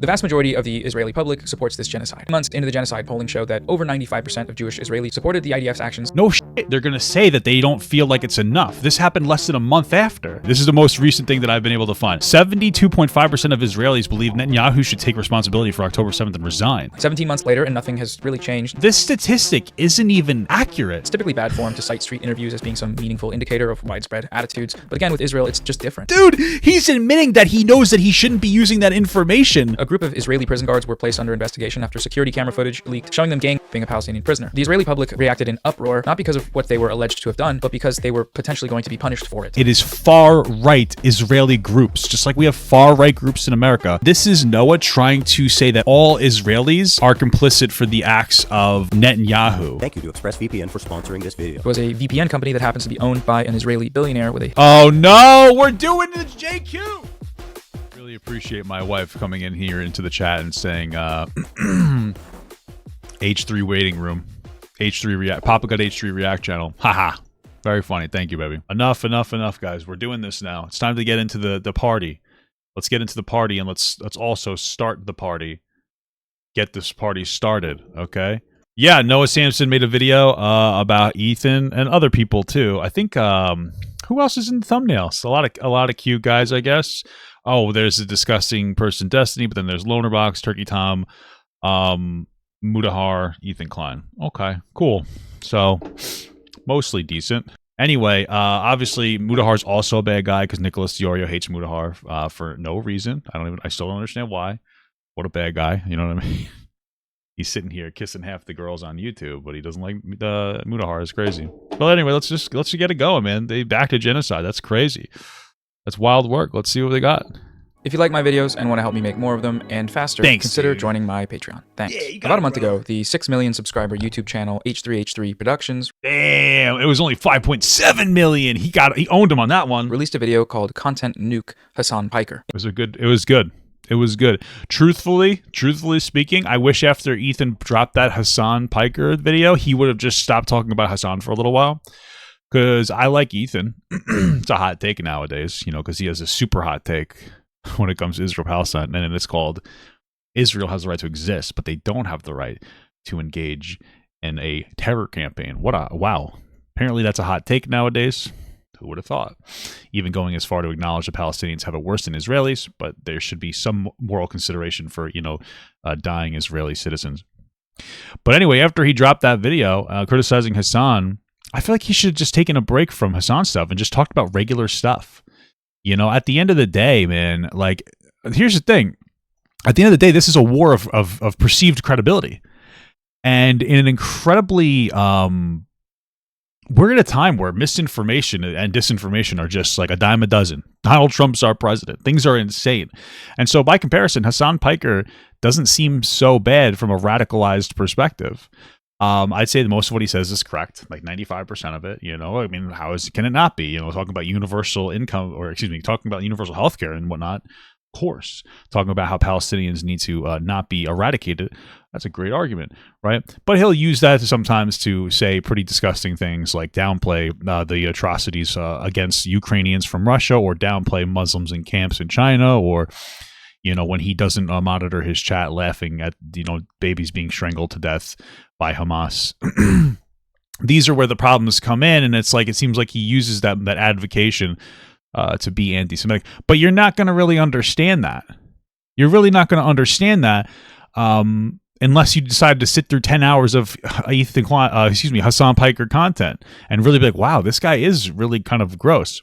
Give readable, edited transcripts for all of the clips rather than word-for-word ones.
The vast majority of the Israeli public supports this genocide. Months into the genocide, polling showed that over 95% of Jewish Israelis supported the IDF's actions. No shit, they're gonna say that they don't feel like it's enough. This happened less than a month after. This is the most recent thing that I've been able to find. 72.5% of Israelis believe Netanyahu should take responsibility for October 7th and resign. 17 months later, and nothing has really changed. This statistic isn't even accurate. It's typically bad form to cite street interviews as being some meaningful indicator of widespread attitudes, but again, with Israel, it's just different. Dude, he's admitting that he knows that he shouldn't be using that information. A group of Israeli prison guards were placed under investigation after security camera footage leaked showing them gang-raping a Palestinian prisoner. The Israeli public reacted in uproar, not because of what they were alleged to have done, but because they were potentially going to be punished for it. It is far-right Israeli groups, just like we have far-right groups in America. This is Noah trying to say that all Israelis are complicit for the acts of Netanyahu. Thank you to ExpressVPN for sponsoring this video. It was a VPN company that happens to be owned by an Israeli billionaire with a... Oh no, we're doing the JQ! Really appreciate my wife coming in here into the chat and saying, H3 waiting room. H3 React. Papa got H3 React channel. Haha. Very funny. Thank you, baby. Enough, guys. We're doing this now. It's time to get into the party. Let's get into the party and let's also start the party. Get this party started, okay? Yeah, Noah Samsen made a video about Ethan and other people too. I think who else is in the thumbnails? A lot of cute guys, I guess. Oh, there's a disgusting person Destiny, but then there's Lonerbox, Turkey Tom, Mudahar, Ethan Klein. Okay, cool. So mostly decent. Anyway, obviously Mudahar's also a bad guy because Nicholas Diorio hates Mudahar for no reason. I still don't understand why. What a bad guy. You know what I mean? He's sitting here kissing half the girls on YouTube, but he doesn't like the Mudahar. It's crazy. But anyway, let's just get it going, man. They backed a genocide. That's crazy. That's wild work. Let's see what they got. If you like my videos and want to help me make more of them and faster, consider joining my Patreon. Thanks. Yeah, about a month ago, the 6 million subscriber YouTube channel H3H3 Productions, damn, it was only 5.7 million. He owned him on that one. Released a video called Content Nuke Hasan Piker. It was good. Truthfully speaking, I wish after Ethan dropped that Hasan Piker video, he would have just stopped talking about Hasan for a little while. Because I like Ethan. It's a hot take nowadays, you know, because he has a super hot take when it comes to Israel-Palestine, and it's called Israel has the right to exist, but they don't have the right to engage in a terror campaign. Wow. Apparently that's a hot take nowadays. Who would have thought? Even going as far to acknowledge the Palestinians have it worse than Israelis, but there should be some moral consideration for, dying Israeli citizens. But anyway, after he dropped that video criticizing Hasan, I feel like he should have just taken a break from Hasan stuff and just talked about regular stuff. At the end of the day, man, like, here's the thing. At the end of the day, this is a war of perceived credibility. And in an incredibly, we're in a time where misinformation and disinformation are just like a dime a dozen. Donald Trump's our president. Things are insane. And so by comparison, Hasan Piker doesn't seem so bad from a radicalized perspective. I'd say that most of what he says is correct, like 95% of it. I mean, can it not be? Talking about universal income, talking about universal healthcare and whatnot. Of course, talking about how Palestinians need to not be eradicated. That's a great argument, right? But he'll use that sometimes to say pretty disgusting things like downplay the atrocities against Ukrainians from Russia, or downplay Muslims in camps in China, or when he doesn't monitor his chat, laughing at babies being strangled to death by Hamas. These are where the problems come in, and it's like it seems like he uses that advocation to be anti-Semitic. But you're not going to really understand that. You're really not going to understand that unless you decide to sit through 10 hours of Hasan Piker content and really be like, wow, this guy is really kind of gross.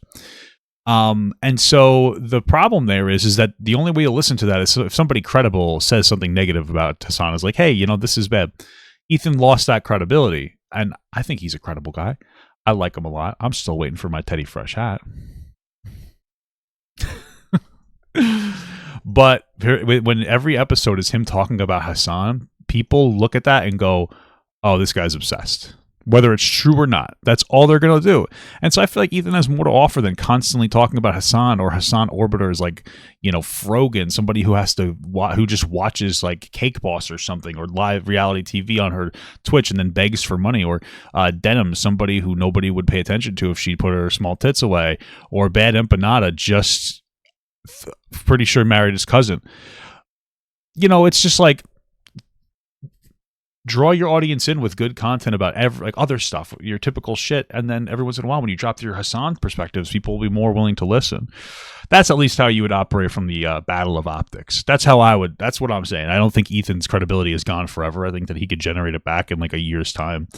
And so the problem there is that the only way to listen to that is if somebody credible says something negative about Hasan, is like, hey, this is bad. Ethan lost that credibility, and I think he's a credible guy. I like him a lot. I'm still waiting for my Teddy Fresh hat. But when every episode is him talking about Hasan, people look at that and go, oh, this guy's obsessed. Whether it's true or not, that's all they're going to do. And so I feel like Ethan has more to offer than constantly talking about Hasan or Hasan orbiters like, Frogan, somebody who just watches like Cake Boss or something, or live reality TV on her Twitch and then begs for money, or Denim, somebody who nobody would pay attention to if she put her small tits away, or Bad Empanada, just pretty sure married his cousin. you know, it's just like, draw your audience in with good content about other stuff, your typical shit, and then every once in a while when you drop your Hasan perspectives, people will be more willing to listen. That's at least how you would operate from the battle of optics. That's what I'm saying. I don't think Ethan's credibility is gone forever. I think that he could generate it back in like a year's time.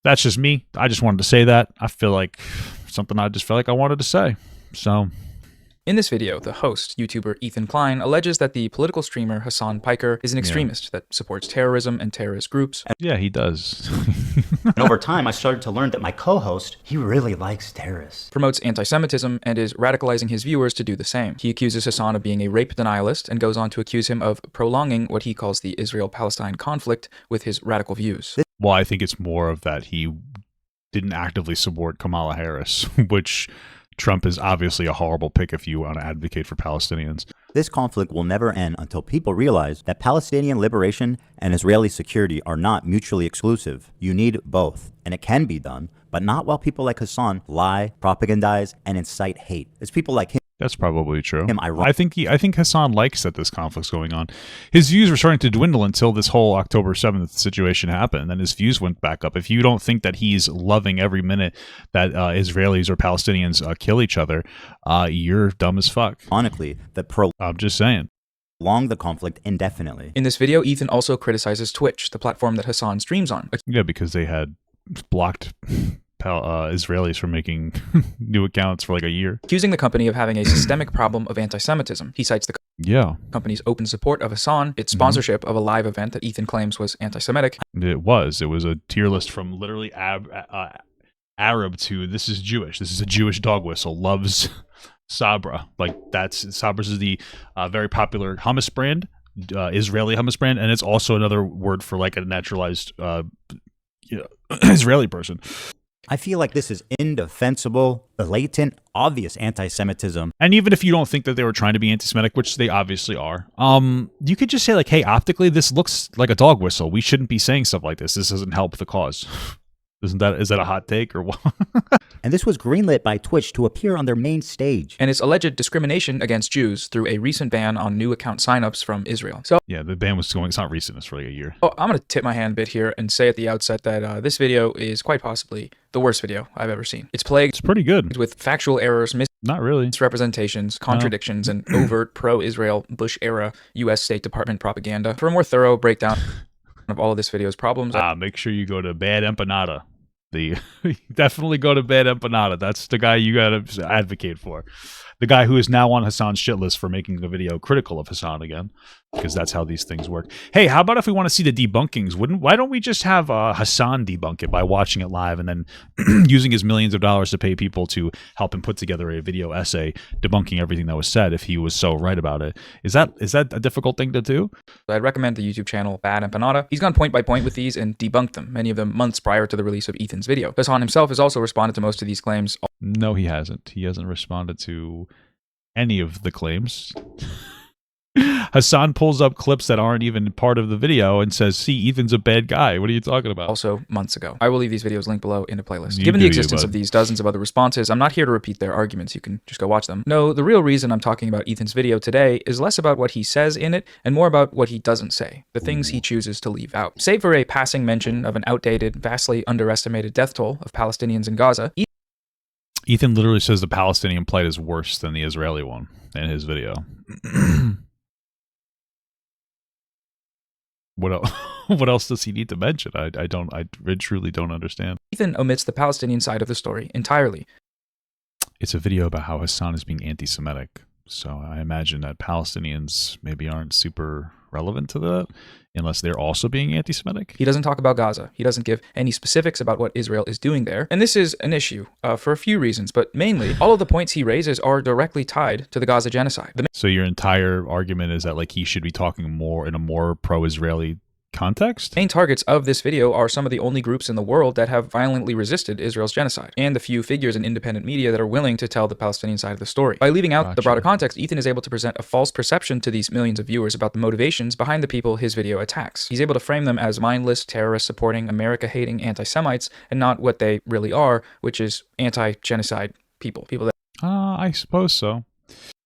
That's just me. I just wanted to say that. I feel like something I just felt like I wanted to say. So In this video, the host, YouTuber Ethan Klein, alleges that the political streamer Hasan Piker is an extremist that supports terrorism and terrorist groups. yeah, he does. And over time, I started to learn that my co-host, he really likes terrorists. Promotes anti-Semitism and is radicalizing his viewers to do the same. He accuses Hasan of being a rape denialist and goes on to accuse him of prolonging what he calls the Israel-Palestine conflict with his radical views. Well, I think it's more of that he didn't actively support Kamala Harris, which Trump is obviously a horrible pick if you want to advocate for Palestinians. This conflict will never end until people realize that Palestinian liberation and Israeli security are not mutually exclusive. You need both, and it can be done, but not while people like Hasan lie, propagandize, and incite hate. It's people like him. That's probably true. Him, I think Hasan likes that this conflict's going on. His views were starting to dwindle until this whole October 7th situation happened, and then his views went back up. If you don't think that he's loving every minute that Israelis or Palestinians kill each other, you're dumb as fuck. Ironically, that I'm just saying. prolong the conflict indefinitely. In this video, Ethan also criticizes Twitch, the platform that Hasan streams on. Yeah, because they had blocked Israelis from making new accounts for like a year. Accusing the company of having a systemic problem of anti-Semitism. He cites the company's open support of Hasan, its sponsorship of a live event that Ethan claims was anti-Semitic. It was a tier list from literally Arab to this is Jewish. This is a Jewish dog whistle. Loves Sabra. Like Sabra's is the very popular hummus brand, Israeli hummus brand, and it's also another word for like a naturalized Israeli person. I feel like this is indefensible, blatant, obvious anti-Semitism. And even if you don't think that they were trying to be anti-Semitic, which they obviously are, you could just say like, hey, optically, this looks like a dog whistle. We shouldn't be saying stuff like this. This doesn't help the cause. Is that a hot take or what? And this was greenlit by Twitch to appear on their main stage. And its alleged discrimination against Jews through a recent ban on new account signups from Israel. So yeah, the ban was going, it's not recent, it's for like a year. I'm going to tip my hand a bit here and say at the outset that this video is quite possibly the worst video I've ever seen. It's plagued It's pretty good. with factual errors, Not really. misrepresentations, contradictions, and overt pro-Israel Bush-era U.S. State Department propaganda. For a more thorough breakdown of all of this video's problems, Make sure you go to Bad Empanada. Definitely go to Bad Empanada. That's the guy you gotta advocate for. The guy who is now on Hasan's shit list for making a video critical of Hasan again, because that's how these things work. Hey, how about if we want to see the debunkings? Why don't we just have Hasan debunk it by watching it live and then using his millions of dollars to pay people to help him put together a video essay debunking everything that was said if he was so right about it? Is that a difficult thing to do? I'd recommend the YouTube channel Bad Empanada. He's gone point by point with these and debunked them, many of them months prior to the release of Ethan's video. Hasan himself has also responded to most of these claims. No, he hasn't. He hasn't responded to any of the claims. Hasan pulls up clips that aren't even part of the video and says, see, Ethan's a bad guy. What are you talking about? Also months ago. I will leave these videos linked below in a playlist. Given the existence of these dozens of other responses, I'm not here to repeat their arguments. You can just go watch them. No, the real reason I'm talking about Ethan's video today is less about what he says in it and more about what he doesn't say, the things he chooses to leave out. Save for a passing mention of an outdated, vastly underestimated death toll of Palestinians in Gaza, Ethan literally says the Palestinian plight is worse than the Israeli one in his video. What else does he need to mention? I truly don't understand. Ethan omits the Palestinian side of the story entirely. It's a video about how Hasan is being anti-Semitic. So I imagine that Palestinians maybe aren't super relevant to that unless they're also being anti-Semitic. He doesn't talk about Gaza. He doesn't give any specifics about what Israel is doing there. And this is an issue for a few reasons, but mainly all of the points he raises are directly tied to the Gaza genocide. So your entire argument is that like he should be talking more in a more pro-Israeli context? Main targets of this video are some of the only groups in the world that have violently resisted Israel's genocide, and the few figures in independent media that are willing to tell the Palestinian side of the story. By leaving out the broader context, Ethan is able to present a false perception to these millions of viewers about the motivations behind the people his video attacks. He's able to frame them as mindless, terrorist-supporting, America-hating anti-Semites, and not what they really are, which is anti-genocide people. People that I suppose so.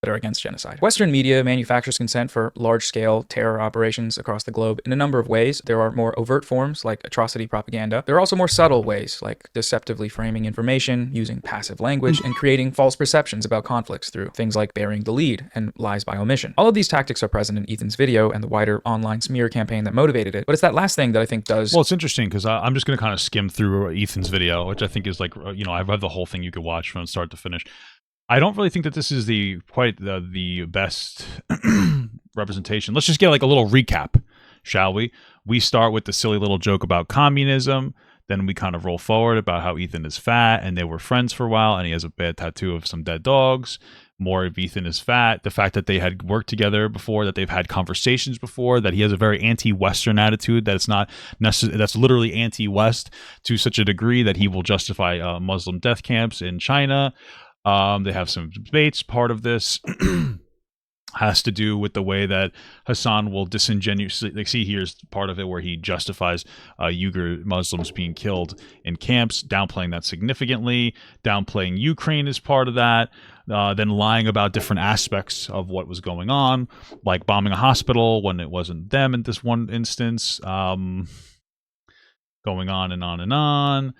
that are against genocide. Western media manufactures consent for large-scale terror operations across the globe in a number of ways. There are more overt forms, like atrocity propaganda. There are also more subtle ways, like deceptively framing information, using passive language, and creating false perceptions about conflicts through things like burying the lead and lies by omission. All of these tactics are present in Ethan's video and the wider online smear campaign that motivated it, but it's that last thing that I think does... Well, it's interesting because I'm just going to kind of skim through Ethan's video, which I think is like, I've read the whole thing you could watch from start to finish. I don't really think that this is quite the best representation. Let's just get like a little recap, shall we? We start with the silly little joke about communism. Then we kind of roll forward about how Ethan is fat and they were friends for a while and he has a bad tattoo of some dead dogs. More of Ethan is fat. The fact that they had worked together before, that they've had conversations before, that he has a very anti-Western attitude, that it's not necessary, that's literally anti-West to such a degree that he will justify Muslim death camps in China. They have some debates. Part of this has to do with the way that Hasan will disingenuously, like, see, here's part of it where he justifies Uyghur Muslims being killed in camps, downplaying that significantly, downplaying Ukraine as part of that, then lying about different aspects of what was going on, like bombing a hospital when it wasn't them in this one instance, going on and on and on.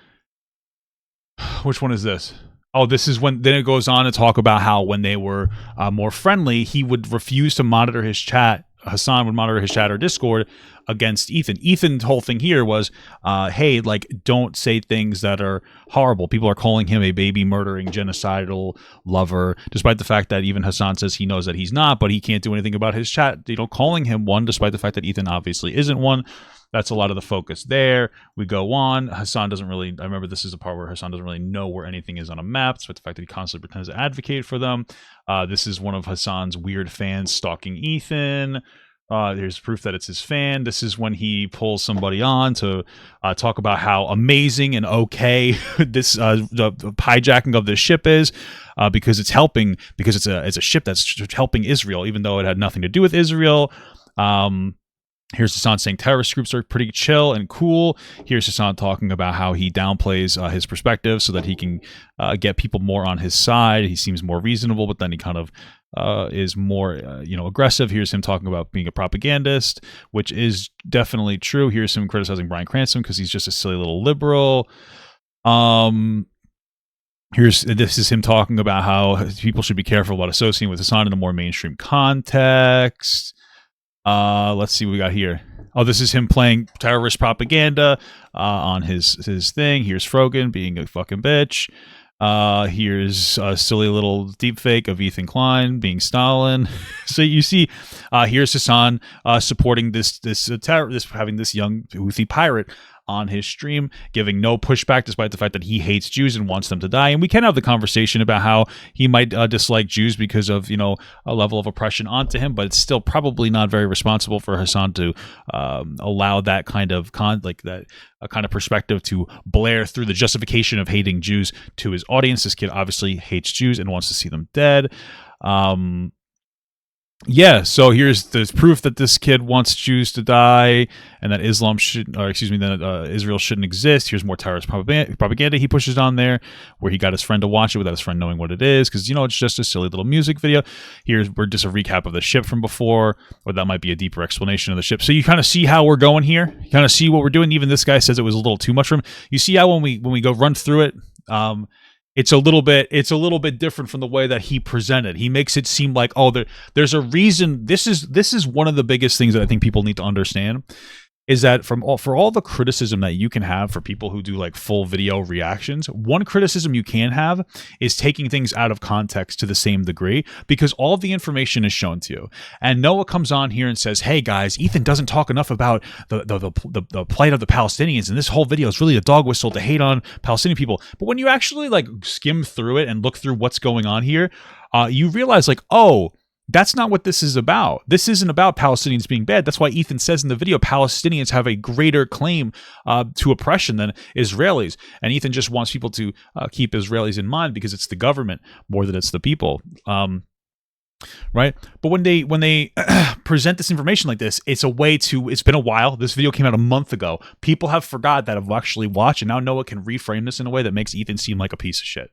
Which one is this? Oh, this is when, then it goes on to talk about how when they were more friendly, he would refuse to monitor his chat. Hasan would monitor his chat or Discord against Ethan. Ethan's whole thing here was, hey, like, don't say things that are horrible. People are calling him a baby murdering genocidal lover, despite the fact that even Hasan says he knows that he's not, but he can't do anything about his chat, calling him one, despite the fact that Ethan obviously isn't one. That's a lot of the focus there. We go on. Hasan doesn't really, I remember this is a part where Hasan doesn't really know where anything is on a map, despite the fact that he constantly pretends to advocate for them. This is one of Hasan's weird fans stalking Ethan. There's proof that it's his fan. This is when he pulls somebody on to talk about how amazing and okay this the hijacking of this ship is, because it's helping, because it's a ship that's helping Israel, even though it had nothing to do with Israel. Here's Hasan saying terrorist groups are pretty chill and cool. Here's Hasan talking about how he downplays his perspective so that he can get people more on his side. He seems more reasonable, but then he kind of is more, aggressive. Here's him talking about being a propagandist, which is definitely true. Here's him criticizing Bryan Cranston because he's just a silly little liberal. This is him talking about how people should be careful about associating with Hasan in a more mainstream context. Let's see what we got here. Oh, this is him playing terrorist propaganda on his thing. Here's Frogan being a fucking bitch. Here's a silly little deepfake of Ethan Klein being Stalin. So you see, here's Hasan supporting this having this young Houthi pirate on his stream, giving no pushback despite the fact that he hates Jews and wants them to die. And we can have the conversation about how he might dislike Jews because of, a level of oppression onto him, but it's still probably not very responsible for Hasan to allow that kind of kind of perspective to blare through the justification of hating Jews to his audience. This kid obviously hates Jews and wants to see them dead. Yeah, so here's the proof that this kid wants Jews to die and that Israel shouldn't exist. Here's more terrorist propaganda he pushes on there, where he got his friend to watch it without his friend knowing what it is, because, it's just a silly little music video. We're just a recap of the ship from before, or that might be a deeper explanation of the ship. So you kind of see how we're going here. You kind of see what we're doing. Even this guy says it was a little too much for him. You see how when we go run through it, it's a little bit different from the way that he presented. He makes it seem like, there's a reason. This is one of the biggest things that I think people need to understand, is that for all the criticism that you can have for people who do like full video reactions, one criticism you can have is taking things out of context to the same degree, because all of the information is shown to you. And Noah comes on here and says, hey guys, Ethan doesn't talk enough about the plight of the Palestinians, and this whole video is really a dog whistle to hate on Palestinian people. But when you actually like skim through it and look through what's going on here, you realize like, that's not what this is about. This isn't about Palestinians being bad. That's why Ethan says in the video, Palestinians have a greater claim to oppression than Israelis. And Ethan just wants people to keep Israelis in mind because it's the government more than it's the people. Right? But when they present this information like this, it's a way to, it's been a while. This video came out a month ago. People have forgot that have actually watched, and now Noah can reframe this in a way that makes Ethan seem like a piece of shit.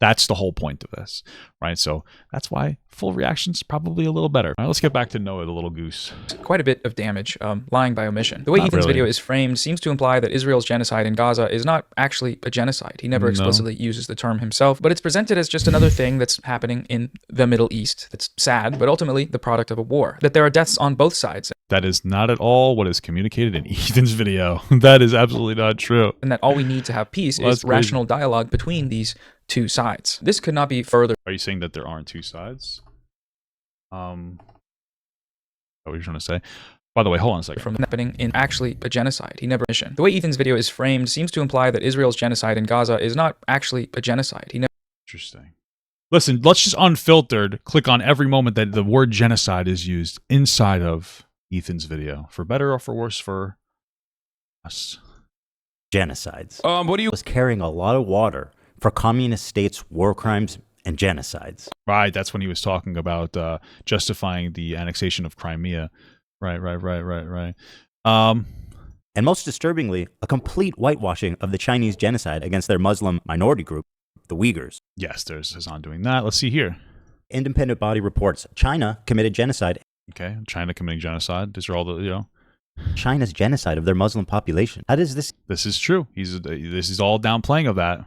That's the whole point of this, right? So that's why full reaction's probably a little better. All right, let's get back to Noah, the little goose. Quite a bit of damage, lying by omission. The way Not Ethan's really. video is framed seems to imply that Israel's genocide in Gaza is not actually a genocide. He never explicitly uses the term himself, but it's presented as just another thing that's happening in the Middle East that's sad, but ultimately the product of a war. That there are deaths on both sides. That is not at all what is communicated in Ethan's video. That is absolutely not true. And that all we need to have peace is rational dialogue between these two sides. This could not be further. Are you saying that there aren't two sides? What were you trying to say? By the way, hold on a second. From happening in actually a genocide. He never mentioned. The way Ethan's video is framed seems to imply that Israel's genocide in Gaza is not actually a genocide. He never. Interesting. Listen, let's just unfiltered click on every moment that the word genocide is used inside of Ethan's video, for better or for worse for us. Genocides. What do you Was carrying a lot of water for communist states' war crimes and genocides. Right, that's when he was talking about justifying the annexation of Crimea. Right. And most disturbingly, a complete whitewashing of the Chinese genocide against their Muslim minority group, the Uyghurs. Yes, there's Hasan doing that. Let's see here. Independent body reports China committed genocide. Okay, China committing genocide. These are all the, China's genocide of their Muslim population. How does this? This is true. This is all downplaying of that.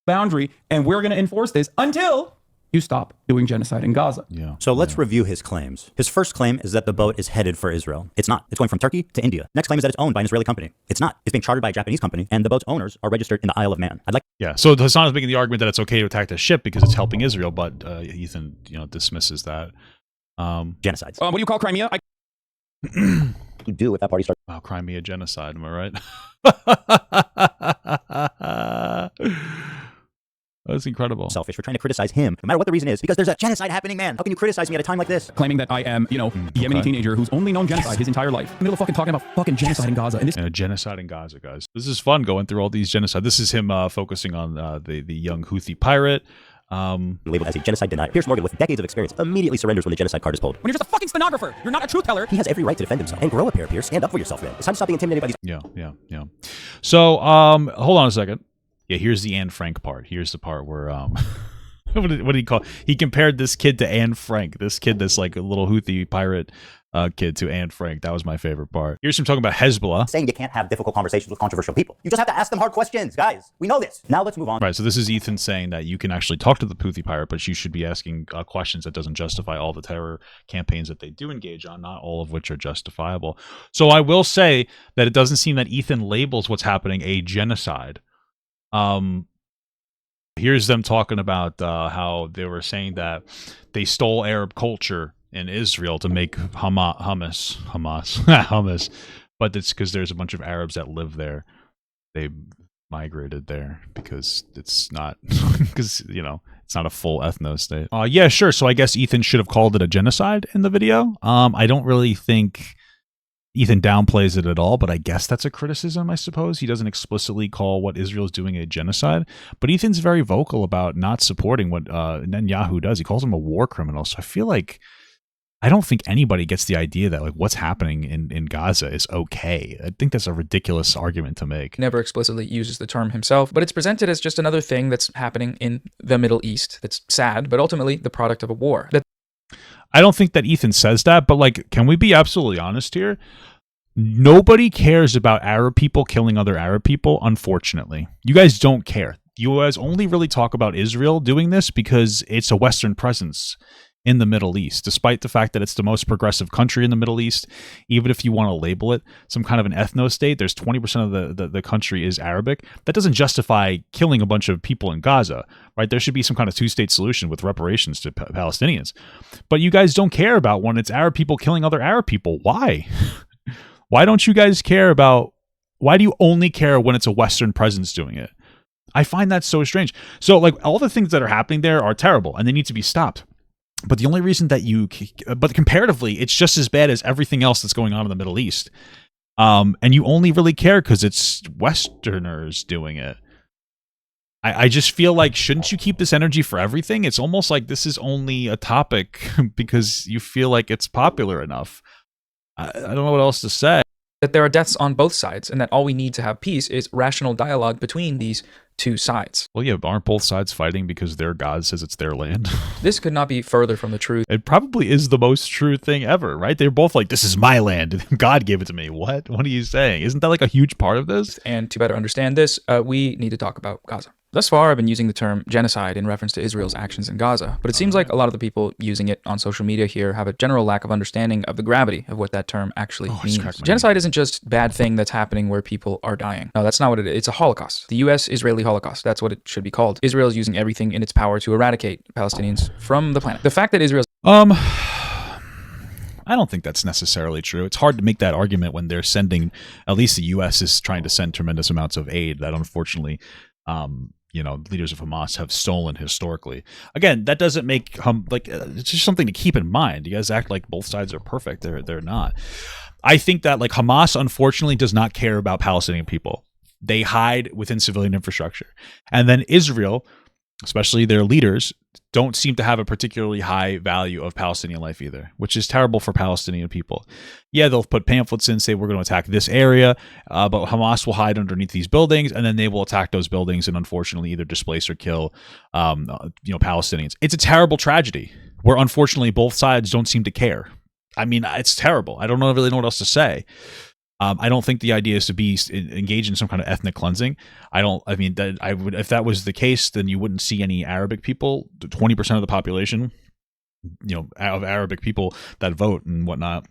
boundary, and we're going to enforce this until you stop doing genocide in Gaza. Yeah. So let's review his claims. His first claim is that the boat is headed for Israel. It's not. It's going from Turkey to India. Next claim is that it's owned by an Israeli company. It's not. It's being chartered by a Japanese company, and the boat's owners are registered in the Isle of Man. Yeah. So Hasan is making the argument that it's okay to attack the ship because it's helping Israel, but Ethan, dismisses that. Genocides. What do you call Crimea? You do if that party starts. Wow, Crimea genocide. Am I right? That's incredible. Selfish for trying to criticize him, no matter what the reason is, because there's a genocide happening, man. How can you criticize me at a time like this? Claiming that I am, Yemeni teenager who's only known genocide his entire life. In the middle of fucking talking about fucking genocide in Gaza. And this Genocide in Gaza, guys. This is fun going through all these genocide. This is him focusing on the young Houthi pirate. Labeled as a genocide denier. Pierce Morgan, with decades of experience, immediately surrenders when the genocide card is pulled. when you're just a fucking stenographer, you're not a truth teller. He has every right to defend himself. And grow up here, Pierce. Stand up for yourself, man. It's time to stop being intimidated by these. Yeah. So, hold on a second. Yeah, here's the Anne Frank part. Here's the part where, what did he call? He compared this kid to Anne Frank. This kid that's like a little Houthi pirate kid to Anne Frank. That was my favorite part. Here's him talking about Hezbollah. Saying you can't have difficult conversations with controversial people. You just have to ask them hard questions, guys. We know this. Now let's move on. Right, so this is Ethan saying that you can actually talk to the Houthi pirate, but you should be asking questions that doesn't justify all the terror campaigns that they do engage on, not all of which are justifiable. So I will say that it doesn't seem that Ethan labels what's happening a genocide. Here's them talking about how they were saying that they stole Arab culture in Israel to make hummus, but it's because there's a bunch of Arabs that live there. They migrated there because it's not it's not a full ethno state. Yeah, sure. So I guess Ethan should have called it a genocide in the video. I don't really think Ethan downplays it at all, but I guess that's a criticism, I suppose. He doesn't explicitly call what Israel's doing a genocide, but Ethan's very vocal about not supporting what Netanyahu does. He calls him a war criminal. So I feel like I don't think anybody gets the idea that like what's happening in Gaza is okay. I think that's a ridiculous argument to make. Never explicitly uses the term himself, but it's presented as just another thing that's happening in the Middle East that's sad, but ultimately the product of a war. I don't think that Ethan says that, but like, can we be absolutely honest here? Nobody cares about Arab people killing other Arab people, unfortunately. You guys don't care. You guys only really talk about Israel doing this because it's a Western presence in the Middle East, despite the fact that it's the most progressive country in the Middle East. Even if you want to label it some kind of an ethno-state, there's 20% of the country is Arabic. That doesn't justify killing a bunch of people in Gaza, right? There should be some kind of two-state solution with reparations to Palestinians. But you guys don't care about when it's Arab people killing other Arab people. Why? Why don't you guys care about... Why do you only care when it's a Western presence doing it? I find that so strange. So, like, all the things that are happening there are terrible, and they need to be stopped. But the only reason that but comparatively, it's just as bad as everything else that's going on in the Middle East. And you only really care because it's Westerners doing it. I just feel like, shouldn't you keep this energy for everything? It's almost like this is only a topic because you feel like it's popular enough. I don't know what else to say. that there are deaths on both sides and that all we need to have peace is rational dialogue between these two sides. Well, yeah, aren't both sides fighting because their God says it's their land? This could not be further from the truth. It probably is the most true thing ever, right? They're both like, this is my land, and God gave it to me. What? What are you saying? Isn't that like a huge part of this? And to better understand this, we need to talk about Gaza. Thus far, I've been using the term genocide in reference to Israel's actions in Gaza, but it seems like a lot of the people using it on social media here have a general lack of understanding of the gravity of what that term actually means. Genocide isn't just a bad thing that's happening where people are dying. No, that's not what it is. It's a Holocaust. The U.S.-Israeli Holocaust. That's what it should be called. Israel is using everything in its power to eradicate Palestinians from the planet. The fact that Israel's I don't think that's necessarily true. It's hard to make that argument when they're sending, at least the U.S. is trying to send tremendous amounts of aid that unfortunately, leaders of Hamas have stolen historically. Again, that doesn't make it's just something to keep in mind. You guys act like both sides are perfect. They're not. I think that like Hamas unfortunately does not care about Palestinian people. They hide within civilian infrastructure, and then Israel, especially their leaders, don't seem to have a particularly high value of Palestinian life either, which is terrible for Palestinian people. Yeah, they'll put pamphlets in, say we're going to attack this area, but Hamas will hide underneath these buildings, and then they will attack those buildings and unfortunately either displace or kill, Palestinians. It's a terrible tragedy where unfortunately both sides don't seem to care. I mean, it's terrible. I don't really know what else to say. I don't think the idea is to be engaged in some kind of ethnic cleansing. If that was the case, then you wouldn't see any Arabic people. 20% of the population, of Arabic people that vote and whatnot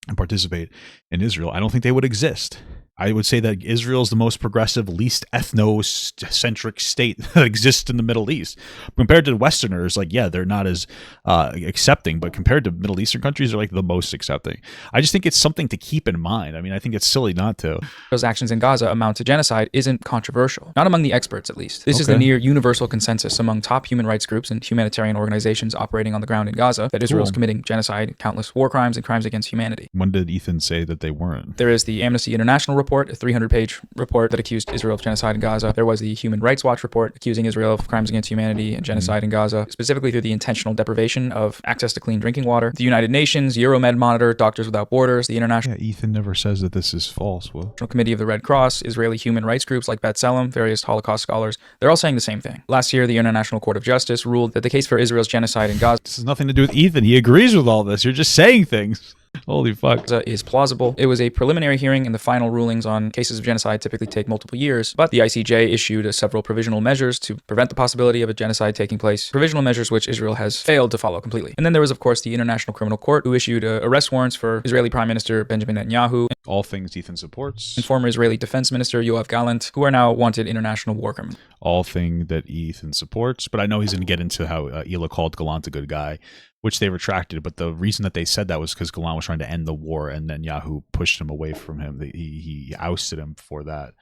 and participate in Israel, I don't think they would exist. I would say that Israel is the most progressive, least ethnocentric state that exists in the Middle East. Compared to Westerners, they're not as accepting, but compared to Middle Eastern countries, they're like the most accepting. I just think it's something to keep in mind. I mean, I think it's silly not to. Those actions in Gaza amount to genocide isn't controversial. Not among the experts, at least. This is the near universal consensus among top human rights groups and humanitarian organizations operating on the ground in Gaza that Israel is committing genocide, countless war crimes, and crimes against humanity. When did Ethan say that they weren't? There is the Amnesty International report, a 300-page report that accused Israel of genocide in Gaza. There was the Human Rights Watch report accusing Israel of crimes against humanity and genocide in Gaza, specifically through the intentional deprivation of access to clean drinking water. The United Nations, Euromed Monitor, Doctors Without Borders, the International Ethan never says that this is false, Will. Committee of the Red Cross, Israeli human rights groups like B'Tselem, various Holocaust scholars, they're all saying the same thing. Last year, the International Court of Justice ruled that the case for Israel's genocide in Gaza This has nothing to do with Ethan. He agrees with all this. You're just saying things. Holy fuck. Is plausible. It was a preliminary hearing, and the final rulings on cases of genocide typically take multiple years, but the ICJ issued several provisional measures to prevent the possibility of a genocide taking place, provisional measures which Israel has failed to follow completely. And then there was, of course, the International Criminal Court, who issued arrest warrants for Israeli Prime Minister Benjamin Netanyahu, all things Ethan supports, and former Israeli Defense Minister Yoav Gallant, who are now wanted international war criminals. All thing that Ethan supports, but I know he's going to get into how Ela called Gallant a good guy, which they retracted. But the reason that they said that was because Gallant was trying to end the war, and then Yahoo pushed him away from him. He ousted him for that.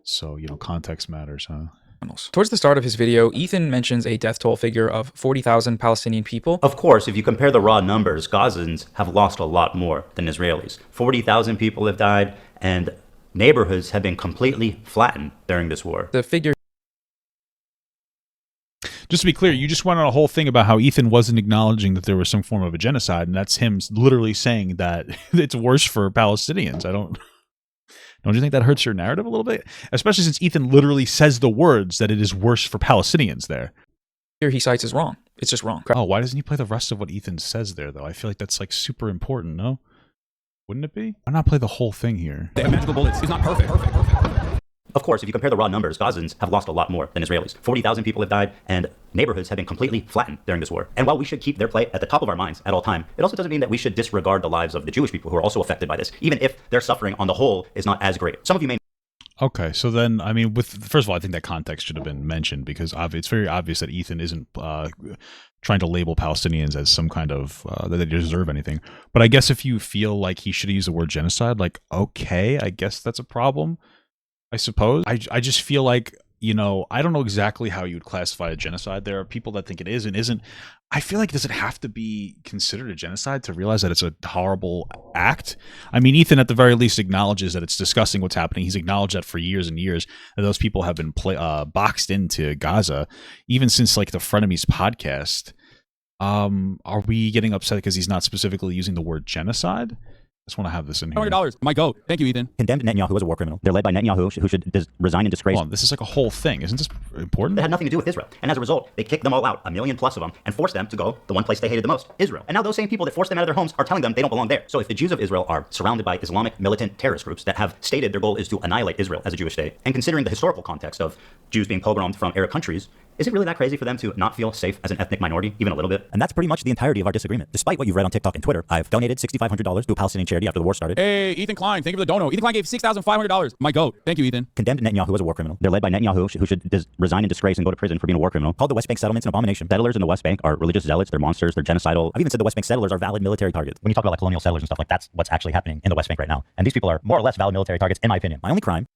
So, context matters, huh? Towards the start of his video, Ethan mentions a death toll figure of 40,000 Palestinian people. Of course, if you compare the raw numbers, Gazans have lost a lot more than Israelis. 40,000 people have died, and neighborhoods have been completely flattened during this war. The figure... Just to be clear, you just went on a whole thing about how Ethan wasn't acknowledging that there was some form of a genocide, and that's him literally saying that it's worse for Palestinians. Don't you think that hurts your narrative a little bit? Especially since Ethan literally says the words that it is worse for Palestinians there. Here he cites is wrong. It's just wrong. Oh, why doesn't he play the rest of what Ethan says there, though? I feel like that's super important, no? Wouldn't it be? Why not play the whole thing here? The magical bullets is not perfect. Of course, if you compare the raw numbers, Gazans have lost a lot more than Israelis. 40,000 people have died, and neighborhoods have been completely flattened during this war. And while we should keep their plight at the top of our minds at all time, it also doesn't mean that we should disregard the lives of the Jewish people who are also affected by this, even if their suffering on the whole is not as great. Some of you may... Okay, so then, first of all, I think that context should have been mentioned, because it's very obvious that Ethan isn't trying to label Palestinians as some kind of, that they deserve anything. But I guess if you feel like he should have used the word genocide, okay, I guess that's a problem, I suppose. I just feel like, I don't know exactly how you would classify a genocide. There are people that think it is and isn't. I feel like, does it have to be considered a genocide to realize that it's a horrible act? Ethan at the very least acknowledges that it's disgusting what's happening. He's acknowledged that for years and years, that those people have been boxed into Gaza, even since the Frenemies podcast. Are we getting upset because he's not specifically using the word genocide? just want to have this in here. $100. My goat. Thank you, Ethan. Condemned Netanyahu as a war criminal. They're led by Netanyahu, who should resign in disgrace. Hold on, this is like a whole thing. Isn't this important? That had nothing to do with Israel. And as a result, they kicked them all out, 1 million plus of them, and forced them to go the one place they hated the most, Israel. And now those same people that forced them out of their homes are telling them they don't belong there. So if the Jews of Israel are surrounded by Islamic militant terrorist groups that have stated their goal is to annihilate Israel as a Jewish state, and considering the historical context of Jews being pogromed from Arab countries, is it really that crazy for them to not feel safe as an ethnic minority, even a little bit? And that's pretty much the entirety of our disagreement. Despite what you've read on TikTok and Twitter, I've donated $6,500 to a Palestinian charity after the war started. Hey, Ethan Klein. Thank you for the dono. Ethan Klein gave $6,500. My goat. Thank you, Ethan. Condemned Netanyahu as a war criminal. They're led by Netanyahu, who should resign in disgrace and go to prison for being a war criminal. Called the West Bank settlements an abomination. Settlers in the West Bank are religious zealots. They're monsters. They're genocidal. I've even said the West Bank settlers are valid military targets. When you talk about like colonial settlers and stuff, like that's what's actually happening in the West Bank right now. And these people are more or less valid military targets, in my opinion. My only crime.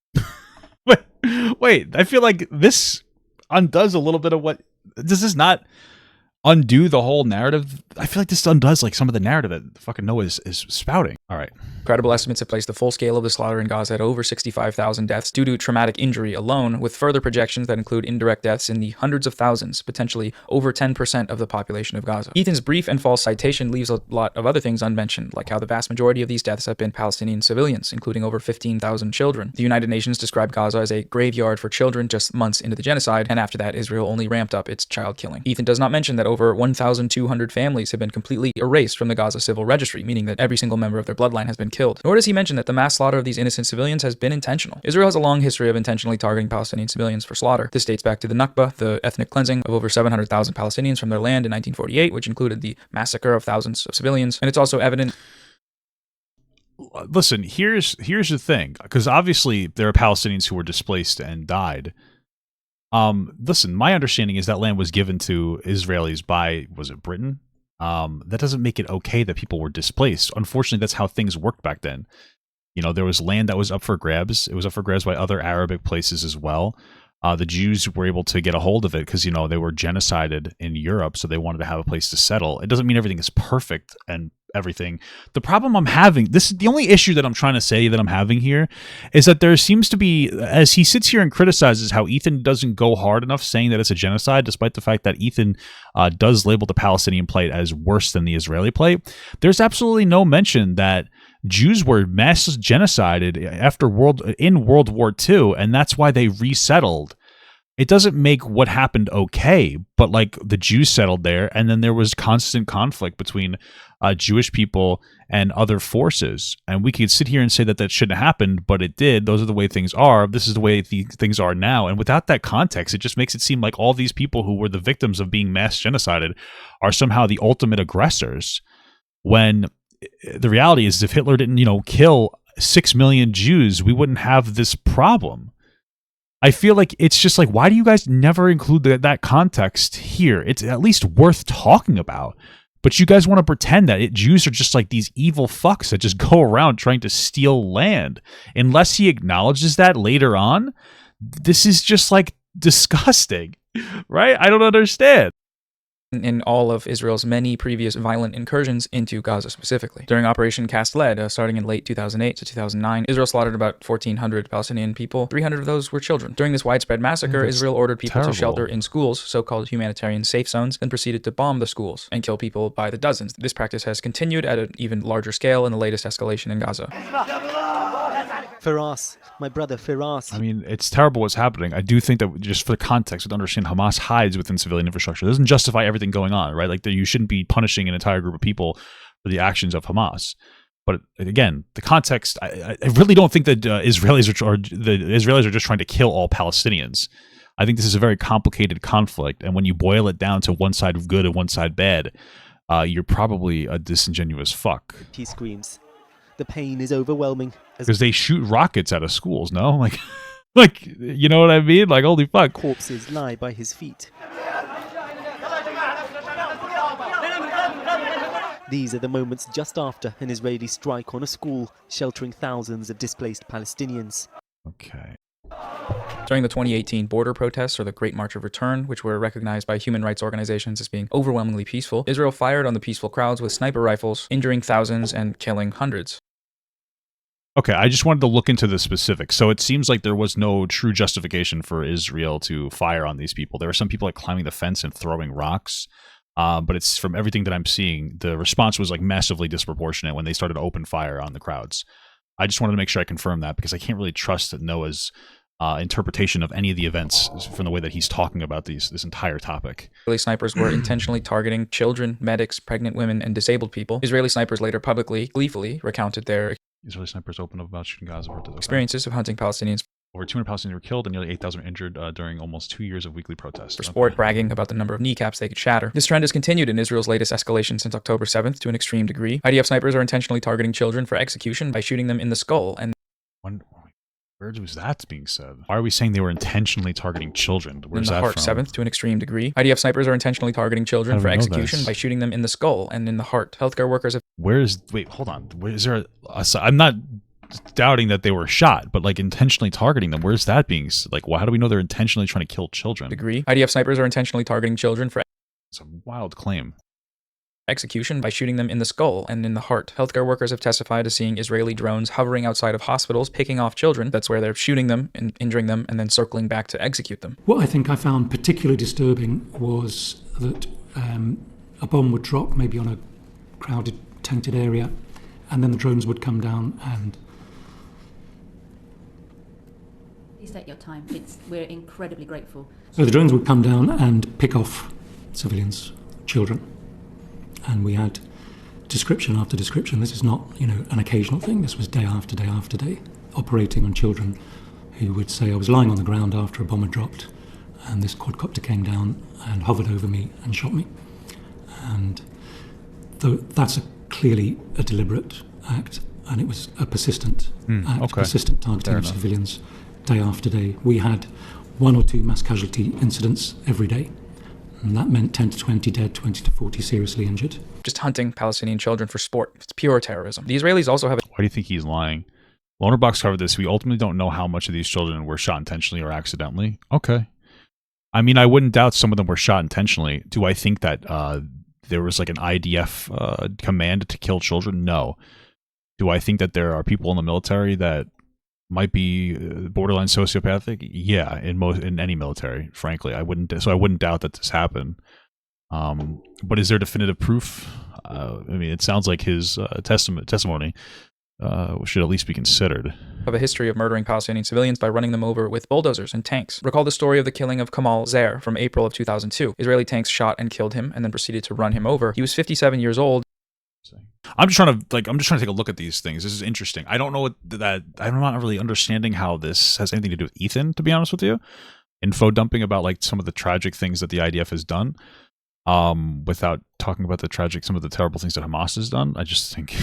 Wait, I feel like this undoes a little bit of what. Does this not undo the whole narrative? I feel like this undoes like some of the narrative that fucking Noah is spouting. All right. Credible estimates have placed the full scale of the slaughter in Gaza at over 65,000 deaths due to traumatic injury alone, with further projections that include indirect deaths in the hundreds of thousands, potentially over 10% of the population of Gaza. Ethan's brief and false citation leaves a lot of other things unmentioned, like how the vast majority of these deaths have been Palestinian civilians, including over 15,000 children. The United Nations described Gaza as a graveyard for children just months into the genocide, and after that, Israel only ramped up its child killing. Ethan does not mention that over 1,200 families have been completely erased from the Gaza civil registry, meaning that every single member of their bloodline has been killed. Nor does he mention that the mass slaughter of these innocent civilians has been intentional. Israel has a long history of intentionally targeting Palestinian civilians for slaughter. This dates back to the Nakba, the ethnic cleansing of over 700,000 Palestinians from their land in 1948, which included the massacre of thousands of civilians. And it's also evident. Listen, here's the thing, because obviously there are Palestinians who were displaced and died. Listen, my understanding is that land was given to Israelis by, was it Britain? That doesn't make it okay that people were displaced. Unfortunately, that's how things worked back then. You know, there was land that was up for grabs. It was up for grabs by other Arabic places as well. The Jews were able to get a hold of it because, you know, they were genocided in Europe, so they wanted to have a place to settle. It doesn't mean everything is perfect and everything. The problem I'm having, this is the only issue that I'm trying to say that I'm having here, is that there seems to be, as he sits here and criticizes how Ethan doesn't go hard enough saying that it's a genocide, despite the fact that Ethan does label the Palestinian plight as worse than the Israeli plight, there's absolutely no mention that Jews were mass genocided in World War II, and that's why they resettled. It doesn't make what happened okay, but like the Jews settled there, and then there was constant conflict between Jewish people and other forces. And we could sit here and say that that shouldn't have happened, but it did. Those are the way things are. This is the way things are now. And without that context, it just makes it seem like all these people who were the victims of being mass genocided are somehow the ultimate aggressors, when the reality is if Hitler didn't, kill 6 million Jews, we wouldn't have this problem. I feel like it's just like, why do you guys never include that context here? It's at least worth talking about. But you guys want to pretend that Jews are just like these evil fucks that just go around trying to steal land. Unless he acknowledges that later on, this is just like disgusting, right? I don't understand. In all of Israel's many previous violent incursions into Gaza specifically. During Operation Cast Lead, starting in late 2008 to 2009, Israel slaughtered about 1,400 Palestinian people. 300 of those were children. During this widespread massacre, Israel ordered people to shelter in schools, so-called humanitarian safe zones, then proceeded to bomb the schools and kill people by the dozens. This practice has continued at an even larger scale in the latest escalation in Gaza. Firas, my brother Firas. I mean, it's terrible what's happening. I do think that just for the context, to understand Hamas hides within civilian infrastructure. It doesn't justify everything going on, right? Like, you shouldn't be punishing an entire group of people for the actions of Hamas. But again, the context, I really don't think that Israelis are just trying to kill all Palestinians. I think this is a very complicated conflict, and when you boil it down to one side good and one side bad, you're probably a disingenuous fuck. He screams. The pain is overwhelming. Because they shoot rockets out of schools, no? Like, you know what I mean? Like, holy fuck. Corpses lie by his feet. These are the moments just after an Israeli strike on a school, sheltering thousands of displaced Palestinians. Okay. During the 2018 border protests, or the Great March of Return, which were recognized by human rights organizations as being overwhelmingly peaceful, Israel fired on the peaceful crowds with sniper rifles, injuring thousands and killing hundreds. Okay, I just wanted to look into the specifics. So it seems like there was no true justification for Israel to fire on these people. There were some people like climbing the fence and throwing rocks. But it's from everything that I'm seeing, the response was like massively disproportionate when they started to open fire on the crowds. I just wanted to make sure I confirm that because I can't really trust Noah's interpretation of any of the events from the way that he's talking about this entire topic. Israeli snipers were intentionally targeting children, medics, pregnant women, and disabled people. Israeli snipers later publicly, gleefully recounted their Israeli snipers open up about shooting Gaza. experiences of hunting Palestinians Over 200 Palestinians were killed and nearly 8,000 were injured during almost 2 years of weekly protests. for sport, bragging about the number of kneecaps they could shatter. This trend has continued in Israel's latest escalation since October 7th to an extreme degree. IDF snipers are intentionally targeting children for execution by shooting them in the skull and Where was that being said? Why are we saying they were intentionally targeting children? Where's in the that heart. from? 7th to an extreme degree. IDF snipers are intentionally targeting children How do for we know execution this? by shooting them in the skull and in the heart. Healthcare workers have Wait, hold on. Is there I'm not doubting that they were shot, but like intentionally targeting them. Where's that being like? How do we know they're intentionally trying to kill children? degree. IDF snipers are intentionally targeting children for It's a wild claim. execution by shooting them in the skull and in the heart. Healthcare workers have testified to seeing Israeli drones hovering outside of hospitals, picking off children. That's where they're shooting them and injuring them and then circling back to execute them. What I think I found particularly disturbing was that a bomb would drop maybe on a crowded, tented area, and then the drones would come down and... Please take your time. We're incredibly grateful. So the drones would come down and pick off civilians, children. And we had description after description. This is not, an occasional thing. This was day after day after day, operating on children who would say, I was lying on the ground after a bomb had dropped, and this quadcopter came down and hovered over me and shot me. And that's clearly a deliberate act, and it was a persistent act, persistent targeting of civilians day after day. We had 1 or 2 mass casualty incidents every day. And that meant 10 to 20 dead, 20 to 40 seriously injured. Just hunting Palestinian children for sport. It's pure terrorism. The Israelis also have Why do you think he's lying? Lonerbox covered this. We ultimately don't know how much of these children were shot intentionally or accidentally. Okay. I mean, I wouldn't doubt some of them were shot intentionally. Do I think that there was like an IDF command to kill children? No. Do I think that there are people in the military that might be borderline sociopathic? Yeah, in any military, frankly. I wouldn't doubt that this happened. But is there definitive proof? I mean, it sounds like his testimony should at least be considered. Of a history of murdering Palestinian civilians by running them over with bulldozers and tanks. Recall the story of the killing of Kamal Zair from April of 2002. Israeli tanks shot and killed him and then proceeded to run him over. He was 57 years old. I'm just trying to take a look at these things. This is interesting. I don't know I'm not really understanding how this has anything to do with Ethan, to be honest with you. Info dumping about like some of the tragic things that the IDF has done, without talking about some of the terrible things that Hamas has done. I just think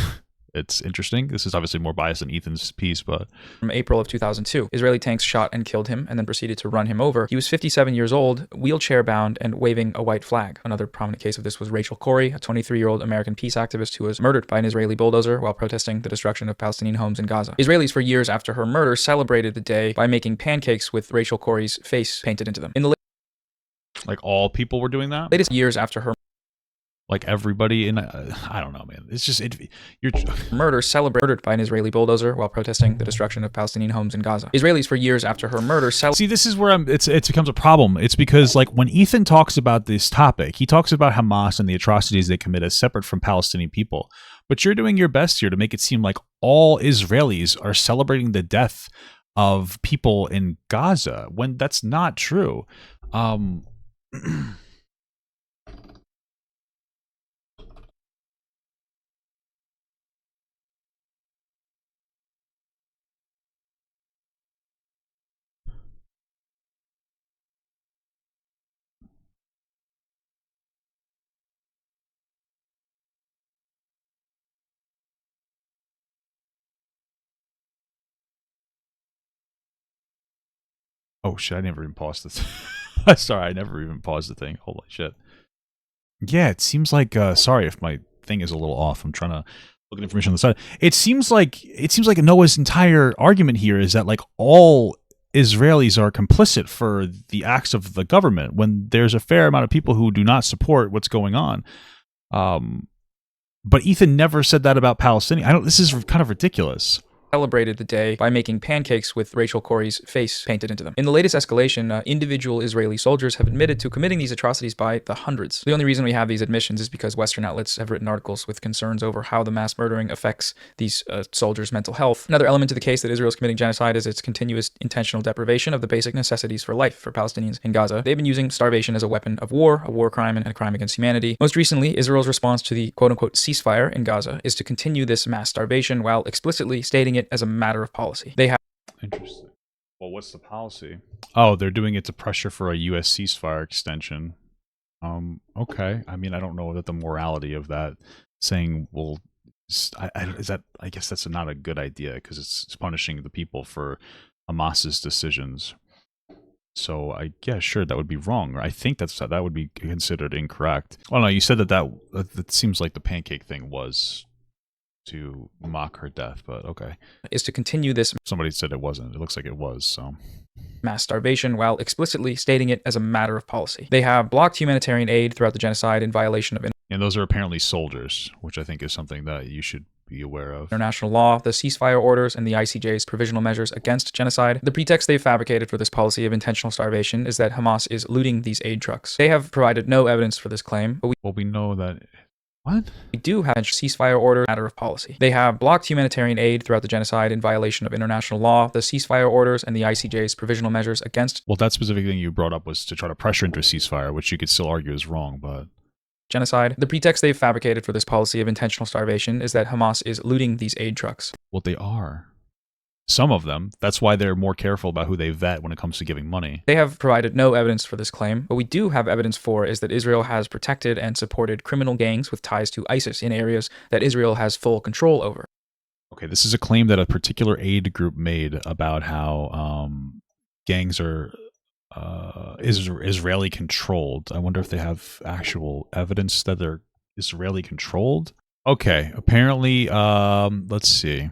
it's interesting. This is obviously more biased than Ethan's piece, but... From April of 2002. Israeli tanks shot and killed him and then proceeded to run him over. He was 57 years old, wheelchair-bound, and waving a white flag. Another prominent case of this was Rachel Corrie, a 23-year-old American peace activist who was murdered by an Israeli bulldozer while protesting the destruction of Palestinian homes in Gaza. Israelis, for years after her murder, celebrated the day by making pancakes with Rachel Corrie's face painted into them. In the like all people were doing that? latest years after her like everybody in I don't know, man. It's just you're murder celebrated by an Israeli bulldozer while protesting the destruction of Palestinian homes in Gaza. Israelis, for years after her murder, see, this is where it becomes a problem. It's because like when Ethan talks about this topic, he talks about Hamas and the atrocities they commit as separate from Palestinian people. But you're doing your best here to make it seem like all Israelis are celebrating the death of people in Gaza when that's not true. Oh shit, I never even paused this. Sorry, I never even paused the thing. Holy shit. Yeah, it seems like sorry if my thing is a little off. I'm trying to look at information on the side. It seems like Noah's entire argument here is that like all Israelis are complicit for the acts of the government when there's a fair amount of people who do not support what's going on. But Ethan never said that about Palestinians. This is kind of ridiculous. celebrated the day by making pancakes with Rachel Corrie's face painted into them. In the latest escalation, individual Israeli soldiers have admitted to committing these atrocities by the hundreds. The only reason we have these admissions is because Western outlets have written articles with concerns over how the mass murdering affects these soldiers' mental health. Another element to the case that Israel is committing genocide is its continuous intentional deprivation of the basic necessities for life for Palestinians in Gaza. They've been using starvation as a weapon of war, a war crime, and a crime against humanity. Most recently, Israel's response to the quote-unquote ceasefire in Gaza is to continue this mass starvation while explicitly stating it as a matter of policy. They have Interesting. Well, what's the policy? Oh, they're doing it to pressure for a U.S. ceasefire extension. Okay. I mean, I don't know that the morality of that saying, well, I guess that's not a good idea because it's punishing the people for Hamas's decisions. So I guess sure that would be wrong. I think that would be considered incorrect. Well, no, you said that seems like the pancake thing was to mock her death, but okay. Is to continue this. Somebody said it wasn't. It looks like it was, so. Mass starvation while explicitly stating it as a matter of policy. They have blocked humanitarian aid throughout the genocide in violation of and those are apparently soldiers, which I think is something that you should be aware of. International law, the ceasefire orders, and the ICJ's provisional measures against genocide. The pretext they've fabricated for this policy of intentional starvation is that Hamas is looting these aid trucks. They have provided no evidence for this claim, but we know that. What? We do have a ceasefire order, matter of policy. They have blocked humanitarian aid throughout the genocide in violation of international law, the ceasefire orders, and the ICJ's provisional measures against. Well, that specific thing you brought up was to try to pressure into a ceasefire, which you could still argue is wrong, but. Genocide. The pretext they've fabricated for this policy of intentional starvation is that Hamas is looting these aid trucks. Well, they are. Some of them. That's why they're more careful about who they vet when it comes to giving money. They have provided no evidence for this claim. What we do have evidence for is that Israel has protected and supported criminal gangs with ties to ISIS in areas that Israel has full control over. Okay, this is a claim that a particular aid group made about how gangs are Israeli controlled. I wonder if they have actual evidence that they're Israeli controlled. Okay, apparently, let's see.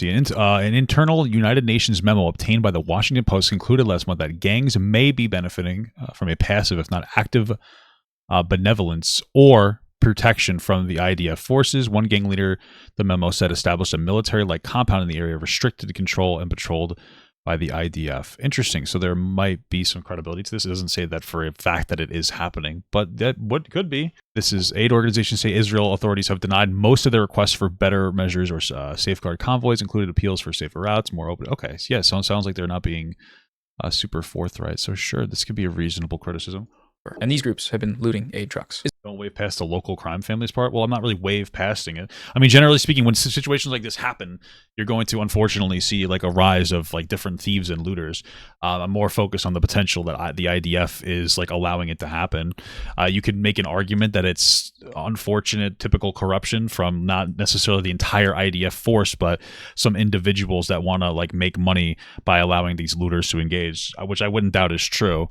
An internal United Nations memo obtained by the Washington Post concluded last month that gangs may be benefiting from a passive, if not active, benevolence or protection from the IDF forces. One gang leader, the memo said, established a military-like compound in the area, restricted control and patrolled by the IDF. Interesting. So there might be some credibility to this. It doesn't say that for a fact that it is happening, but that could be. This is aid organizations say Israel authorities have denied most of their requests for better measures or safeguard convoys, included appeals for safer routes, more open. Okay, so yeah, so it sounds like they're not being super forthright. So sure, this could be a reasonable criticism. And these groups have been looting aid trucks. Don't wave past the local crime families part. Well, I'm not really wave pasting it. I mean, generally speaking, when situations like this happen, you're going to unfortunately see like a rise of like different thieves and looters. I'm more focused on the potential that the IDF is like allowing it to happen. You could make an argument that it's unfortunate, typical corruption from not necessarily the entire IDF force, but some individuals that want to like make money by allowing these looters to engage, which I wouldn't doubt is true.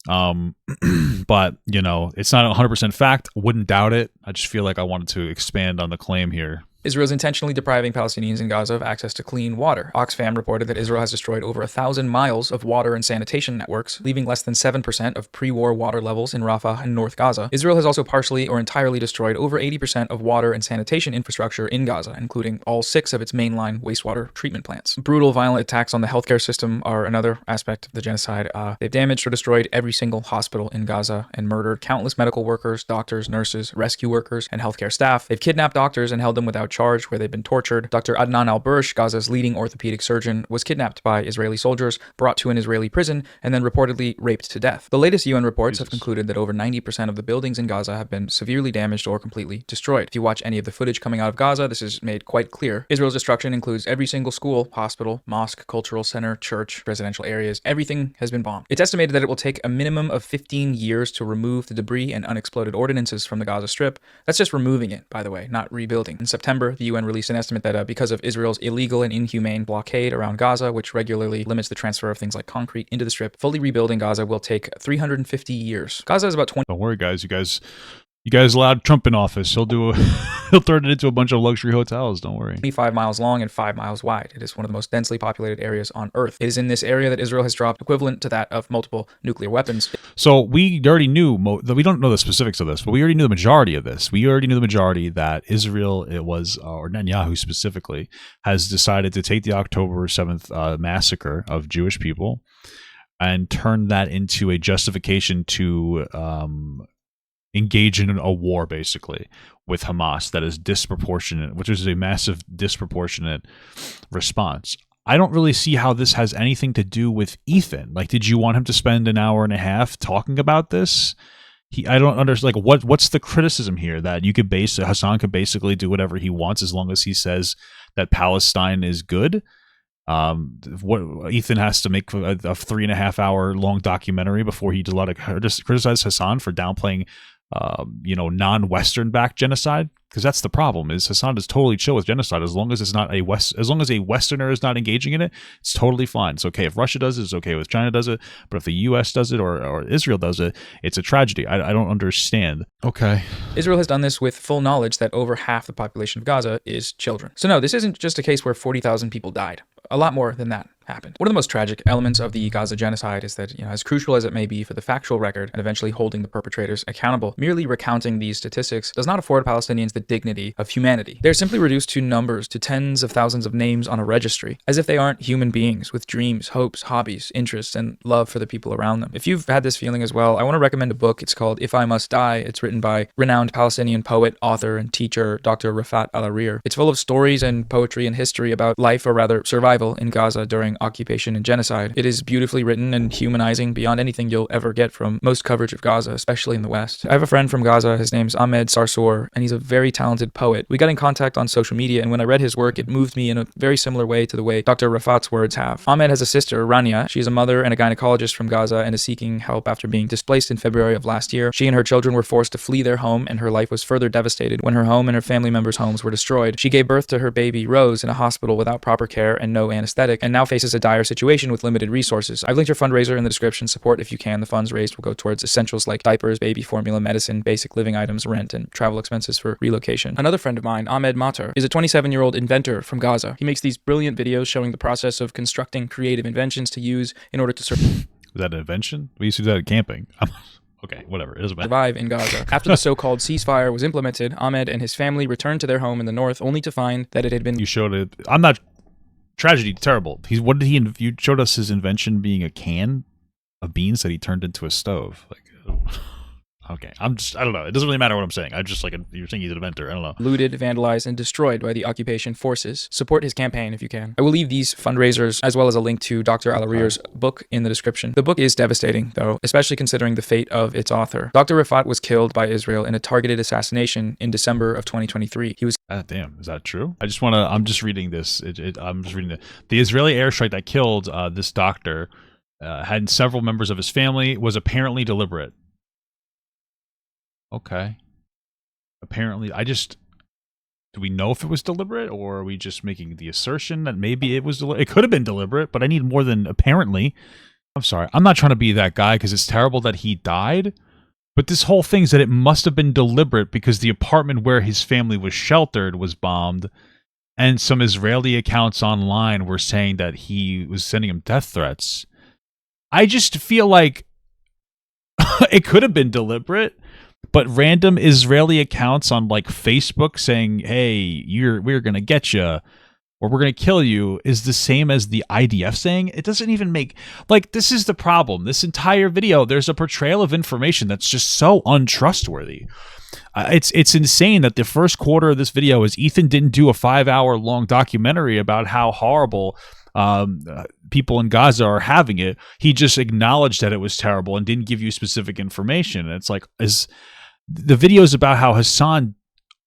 But you know, it's not 100% fact. Wouldn't doubt it. I just feel like I wanted to expand on the claim here. Israel is intentionally depriving Palestinians in Gaza of access to clean water. Oxfam reported that Israel has destroyed over 1,000 miles of water and sanitation networks, leaving less than 7% of pre-war water levels in Rafah and North Gaza. Israel has also partially or entirely destroyed over 80% of water and sanitation infrastructure in Gaza, including all 6 of its mainline wastewater treatment plants. Brutal, violent attacks on the healthcare system are another aspect of the genocide. They've damaged or destroyed every single hospital in Gaza and murdered countless medical workers, doctors, nurses, rescue workers, and healthcare staff. They've kidnapped doctors and held them without charge, where they've been tortured. Dr. Adnan al-Bursh, Gaza's leading orthopedic surgeon, was kidnapped by Israeli soldiers, brought to an Israeli prison, and then reportedly raped to death. The latest UN reports have concluded that over 90% of the buildings in Gaza have been severely damaged or completely destroyed. If you watch any of the footage coming out of Gaza, this is made quite clear. Israel's destruction includes every single school, hospital, mosque, cultural center, church, residential areas. Everything has been bombed. It's estimated that it will take a minimum of 15 years to remove the debris and unexploded ordinances from the Gaza Strip. That's just removing it, by the way, not rebuilding. In September, the UN released an estimate that because of Israel's illegal and inhumane blockade around Gaza, which regularly limits the transfer of things like concrete into the Strip, fully rebuilding Gaza will take 350 years. Gaza is about 20. Don't worry, guys. You guys You guys allowed Trump in office. He'll turn it into a bunch of luxury hotels. Don't worry. 25 miles long and 5 miles wide. It is one of the most densely populated areas on Earth. It is in this area that Israel has dropped equivalent to that of multiple nuclear weapons. So we already knew, we don't know the specifics of this, but we already knew the majority of this. We already knew the majority that Israel, or Netanyahu specifically, has decided to take the October 7th massacre of Jewish people and turn that into a justification to engage in a war, basically, with Hamas that is disproportionate, which is a massive disproportionate response. I don't really see how this has anything to do with Ethan. Like, did you want him to spend an hour and a half talking about this? I don't understand. Like, what's the criticism here that you could Hasan could basically do whatever he wants as long as he says that Palestine is good? What Ethan has to make a 3.5 hour long documentary before he just criticize Hasan for downplaying non-Western backed genocide, because that's the problem. Is Hasan is totally chill with genocide as long as it's not as long as a Westerner is not engaging in it, it's totally fine. It's okay if Russia does it, it's okay if China does it, but if the U.S. does it or Israel does it, it's a tragedy. I don't understand. Okay. Israel has done this with full knowledge that over half the population of Gaza is children. So no, this isn't just a case where 40,000 people died. A lot more than that happened. One of the most tragic elements of the Gaza genocide is that, as crucial as it may be for the factual record and eventually holding the perpetrators accountable, merely recounting these statistics does not afford Palestinians the dignity of humanity. They're simply reduced to numbers, to tens of thousands of names on a registry, as if they aren't human beings with dreams, hopes, hobbies, interests, and love for the people around them. If you've had this feeling as well, I want to recommend a book. It's called If I Must Die. It's written by renowned Palestinian poet, author, and teacher Dr. Rafat Al-Arir. It's full of stories and poetry and history about life, or rather survival, in Gaza during occupation and genocide. It is beautifully written and humanizing beyond anything you'll ever get from most coverage of Gaza, especially in the West. I have a friend from Gaza. His name's Ahmed Sarsour, and he's a very talented poet. We got in contact on social media, and when I read his work, it moved me in a very similar way to the way Dr. Rafat's words have. Ahmed has a sister, Rania. She's a mother and a gynecologist from Gaza and is seeking help after being displaced in February of last year. She and her children were forced to flee their home, and her life was further devastated when her home and her family members' homes were destroyed. She gave birth to her baby, Rose, in a hospital without proper care and no anesthetic, and now faces a dire situation with limited resources. I've linked her fundraiser in the description. Support if you can. The funds raised will go towards essentials like diapers, baby formula, medicine, basic living items, rent, and travel expenses for relocation. Another friend of mine, Ahmed Matar, is a 27-year-old inventor from Gaza. He makes these brilliant videos showing the process of constructing creative inventions to use in order to Is that an invention? We used to do that at camping. Okay, whatever. It doesn't matter. Survive in Gaza. After the so-called ceasefire was implemented, Ahmed and his family returned to their home in the north, only to find that it had been... You showed it. I'm not... Tragedy, terrible. You showed us his invention being a can of beans that he turned into a stove. Okay, I don't know. It doesn't really matter what I'm saying. I just you're saying he's an inventor. I don't know. Looted, vandalized, and destroyed by the occupation forces. Support his campaign if you can. I will leave these fundraisers as well as a link to Dr. Al-Arir's book in the description. The book is devastating, though, especially considering the fate of its author. Dr. Rafat was killed by Israel in a targeted assassination in December of 2023. He was... damn, is that true? I'm just reading this. I'm just reading the Israeli airstrike that killed this doctor had several members of his family, was apparently deliberate. Okay. Apparently, do we know if it was deliberate, or are we just making the assertion that maybe it was deliberate? It could have been deliberate, but I need more than apparently. I'm sorry. I'm not trying to be that guy because it's terrible that he died, but this whole thing is that it must have been deliberate because the apartment where his family was sheltered was bombed, and some Israeli accounts online were saying that he was sending him death threats. I just feel like it could have been deliberate. But random Israeli accounts on Facebook saying, "Hey, we're gonna get you, or we're gonna kill you," is the same as the IDF saying. It doesn't even make this is the problem. This entire video, there's a portrayal of information that's just so untrustworthy. It's insane that the first quarter of this video is Ethan didn't do a 5-hour long documentary about how horrible people in Gaza are having it. He just acknowledged that it was terrible and didn't give you specific information. And it's the videos about how Hasan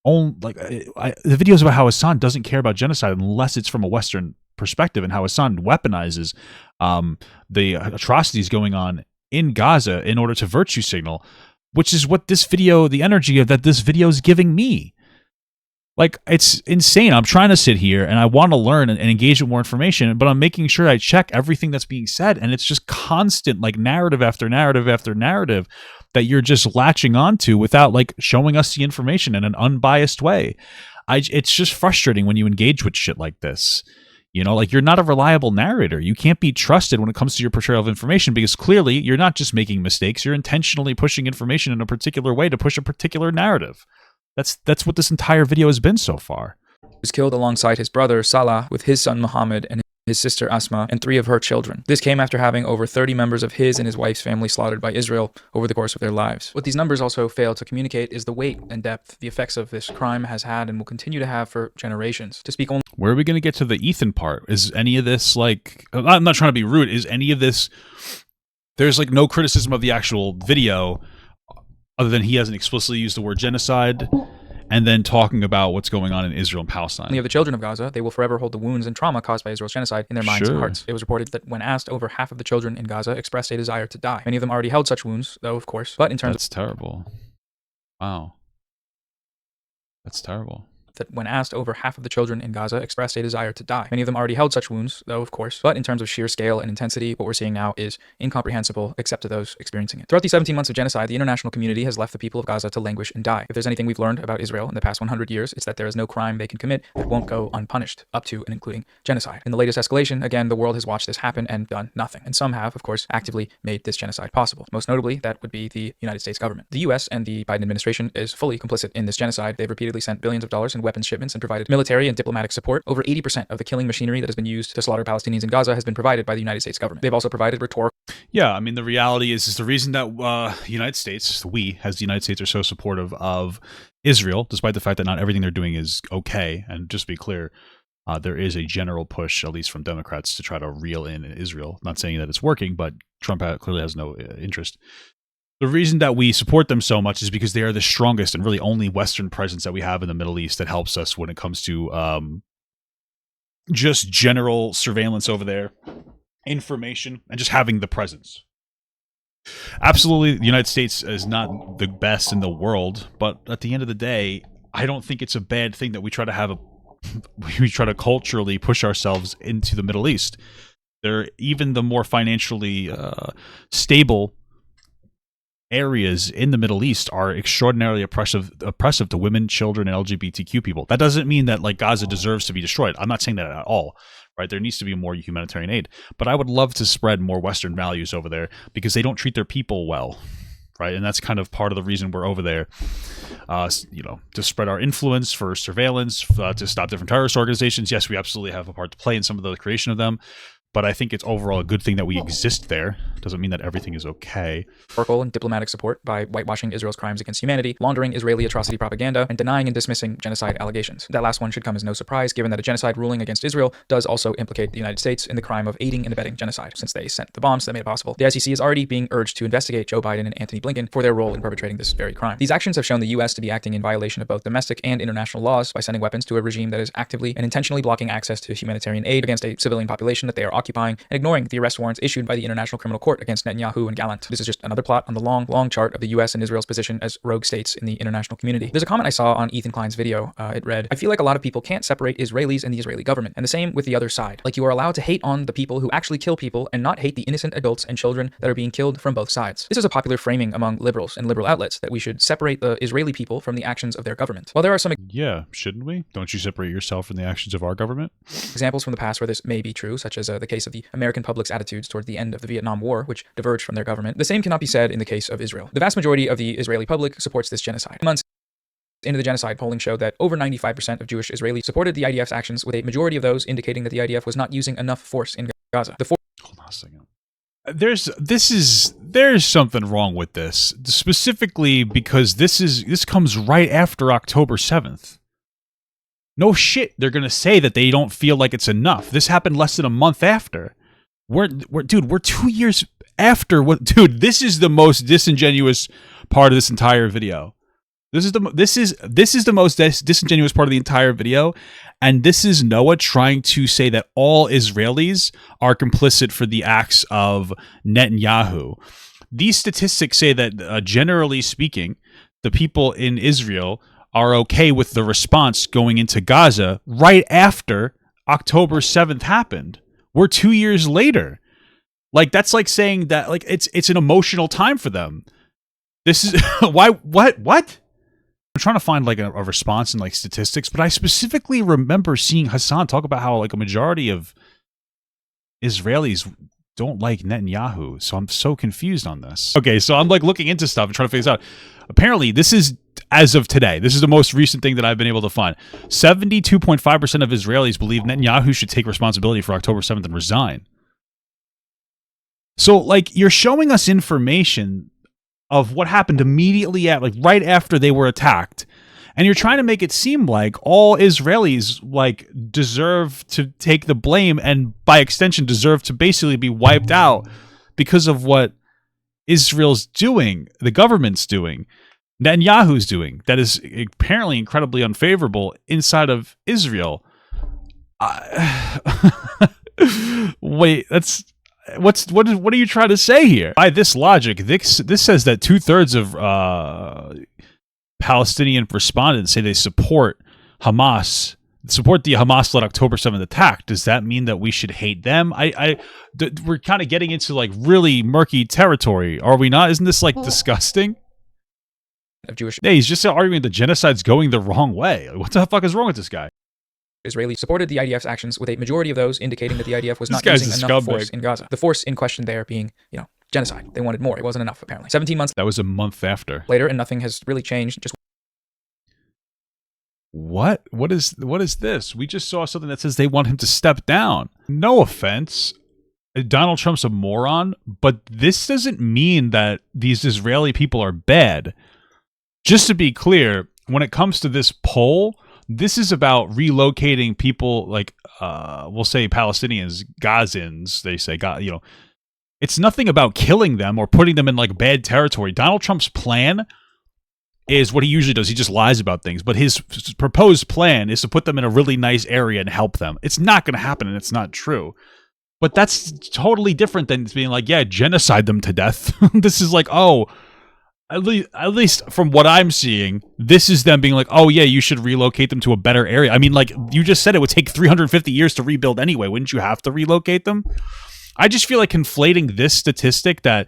the videos about how Hasan doesn't care about genocide unless it's from a Western perspective, and how Hasan weaponizes the atrocities going on in Gaza in order to virtue signal, which is what this video, the energy of that this video is giving me. It's insane. I'm trying to sit here and I want to learn and engage with more information, but I'm making sure I check everything that's being said, and it's just constant narrative after narrative after narrative that you're just latching onto without like showing us the information in an unbiased way. It's just frustrating when you engage with shit like this. You know, like, you're not a reliable narrator. You can't be trusted when it comes to your portrayal of information, because clearly you're not just making mistakes. You're intentionally pushing information in a particular way to push a particular narrative. That's what this entire video has been so far. He was killed alongside his brother Salah, with his son Muhammad and his sister Asma, and 3 of her children. This came after having over 30 members of his and his wife's family slaughtered by Israel over the course of their lives. What these numbers also fail to communicate is the weight and depth the effects of this crime has had and will continue to have for generations. To speak only... Where are we going to get to the Ethan part? Is any of this, like... I'm not trying to be rude. Is any of this... There's, like, no criticism of the actual video, other than he hasn't explicitly used the word genocide, and then talking about what's going on in Israel and Palestine. Of the children of Gaza, they will forever hold the wounds and trauma caused by Israel's genocide in their minds and hearts. It was reported that when asked, over half of the children in Gaza expressed a desire to die. Many of them already held such wounds, though, of course. But in terms That's terrible. Wow. That's terrible. That when asked, over half of the children in Gaza expressed a desire to die. Many of them already held such wounds, though, of course. But in terms of sheer scale and intensity, what we're seeing now is incomprehensible, except to those experiencing it. Throughout these 17 months of genocide, the international community has left the people of Gaza to languish and die. If there's anything we've learned about Israel in the past 100 years, it's that there is no crime they can commit that won't go unpunished, up to and including genocide. In the latest escalation, again, the world has watched this happen and done nothing. And some have, of course, actively made this genocide possible. Most notably, that would be the United States government. The US and the Biden administration is fully complicit in this genocide. They've repeatedly sent billions of dollars in weapons shipments and provided military and diplomatic support. Over 80% of the killing machinery that has been used to slaughter Palestinians in Gaza has been provided by the United States government. They've also provided rhetorical... Yeah, I mean, the reality is the reason that the United States, as the United States, are so supportive of Israel, despite the fact that not everything they're doing is okay. And just to be clear, there is a general push, at least from Democrats, to try to reel in Israel. Not saying that it's working, but Trump clearly has no interest. The reason that we support them so much is because they are the strongest and really only Western presence that we have in the Middle East that helps us when it comes to just general surveillance over there, information, and just having the presence. Absolutely, the United States is not the best in the world, but at the end of the day, I don't think it's a bad thing that we try to culturally push ourselves into the Middle East. They're even the more financially stable areas in the Middle East are extraordinarily oppressive to women, children, and LGBTQ people. That doesn't mean that like Gaza deserves to be destroyed. I'm not saying that at all, right? There needs to be more humanitarian aid, but I would love to spread more Western values over there because they don't treat their people well, right? And that's kind of part of the reason we're over there, to spread our influence for surveillance, to stop different terrorist organizations. Yes, we absolutely have a part to play in some of the creation of them, but I think it's overall a good thing that we exist there. Doesn't mean that everything is okay. Rhetorical and diplomatic support by whitewashing Israel's crimes against humanity, laundering Israeli atrocity propaganda, and denying and dismissing genocide allegations. That last one should come as no surprise, given that a genocide ruling against Israel does also implicate the United States in the crime of aiding and abetting genocide, since they sent the bombs that made it possible. The ICC is already being urged to investigate Joe Biden and Antony Blinken for their role in perpetrating this very crime. These actions have shown the U.S. to be acting in violation of both domestic and international laws by sending weapons to a regime that is actively and intentionally blocking access to humanitarian aid against a civilian population that they are occupying, and ignoring the arrest warrants issued by the International Criminal Court against Netanyahu and Gallant. This is just another plot on the long chart of the US and Israel's position as rogue states in the international community. There's a comment I saw on Ethan Klein's video. It read, "I feel like a lot of people can't separate Israelis and the Israeli government, and the same with the other side. Like, you are allowed to hate on the people who actually kill people and not hate the innocent adults and children that are being killed from both sides." This is a popular framing among liberals and liberal outlets, that we should separate the Israeli people from the actions of their government. While there are some shouldn't we? Don't you separate yourself from the actions of our government? examples from the past where this may be true, such as the case of the American public's attitudes toward the end of the Vietnam War, which diverged from their government, the same cannot be said in the case of Israel. The vast majority of the Israeli public supports this genocide. Months into the genocide, polling showed that over 95% of Jewish Israelis supported the IDF's actions, with a majority of those indicating that the IDF was not using enough force in Gaza. Hold on a second. There's something wrong with this, specifically because this comes right after October 7th. No shit, they're gonna say that they don't feel like it's enough. This happened less than a month after. We're 2 years after what? Dude, this is the most disingenuous part of this entire video. This is the most disingenuous part of the entire video, and this is Noah trying to say that all Israelis are complicit for the acts of Netanyahu. These statistics say that, generally speaking, the people in Israel are okay with the response going into Gaza right after October 7th happened. We're 2 years later. Like, that's like saying that, like, it's an emotional time for them. This is why. What? I'm trying to find like a response in like statistics, but I specifically remember seeing Hasan talk about how like a majority of Israelis don't like Netanyahu. So I'm so confused on this. Okay, so I'm like looking into stuff and trying to figure this out. Apparently, this is as of today. This is the most recent thing that I've been able to find. 72.5% of Israelis believe Netanyahu should take responsibility for October 7th and resign. So like you're showing us information of what happened immediately at, like right after they were attacked, and you're trying to make it seem like all Israelis like deserve to take the blame and by extension deserve to basically be wiped out because of what Israel's doing, the government's doing, Netanyahu's doing, that is apparently incredibly unfavorable inside of Israel. Wait, that's what are you trying to say here? By this logic, this says that 2/3 of Palestinian respondents say they support Hamas, support the Hamas-led October 7th attack. Does that mean that we should hate them? We're kind of getting into like really murky territory, are we not? Isn't this like disgusting? Of Jewish. Yeah, he's just arguing the genocide's going the wrong way. What the fuck is wrong with this guy? Israeli supported the IDF's actions, with a majority of those indicating that the IDF was not guy's using a enough scumbag. force in Gaza. The force in question there being, genocide. They wanted more. It wasn't enough, apparently. 17 months That was a month after. later, and nothing has really changed. Just What is this? We just saw something that says they want him to step down. No offense, Donald Trump's a moron, but this doesn't mean that these Israeli people are bad. Just to be clear, when it comes to this poll, this is about relocating people like, we'll say Palestinians, Gazans, they say, it's nothing about killing them or putting them in like bad territory. Donald Trump's plan is what he usually does. He just lies about things, but his proposed plan is to put them in a really nice area and help them. It's not going to happen, and it's not true. But that's totally different than being like, yeah, genocide them to death. This is like, oh, at least from what I'm seeing, this is them being like, oh yeah, you should relocate them to a better area. I mean, like you just said, it would take 350 years to rebuild anyway. Wouldn't you have to relocate them? I just feel like conflating this statistic that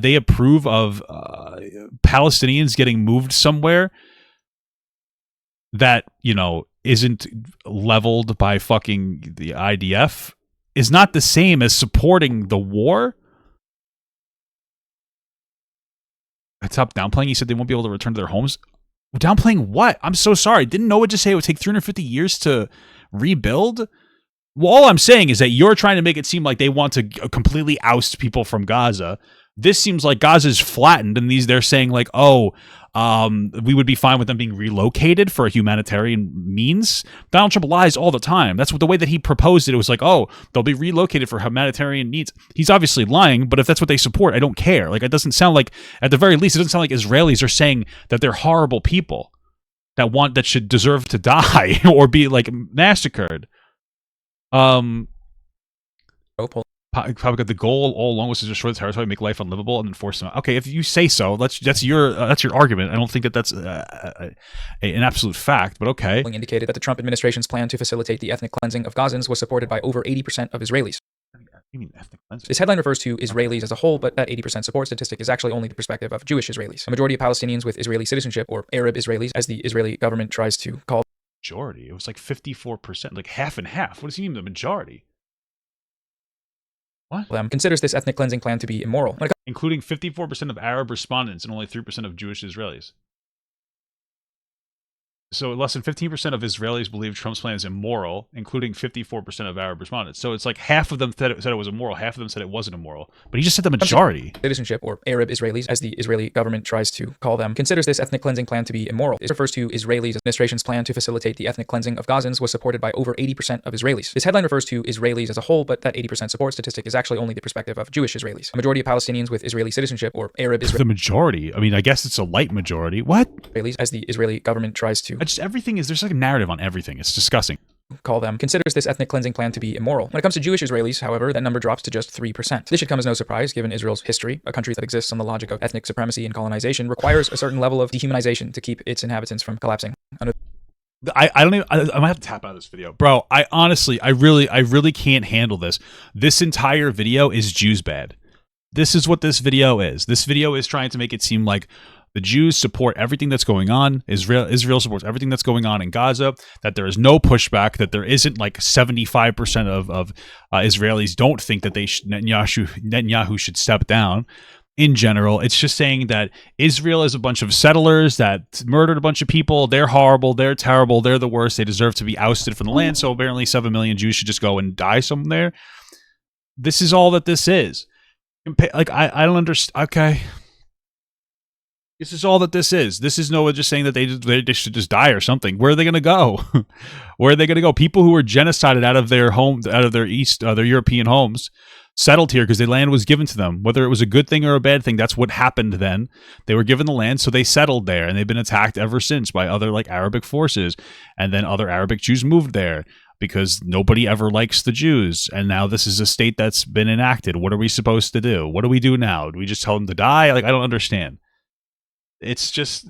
they approve of Palestinians getting moved somewhere that, isn't leveled by fucking the IDF is not the same as supporting the war. I stopped downplaying. He said they won't be able to return to their homes. Downplaying what? I'm so sorry. Didn't know what to say. It would take 350 years to rebuild. Well, all I'm saying is that you're trying to make it seem like they want to completely oust people from Gaza. This seems like Gaza's flattened, and they're saying like, oh, we would be fine with them being relocated for a humanitarian means. Donald Trump lies all the time. That's what the way that he proposed it. It was like, oh, they'll be relocated for humanitarian needs. He's obviously lying, but if that's what they support, I don't care. Like, it doesn't sound like, at the very least, it doesn't sound like Israelis are saying that they're horrible people that should deserve to die or be like massacred. Probably got the goal all along was to destroy the territory, make life unlivable, and then force them out. Okay, if you say so, that's your argument. I don't think that's an absolute fact, but okay. Indicated that the Trump administration's plan to facilitate the ethnic cleansing of Gazans was supported by over 80% of Israelis. You mean ethnic cleansing? This headline refers to Israelis as a whole, but that 80% support statistic is actually only the perspective of Jewish Israelis. A majority of Palestinians with Israeli citizenship, or Arab Israelis, as the Israeli government tries to call majority. It was like 54%, like half and half. What does he mean the majority? What? Considers this ethnic cleansing plan to be immoral. Including 54% of Arab respondents and only 3% of Jewish Israelis. So less than 15% of Israelis believe Trump's plan is immoral, including 54% of Arab respondents. So it's like half of them said it was immoral, half of them said it wasn't immoral. But he just said the majority. Citizenship, or Arab Israelis, as the Israeli government tries to call them, considers this ethnic cleansing plan to be immoral. It refers to Israelis' administration's plan to facilitate the ethnic cleansing of Gazans was supported by over 80% of Israelis. This headline refers to Israelis as a whole, but that 80% support statistic is actually only the perspective of Jewish Israelis. A majority of Palestinians with Israeli citizenship, or Arab Israelis. The majority? I mean, I guess it's a light majority. What? Israelis, as the Israeli government tries to... everything is... There's like a narrative on everything. It's disgusting. Call them, considers this ethnic cleansing plan to be immoral. When it comes to Jewish Israelis, however, that number drops to just 3%. This should come as no surprise, given Israel's history. A country that exists on the logic of ethnic supremacy and colonization requires a certain level of dehumanization to keep its inhabitants from collapsing. I don't even... I might have to tap out of this video. Bro, I really can't handle this. This entire video is Jews bad. This is what this video is. This video is trying to make it seem like the Jews support everything that's going on. Israel supports everything that's going on in Gaza, that there is no pushback, that there isn't like 75% of Israelis don't think that Netanyahu should step down. In general, it's just saying that Israel is a bunch of settlers that murdered a bunch of people. They're horrible. They're terrible. They're the worst. They deserve to be ousted from the land. So apparently 7 million Jews should just go and die somewhere. This is all that this is. Like, I don't understand. Okay. This is all that this is. This is Noah just saying that they should just die or something. Where are they going to go? Where are they going to go? People who were genocided out of their home, out of their European homes, settled here because the land was given to them. Whether it was a good thing or a bad thing, that's what happened then. They were given the land, so they settled there, and they've been attacked ever since by other like Arabic forces. And then other Arabic Jews moved there because nobody ever likes the Jews. And now this is a state that's been enacted. What are we supposed to do? What do we do now? Do we just tell them to die? Like, I don't understand. It's just,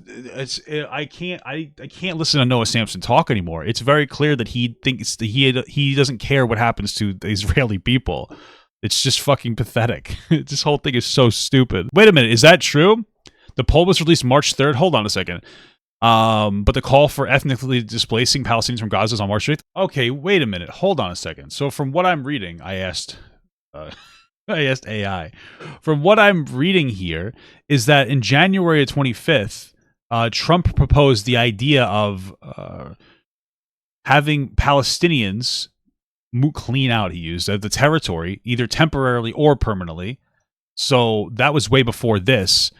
I can't listen to Noah Samsen talk anymore. It's very clear that he thinks that he doesn't care what happens to the Israeli people. It's just fucking pathetic. This whole thing is so stupid. Wait a minute, is that true? The poll was released March 3rd. Hold on a second. But the call for ethnically displacing Palestinians from Gaza is on March 8th. Okay, wait a minute. Hold on a second. So from what I'm reading, I asked AI. From what I'm reading here is that in January of 25th, Trump proposed the idea of having Palestinians clean out, he used, the territory, either temporarily or permanently. So that was way before this.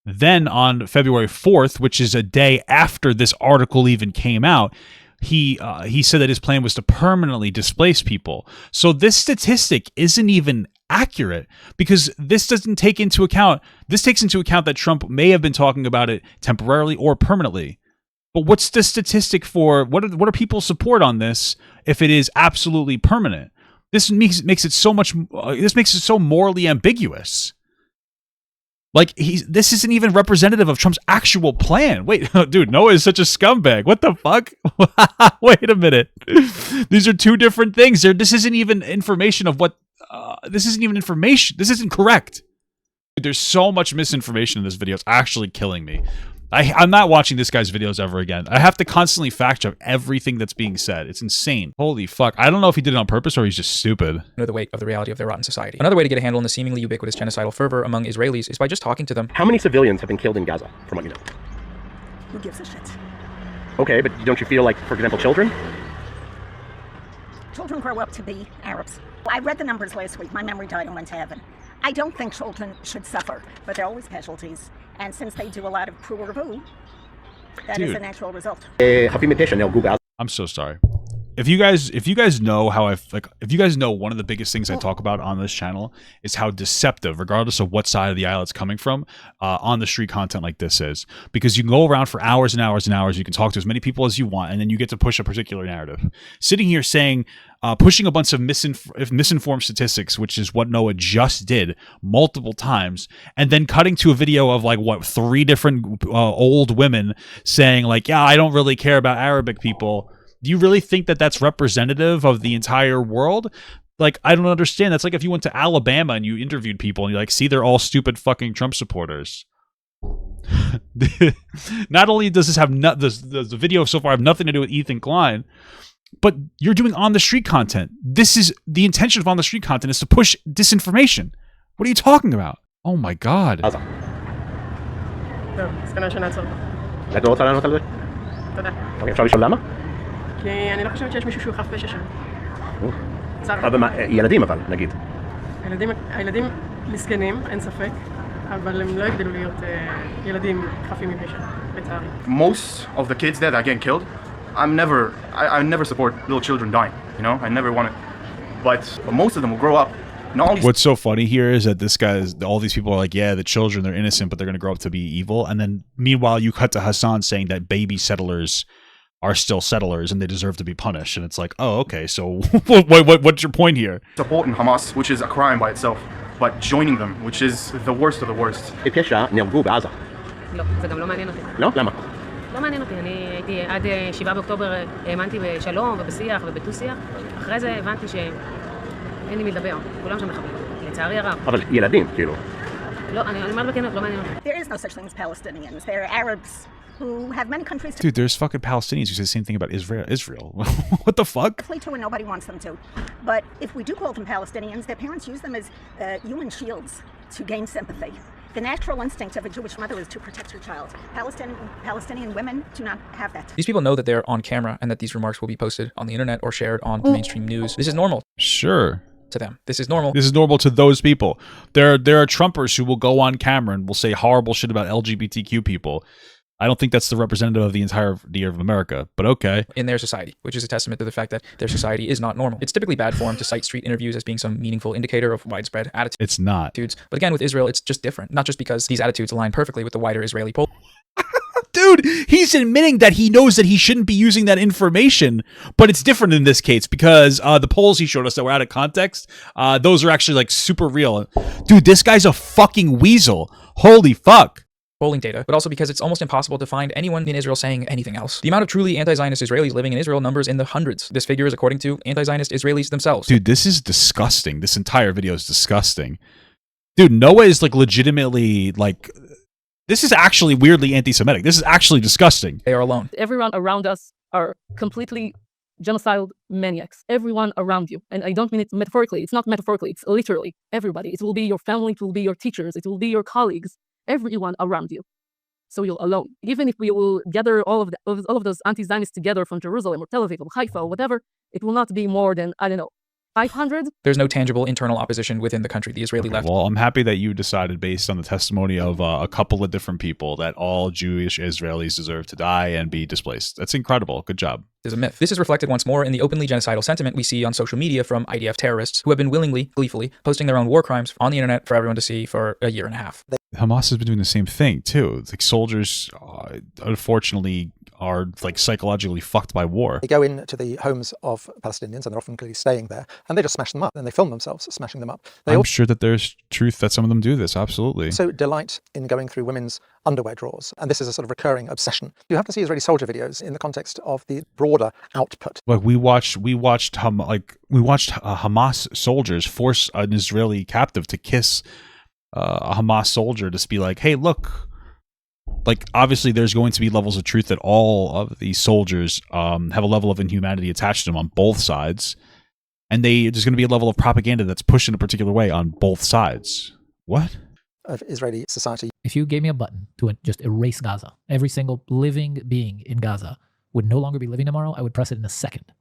Then on February 4th, which is a day after this article even came out, he said that his plan was to permanently displace people. So this statistic isn't even accurate because this doesn't take into account, this takes into account that Trump may have been talking about it temporarily or permanently. But what's the statistic for, what are people's support on this if it is absolutely permanent? This makes it so much, this makes it so morally ambiguous. Like, this isn't even representative of Trump's actual plan. Wait, dude, Noah is such a scumbag. What the fuck? Wait a minute. These are two different things. This isn't even information of what, this isn't even information. This isn't correct. There's so much misinformation in this video. It's actually killing me. I'm not watching this guy's videos ever again. I have to constantly fact check everything that's being said. It's insane. Holy fuck. I don't know if he did it on purpose or he's just stupid. Know the weight of the reality of their rotten society. Another way to get a handle on the seemingly ubiquitous genocidal fervor among Israelis is by just talking to them. How many civilians have been killed in Gaza, from what you know? Who gives a shit? Okay, but don't you feel like, for example, children? Children grow up to be Arabs. I read the numbers last week. My memory died and went to heaven. I don't think children should suffer, but they're always casualties. And since they do a lot of pruervu, that is a natural result. I'm so sorry. If you guys know how if you guys know one of the biggest things I talk about on this channel is how deceptive, regardless of what side of the aisle it's coming from, on the street content like this is. Because you can go around for hours and hours and hours, you can talk to as many people as you want, and then you get to push a particular narrative. Sitting here saying, pushing a bunch of misinformed statistics, which is what Noah just did multiple times, and then cutting to a video of like, what, 3 different old women saying like, yeah, I don't really care about Arabic people. Do you really think that that's representative of the entire world? Like, I don't understand. That's like if you went to Alabama and you interviewed people and you're like, see, they're all stupid fucking Trump supporters. Not only does this have the video so far have nothing to do with Ethan Klein, but you're doing on the street content. This is the intention of on the street content is to push disinformation. What are you talking about? Oh my God. אפשר לשאול למה? כי אני לא חושבת שיש מישהו שהוא חף פשע שם. ילדים אבל, נגיד. הילדים מסכנים, אין ספק, אבל הם לא יגדלו להיות ילדים חפים מפשע, לצערי. Most of the kids there that are getting killed, I never support little children dying, you know? I never want it. But most of them will grow up. What's so funny here is that all these people are like, yeah, the children, they're innocent, but they're going to grow up to be evil. And then meanwhile, you cut to Hasan saying that baby settlers are still settlers and they deserve to be punished. And it's like, oh, okay, so what's your point here? Supporting Hamas, which is a crime by itself, but joining them, which is the worst of the worst. פשע נהרגו בעזה. לא, זה גם לא מעניין אותי. לא? למה? לא מעניין אותי, אני הייתי עד 7 באוקטובר האמנתי בשלום ובשיח ובדו-שיח. אחרי זה הבנתי שאין לי מי לדבר, כולם שם מחבלים. לצערי הרב. אבל ילדים, כאילו. לא, אני אומרת בכנות, לא מעניין אותי. There is no such thing as Palestinians. There are Arabs who have many countries to Dude, there's fucking Palestinians who say the same thing about Israel. What the fuck? flee to, and nobody wants them to. But if we do call them Palestinians, their parents use them as human shields to gain sympathy. The natural instinct of a Jewish mother is to protect her child. Palestinian women do not have that. These people know that they're on camera and that these remarks will be posted on the internet or shared on the mainstream news. This is normal. Sure. To them. This is normal. This is normal to those people. There are Trumpers who will go on camera and will say horrible shit about LGBTQ people. I don't think that's the representative of the entirety of America, but okay. In their society, which is a testament to the fact that their society is not normal. It's typically bad form to cite street interviews as being some meaningful indicator of widespread attitudes. It's not. But again, with Israel, it's just different. Not just because these attitudes align perfectly with the wider Israeli poll. Dude, he's admitting that he knows that he shouldn't be using that information, but it's different in this case because the polls he showed us that were out of context, those are actually like super real. Dude, this guy's a fucking weasel. Holy fuck. Polling data, but also because it's almost impossible to find anyone in Israel saying anything else. The amount of truly anti-Zionist Israelis living in Israel numbers in the hundreds. This figure is according to anti-Zionist Israelis themselves. Dude, this is disgusting. This entire video is disgusting. Dude, Noah is like legitimately like... This is actually weirdly anti-Semitic. This is actually disgusting. They are alone. Everyone around us are completely genocidal maniacs. Everyone around you. And I don't mean it metaphorically. It's not metaphorically. It's literally everybody. It will be your family. It will be your teachers. It will be your colleagues. Everyone around you. So you're alone. Even if we will gather all of those anti-Zionists together from Jerusalem or Tel Aviv or Haifa or whatever, it will not be more than, I don't know, 500? There's no tangible internal opposition within the country, the Israeli left. Well, I'm happy that you decided, based on the testimony of a couple of different people, that all Jewish Israelis deserve to die and be displaced. That's incredible. Good job. Is a myth. This is reflected once more in the openly genocidal sentiment we see on social media from IDF terrorists who have been willingly, gleefully, posting their own war crimes on the internet for everyone to see for a year and a half. Hamas has been doing the same thing, too. It's like soldiers, unfortunately, are like psychologically fucked by war. They go into the homes of Palestinians and they're often clearly staying there and they just smash them up and they film themselves smashing them up. I'm sure that there's truth that some of them do this, absolutely. So delight in going through women's underwear drawers, and this is a sort of recurring obsession. You have to see Israeli soldier videos in the context of the broader output. Like we watched Hamas soldiers force an Israeli captive to kiss a Hamas soldier to be like, hey, look. Like, obviously, there's going to be levels of truth that all of these soldiers have a level of inhumanity attached to them on both sides. And there's going to be a level of propaganda that's pushed in a particular way on both sides. What? Of Israeli society. If you gave me a button to just erase Gaza, every single living being in Gaza would no longer be living tomorrow, I would press it in a second.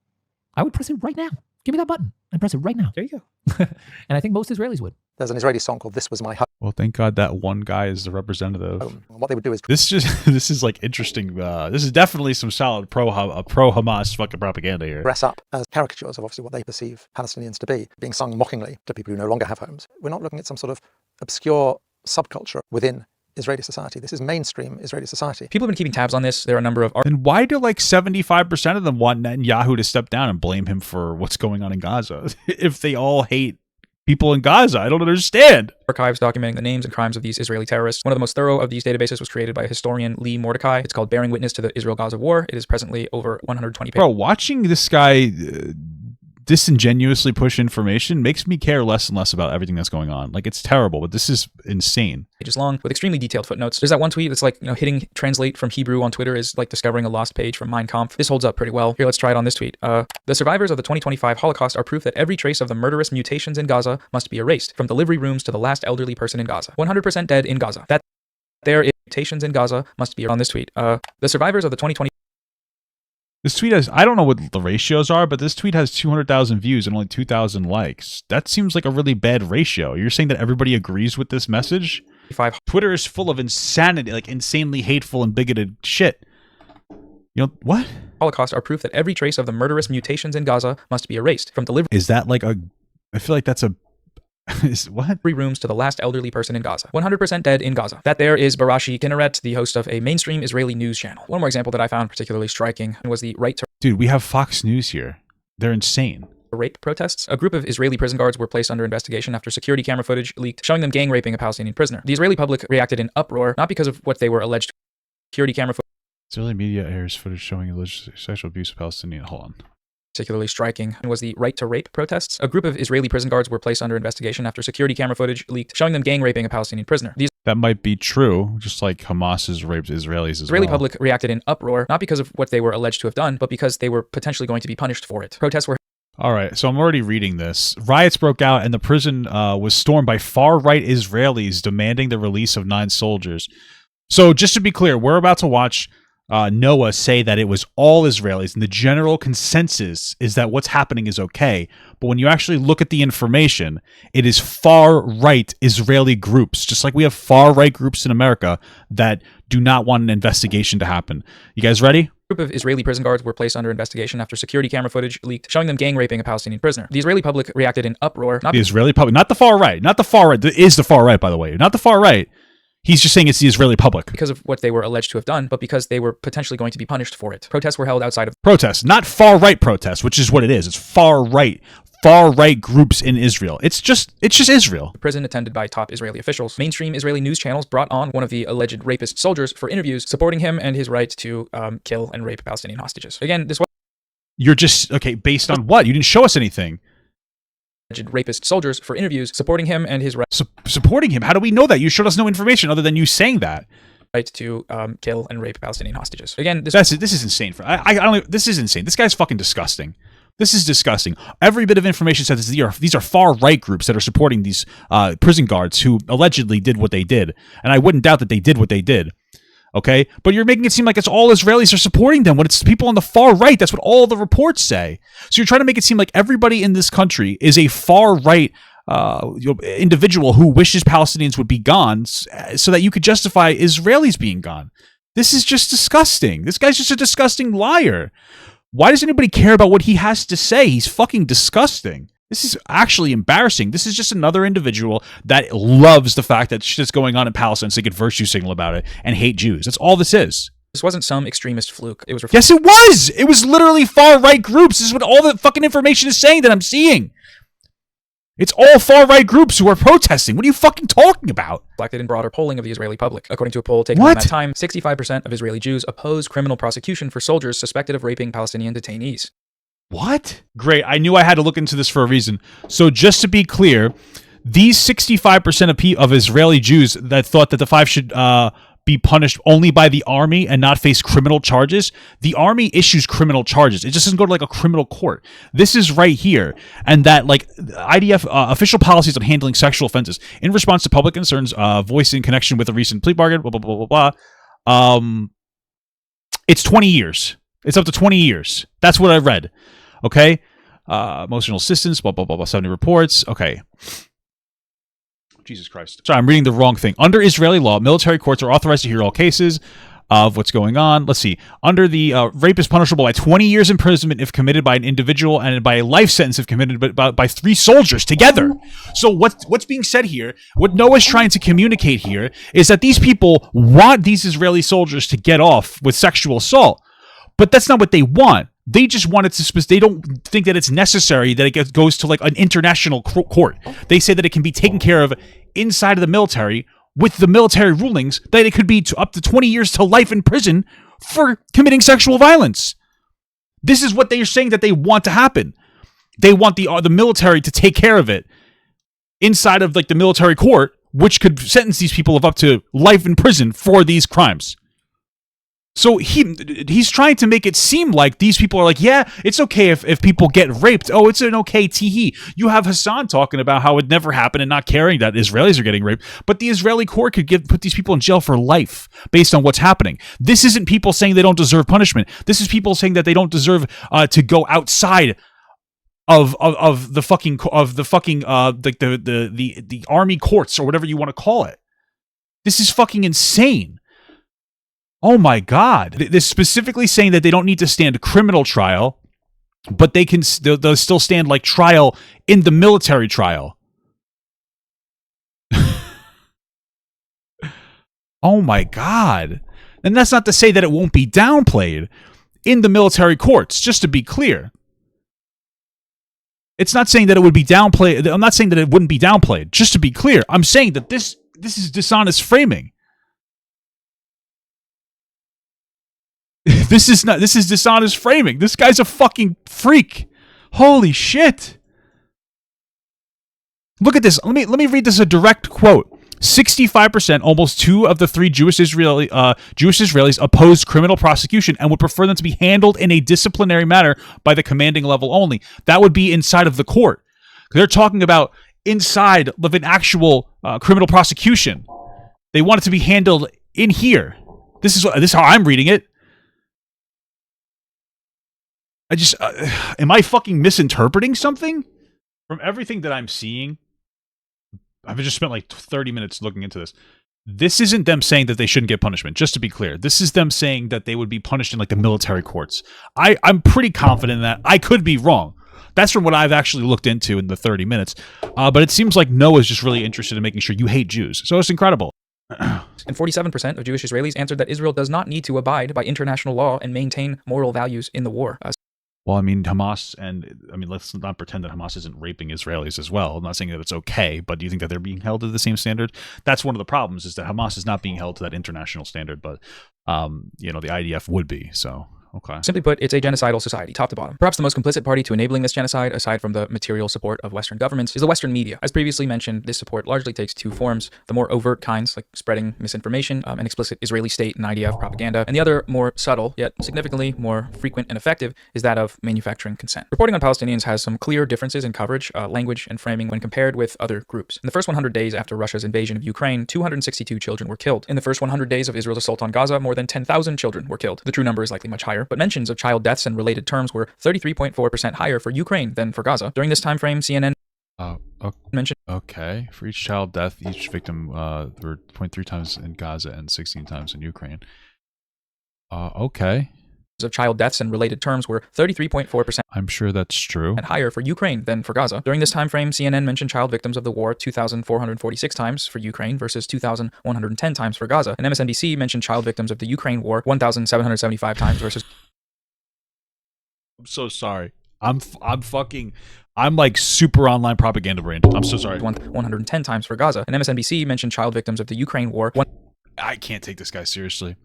I would press it right now. Give me that button and press it right now. There you go. And I think most Israelis would. There's an Israeli song called "This Was My Home." Well, thank God that one guy is the representative. What they would do is this is like interesting. This is definitely some solid pro Hamas fucking propaganda here. Dress up as caricatures of obviously what they perceive Palestinians to be, being sung mockingly to people who no longer have homes. We're not looking at some sort of obscure subculture within Israeli society. This is mainstream Israeli society. People have been keeping tabs on this. There are a number of... And why do like 75% of them want Netanyahu to step down and blame him for what's going on in Gaza? If they all hate people in Gaza, I don't understand. Archives documenting the names and crimes of these Israeli terrorists. One of the most thorough of these databases was created by historian Lee Mordecai. It's called Bearing Witness to the Israel-Gaza War. It is presently over 120 pages. Bro, watching this guy disingenuously push information makes me care less and less about everything that's going on. Like, it's terrible, but this is insane. Pages long with extremely detailed footnotes. There's that one tweet that's like, hitting translate from Hebrew on Twitter is like discovering a lost page from Mein Kampf. This holds up pretty well. Here, let's try it on this tweet. The survivors of the 2025 Holocaust are proof that every trace of the murderous mutations in Gaza must be erased, from delivery rooms to the last elderly person in Gaza. 100% dead in Gaza. That there is mutations in Gaza must be on this tweet. The survivors of the 2020 This tweet has, I don't know what the ratios are, but this tweet has 200,000 views and only 2,000 likes. That seems like a really bad ratio. You're saying that everybody agrees with this message? Twitter is full of insanity, like insanely hateful and bigoted shit. You know, what? Holocaust are proof that every trace of the murderous mutations in Gaza must be erased, from delivery... Is that like a... I feel like that's a... Is what? Rooms to the last elderly person in Gaza. 100% dead in Gaza. That there is Barashi Kinneret, the host of a mainstream Israeli news channel. One more example that I found particularly striking was the right to... Dude, we have Fox News here. They're insane. Rape protests. A group of Israeli prison guards were placed under investigation after security camera footage leaked showing them gang raping a Palestinian prisoner. The Israeli public reacted in uproar, not because of what they were alleged to. Security camera footage. Israeli media airs footage showing alleged sexual abuse of Palestinian. Hold on. Particularly striking was the right to rape protests. A group of Israeli prison guards were placed under investigation after security camera footage leaked showing them gang raping a Palestinian prisoner. These That might be true, just like Hamas has raped Israelis as Israeli well. public reacted in uproar, not because of what they were alleged to have done, but because they were potentially going to be punished for it. Protests were All right, so I'm already reading this. Riots broke out and the prison was stormed by far-right Israelis demanding the release of 9 soldiers. So just to be clear, we're about to watch Noah say that it was all Israelis, and the general consensus is that what's happening is okay. But when you actually look at the information, it is far-right Israeli groups, just like we have far-right groups in America that do not want an investigation to happen. You guys ready? A group of Israeli prison guards were placed under investigation after security camera footage leaked showing them gang raping a Palestinian prisoner. The Israeli public reacted in uproar. The Israeli public, not the far right, not the far right. It is the far right, by the way, not the far right. He's just saying it's the Israeli public. Because of what they were alleged to have done, but because they were potentially going to be punished for it. Protests were held outside of protests, not far right protests, which is what it is. It's far right groups in Israel. It's just Israel. The prison attended by top Israeli officials. Mainstream Israeli news channels brought on one of the alleged rapist soldiers for interviews, supporting him and his right to kill and rape Palestinian hostages. Again, this was You're just okay based on what? You didn't show us anything. Rapist soldiers for interviews, supporting him and his right. Supporting him? How do we know that? You showed us no information other than you saying that. Right to kill and rape Palestinian hostages. Again, this is insane. I don't. This is insane. This guy's fucking disgusting. This is disgusting. Every bit of information says these are far right groups that are supporting these prison guards who allegedly did what they did, and I wouldn't doubt that they did what they did. Okay, but you're making it seem like it's all Israelis are supporting them when it's people on the far right. That's what all the reports say. So you're trying to make it seem like everybody in this country is a far right individual who wishes Palestinians would be gone so that you could justify Israelis being gone. This is just disgusting. This guy's just a disgusting liar. Why does anybody care about what he has to say? He's fucking disgusting. This is actually embarrassing. This is just another individual that loves the fact that shit's going on in Palestine so they could virtue signal about it and hate Jews. That's all this is. This wasn't some extremist fluke. It was yes, it was. It was literally far-right groups. This is what all the fucking information is saying that I'm seeing. It's all far-right groups who are protesting. What are you fucking talking about? Reflected in broader polling of the Israeli public. According to a poll taken at that time, 65% of Israeli Jews oppose criminal prosecution for soldiers suspected of raping Palestinian detainees. What? Great. I knew I had to look into this for a reason. So just to be clear, these 65% of Israeli Jews that thought that the 5 should be punished only by the army and not face criminal charges, the army issues criminal charges. It just doesn't go to like a criminal court. This is right here. And that like IDF official policies on handling sexual offenses in response to public concerns voiced in connection with a recent plea bargain, blah, blah, blah, blah, blah. It's 20 years. It's up to 20 years. That's what I read. Okay? Emotional assistance, blah, blah, blah, blah, 70 reports. Okay. Jesus Christ. Sorry, I'm reading the wrong thing. Under Israeli law, military courts are authorized to hear all cases of what's going on. Let's see. Under the rape is punishable by 20 years imprisonment if committed by an individual and by a life sentence if committed by 3 soldiers together. So what's being said here, what Noah's trying to communicate here is that these people want these Israeli soldiers to get off with sexual assault. But that's not what they want. They just want it to. They don't think that it's necessary that it goes to like an international court. They say that it can be taken care of inside of the military with the military rulings that it could be up to 20 years to life in prison for committing sexual violence. This is what they are saying that they want to happen. They want the military to take care of it inside of like the military court, which could sentence these people of up to life in prison for these crimes. So he's trying to make it seem like these people are like, yeah, it's okay if people get raped. Oh, it's an okay tee-hee. You have Hasan talking about how it never happened and not caring that Israelis are getting raped. But the Israeli court could put these people in jail for life based on what's happening. This isn't people saying they don't deserve punishment. This is people saying that they don't deserve to go outside of the army courts or whatever you want to call it. This is fucking insane. Oh my God. They're specifically saying that they don't need to stand a criminal trial, but they'll still stand like trial in the military trial. Oh my God. And that's not to say that it won't be downplayed in the military courts, just to be clear. It's not saying that it would be downplayed. I'm not saying that it wouldn't be downplayed, just to be clear. I'm saying that this is dishonest framing. This is dishonest framing. This guy's a fucking freak. Holy shit. Look at this. Let me read this, a direct quote. 65%, almost 2 of the 3 Jewish Israelis oppose criminal prosecution and would prefer them to be handled in a disciplinary manner by the commanding level only. That would be inside of the court. They're talking about inside of an actual criminal prosecution. They want it to be handled in here. This is how I'm reading it. I just am I fucking misinterpreting something? From everything that I'm seeing, I've just spent like 30 minutes looking into this. This isn't them saying that they shouldn't get punishment, just to be clear. This is them saying that they would be punished in like the military courts. I'm pretty confident in that. I could be wrong. That's from what I've actually looked into in the 30 minutes. But it seems like Noah's just really interested in making sure you hate Jews. So it's incredible. And 47% of Jewish Israelis answered that Israel does not need to abide by international law and maintain moral values in the war. Well, I mean, Hamas, and I mean, let's not pretend that Hamas isn't raping Israelis as well. I'm not saying that it's okay, but do you think that they're being held to the same standard? That's one of the problems, is that Hamas is not being held to that international standard, but, you know, the IDF would be, so... Okay. Simply put, it's a genocidal society, top to bottom. Perhaps the most complicit party to enabling this genocide, aside from the material support of Western governments, is the Western media. As previously mentioned, this support largely takes 2 forms. The more overt kinds, like spreading misinformation and explicit Israeli state and IDF propaganda, and the other more subtle, yet significantly more frequent and effective, is that of manufacturing consent. Reporting on Palestinians has some clear differences in coverage, language, and framing when compared with other groups. In the first 100 days after Russia's invasion of Ukraine, 262 children were killed. In the first 100 days of Israel's assault on Gaza, more than 10,000 children were killed. The true number is likely much higher, but mentions of child deaths and related terms were 33.4% higher for Ukraine than for Gaza. During this time frame, CNN mentioned... Okay. For each child death, each victim were 0.3 times in Gaza and 16 times in Ukraine. Okay. Of child deaths and related terms were 33.4%. I'm sure that's true. And higher for Ukraine than for Gaza. During this time frame, CNN mentioned child victims of the war 2,446 times for Ukraine versus 2,110 times for Gaza. And MSNBC mentioned child victims of the Ukraine war 1,775 times versus... I'm so sorry. I'm like super online propaganda brained. I'm so sorry. 110 times for Gaza. And MSNBC mentioned child victims of the Ukraine war... I can't take this guy seriously.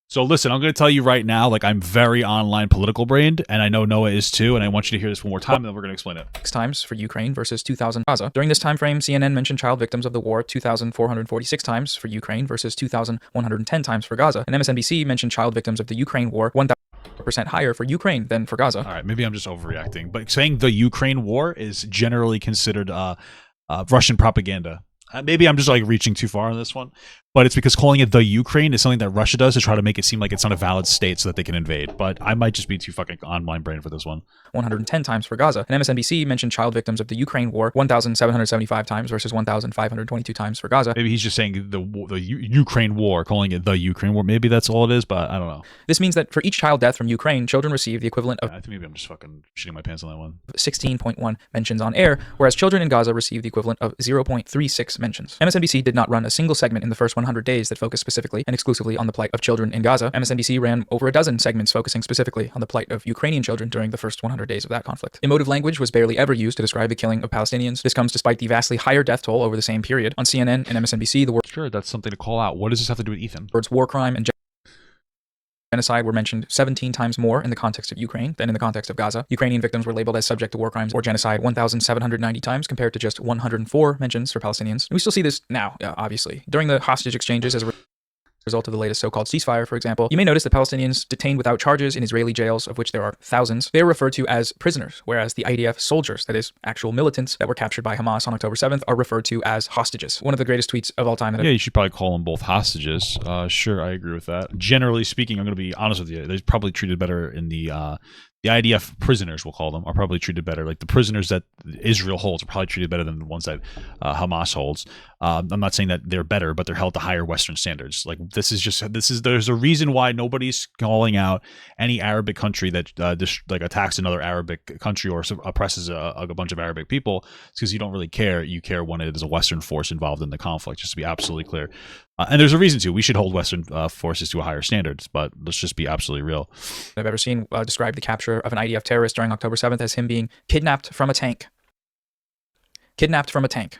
So listen, I'm going to tell you right now, like, I'm very online political brained, and I know Noah is too, and I want you to hear this one more time, and then we're going to explain it. 6 times for Ukraine versus 2,000 Gaza. During this time frame, CNN mentioned child victims of the war 2,446 times for Ukraine versus 2,110 times for Gaza. And MSNBC mentioned child victims of the Ukraine war 1,000% higher for Ukraine than for Gaza. All right, maybe I'm just overreacting, but saying the Ukraine war is generally considered Russian propaganda. Maybe I'm just like reaching too far on this one, but it's because calling it the Ukraine is something that Russia does to try to make it seem like it's not a valid state so that they can invade. But I might just be too fucking online brain for this one. 110 times for Gaza. And MSNBC mentioned child victims of the Ukraine war 1,775 times versus 1,522 times for Gaza. Maybe he's just saying the Ukraine war, calling it the Ukraine war. Maybe that's all it is, but I don't know. This means that for each child death from Ukraine, children receive the equivalent of... I think maybe I'm just fucking shitting my pants on that one. 16.1 mentions on air, whereas children in Gaza receive the equivalent of 0.36 mentions. MSNBC did not run a single segment in the first 100 days that focused specifically and exclusively on the plight of children in Gaza. MSNBC ran over a dozen segments focusing specifically on the plight of Ukrainian children during the first 100 days of that conflict. Emotive language was barely ever used to describe the killing of Palestinians. This comes despite the vastly higher death toll over the same period. On CNN and MSNBC, the words... Sure, that's something to call out. What does this have to do with Ethan? Words war crime and genocide were mentioned 17 times more in the context of Ukraine than in the context of Gaza. Ukrainian victims were labeled as subject to war crimes or genocide 1,790 times compared to just 104 mentions for Palestinians. And we still see this now, obviously. During the hostage exchanges as a result of the latest so-called ceasefire, for example, you may notice that Palestinians detained without charges in Israeli jails, of which there are thousands, they are referred to as prisoners, whereas the IDF soldiers, that is, actual militants that were captured by Hamas on October 7th, are referred to as hostages. One of the greatest tweets of all time. Yeah, you should probably call them both hostages. Sure, I agree with that. Generally speaking, I'm going to be honest with you, they're probably treated better in the IDF prisoners, we'll call them, are probably treated better. Like the prisoners that Israel holds are probably treated better than the ones that Hamas holds. I'm not saying that they're better, but they're held to higher Western standards. Like there's a reason why nobody's calling out any Arabic country that like attacks another Arabic country or oppresses a bunch of Arabic people. It's because you don't really care. You care when it is a Western force involved in the conflict, just to be absolutely clear. And there's a reason to. We should hold Western forces to a higher standards, but let's just be absolutely real. I've ever seen describe the capture of an IDF terrorist during October 7th as him being kidnapped from a tank. Kidnapped from a tank.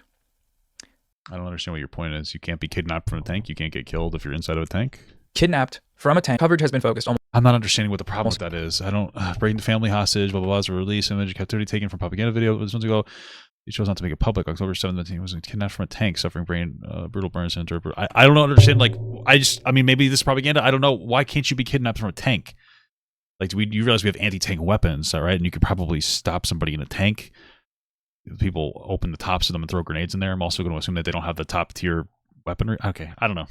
I don't understand what your point is. You can't be kidnapped from a tank. You can't get killed if you're inside of a tank. Kidnapped from a tank. Coverage has been focused almost I'm not understanding what the problem with that is. I don't bring the family hostage. Blah blah blah. Is a release image captivity taken from propaganda video. It was months ago. He chose not to make it public. October 7th, he was kidnapped from a tank, suffering brain brutal burns and I don't understand. Like, I mean, maybe this is propaganda. I don't know. Why can't you be kidnapped from a tank? Like, you realize we have anti-tank weapons, all right? And you could probably stop somebody in a tank. People open the tops of them and throw grenades in there. I'm also going to assume that they don't have the top tier weaponry. Okay, I don't know.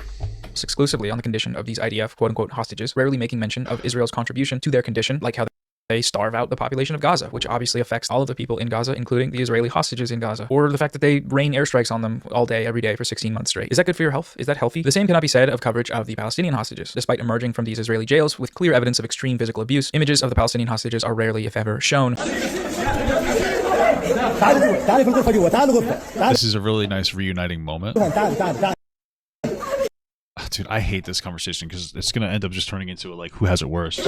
Exclusively on the condition of these IDF quote-unquote hostages, rarely making mention of Israel's contribution to their condition, like how they starve out the population of Gaza, which obviously affects all of the people in Gaza, including the Israeli hostages in Gaza, or the fact that they rain airstrikes on them all day, every day for 16 months straight. Is that good for your health? Is that healthy? The same cannot be said of coverage of the Palestinian hostages. Despite emerging from these Israeli jails with clear evidence of extreme physical abuse, images of the Palestinian hostages are rarely, if ever, shown. This is a really nice reuniting moment. Dude, I hate this conversation because it's going to end up just turning into like who has it worse.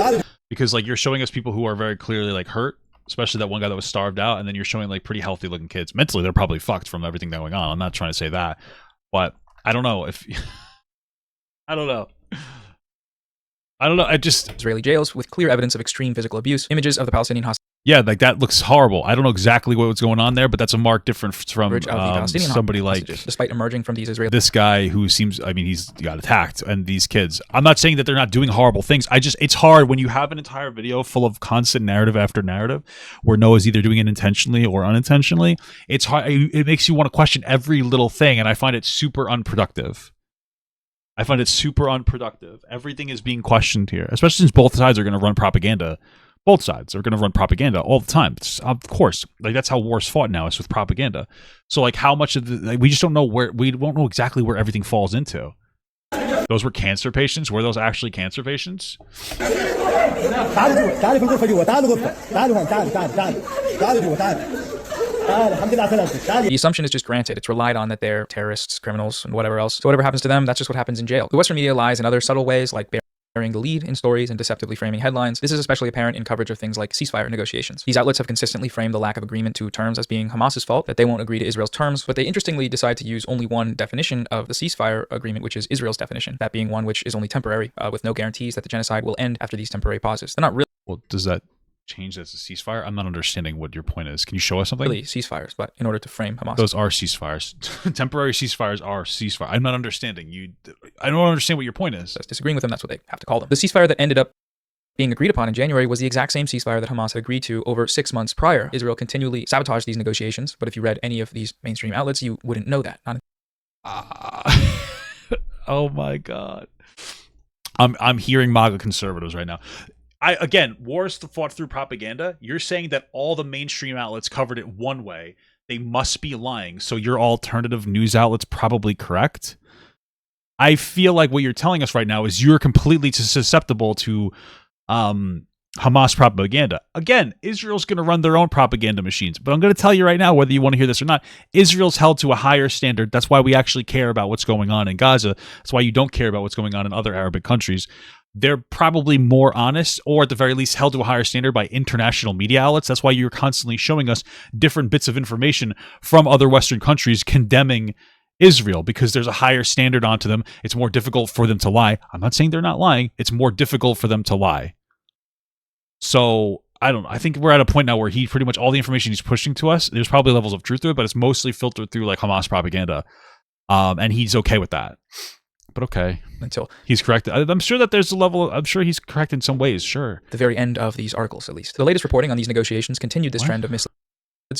Because like you're showing us people who are very clearly like hurt, especially that one guy that was starved out, and then you're showing like pretty healthy looking kids. Mentally, they're probably fucked from everything going on. I'm not trying to say that, but I don't know if I don't know. I just Israeli jails with clear evidence of extreme physical abuse. Images of the Palestinian hostages. Yeah, like that looks horrible. I don't know exactly what's going on there, but that's a marked difference from somebody like despite emerging from these Israeli. This guy who seems, I mean, he's got attacked, and these kids. I'm not saying that they're not doing horrible things. It's hard when you have an entire video full of constant narrative after narrative, where Noah's either doing it intentionally or unintentionally. It's hard. It makes you want to question every little thing, and I find it super unproductive. Everything is being questioned here, especially since both sides are going to run propaganda. Both sides are going to run propaganda all the time. Of course, like that's how war's fought now, is with propaganda. So like how much of the, like, we just don't know we won't know exactly where everything falls into. Those were cancer patients? Were those actually cancer patients? The assumption is just granted. It's relied on that they're terrorists, criminals, and whatever else. So whatever happens to them, that's just what happens in jail. The Western media lies in other subtle ways, like bearing the lead in stories and deceptively framing headlines. This is especially apparent in coverage of things like ceasefire negotiations. These outlets have consistently framed the lack of agreement to terms as being Hamas's fault, that they won't agree to Israel's terms, but they interestingly decide to use only one definition of the ceasefire agreement, which is Israel's definition, that being one which is only temporary, with no guarantees that the genocide will end after these temporary pauses. They're not really... Well, does that change that as a ceasefire? I'm not understanding what your point is. Can you show us something? Really ceasefires, but in order to frame Hamas. Those are ceasefires. Temporary ceasefires are ceasefire. I'm not understanding. I don't understand what your point is. Disagreeing with them, that's what they have to call them. The ceasefire that ended up being agreed upon in January was the exact same ceasefire that Hamas had agreed to over 6 months prior. Israel continually sabotaged these negotiations, but if you read any of these mainstream outlets, you wouldn't know that. Oh my God. I'm hearing MAGA conservatives right now. Again, wars fought through propaganda. You're saying that all the mainstream outlets covered it one way. They must be lying. So your alternative news outlet's probably correct. I feel like what you're telling us right now is you're completely susceptible to Hamas propaganda. Again, Israel's going to run their own propaganda machines. But I'm going to tell you right now, whether you want to hear this or not, Israel's held to a higher standard. That's why we actually care about what's going on in Gaza. That's why you don't care about what's going on in other Arabic countries. They're probably more honest, or at the very least held to a higher standard by international media outlets. That's why you're constantly showing us different bits of information from other Western countries condemning Israel, because there's a higher standard onto them. It's more difficult for them to lie. I'm not saying they're not lying. It's more difficult for them to lie. So I don't know. I think we're at a point now where he pretty much all the information he's pushing to us, there's probably levels of truth to it, but it's mostly filtered through like Hamas propaganda. And he's okay with that. But okay, until he's correct. I'm sure that there's a level. I'm sure he's correct in some ways. Sure. The very end of these articles, at least. The latest reporting on these negotiations continued this trend of misleading.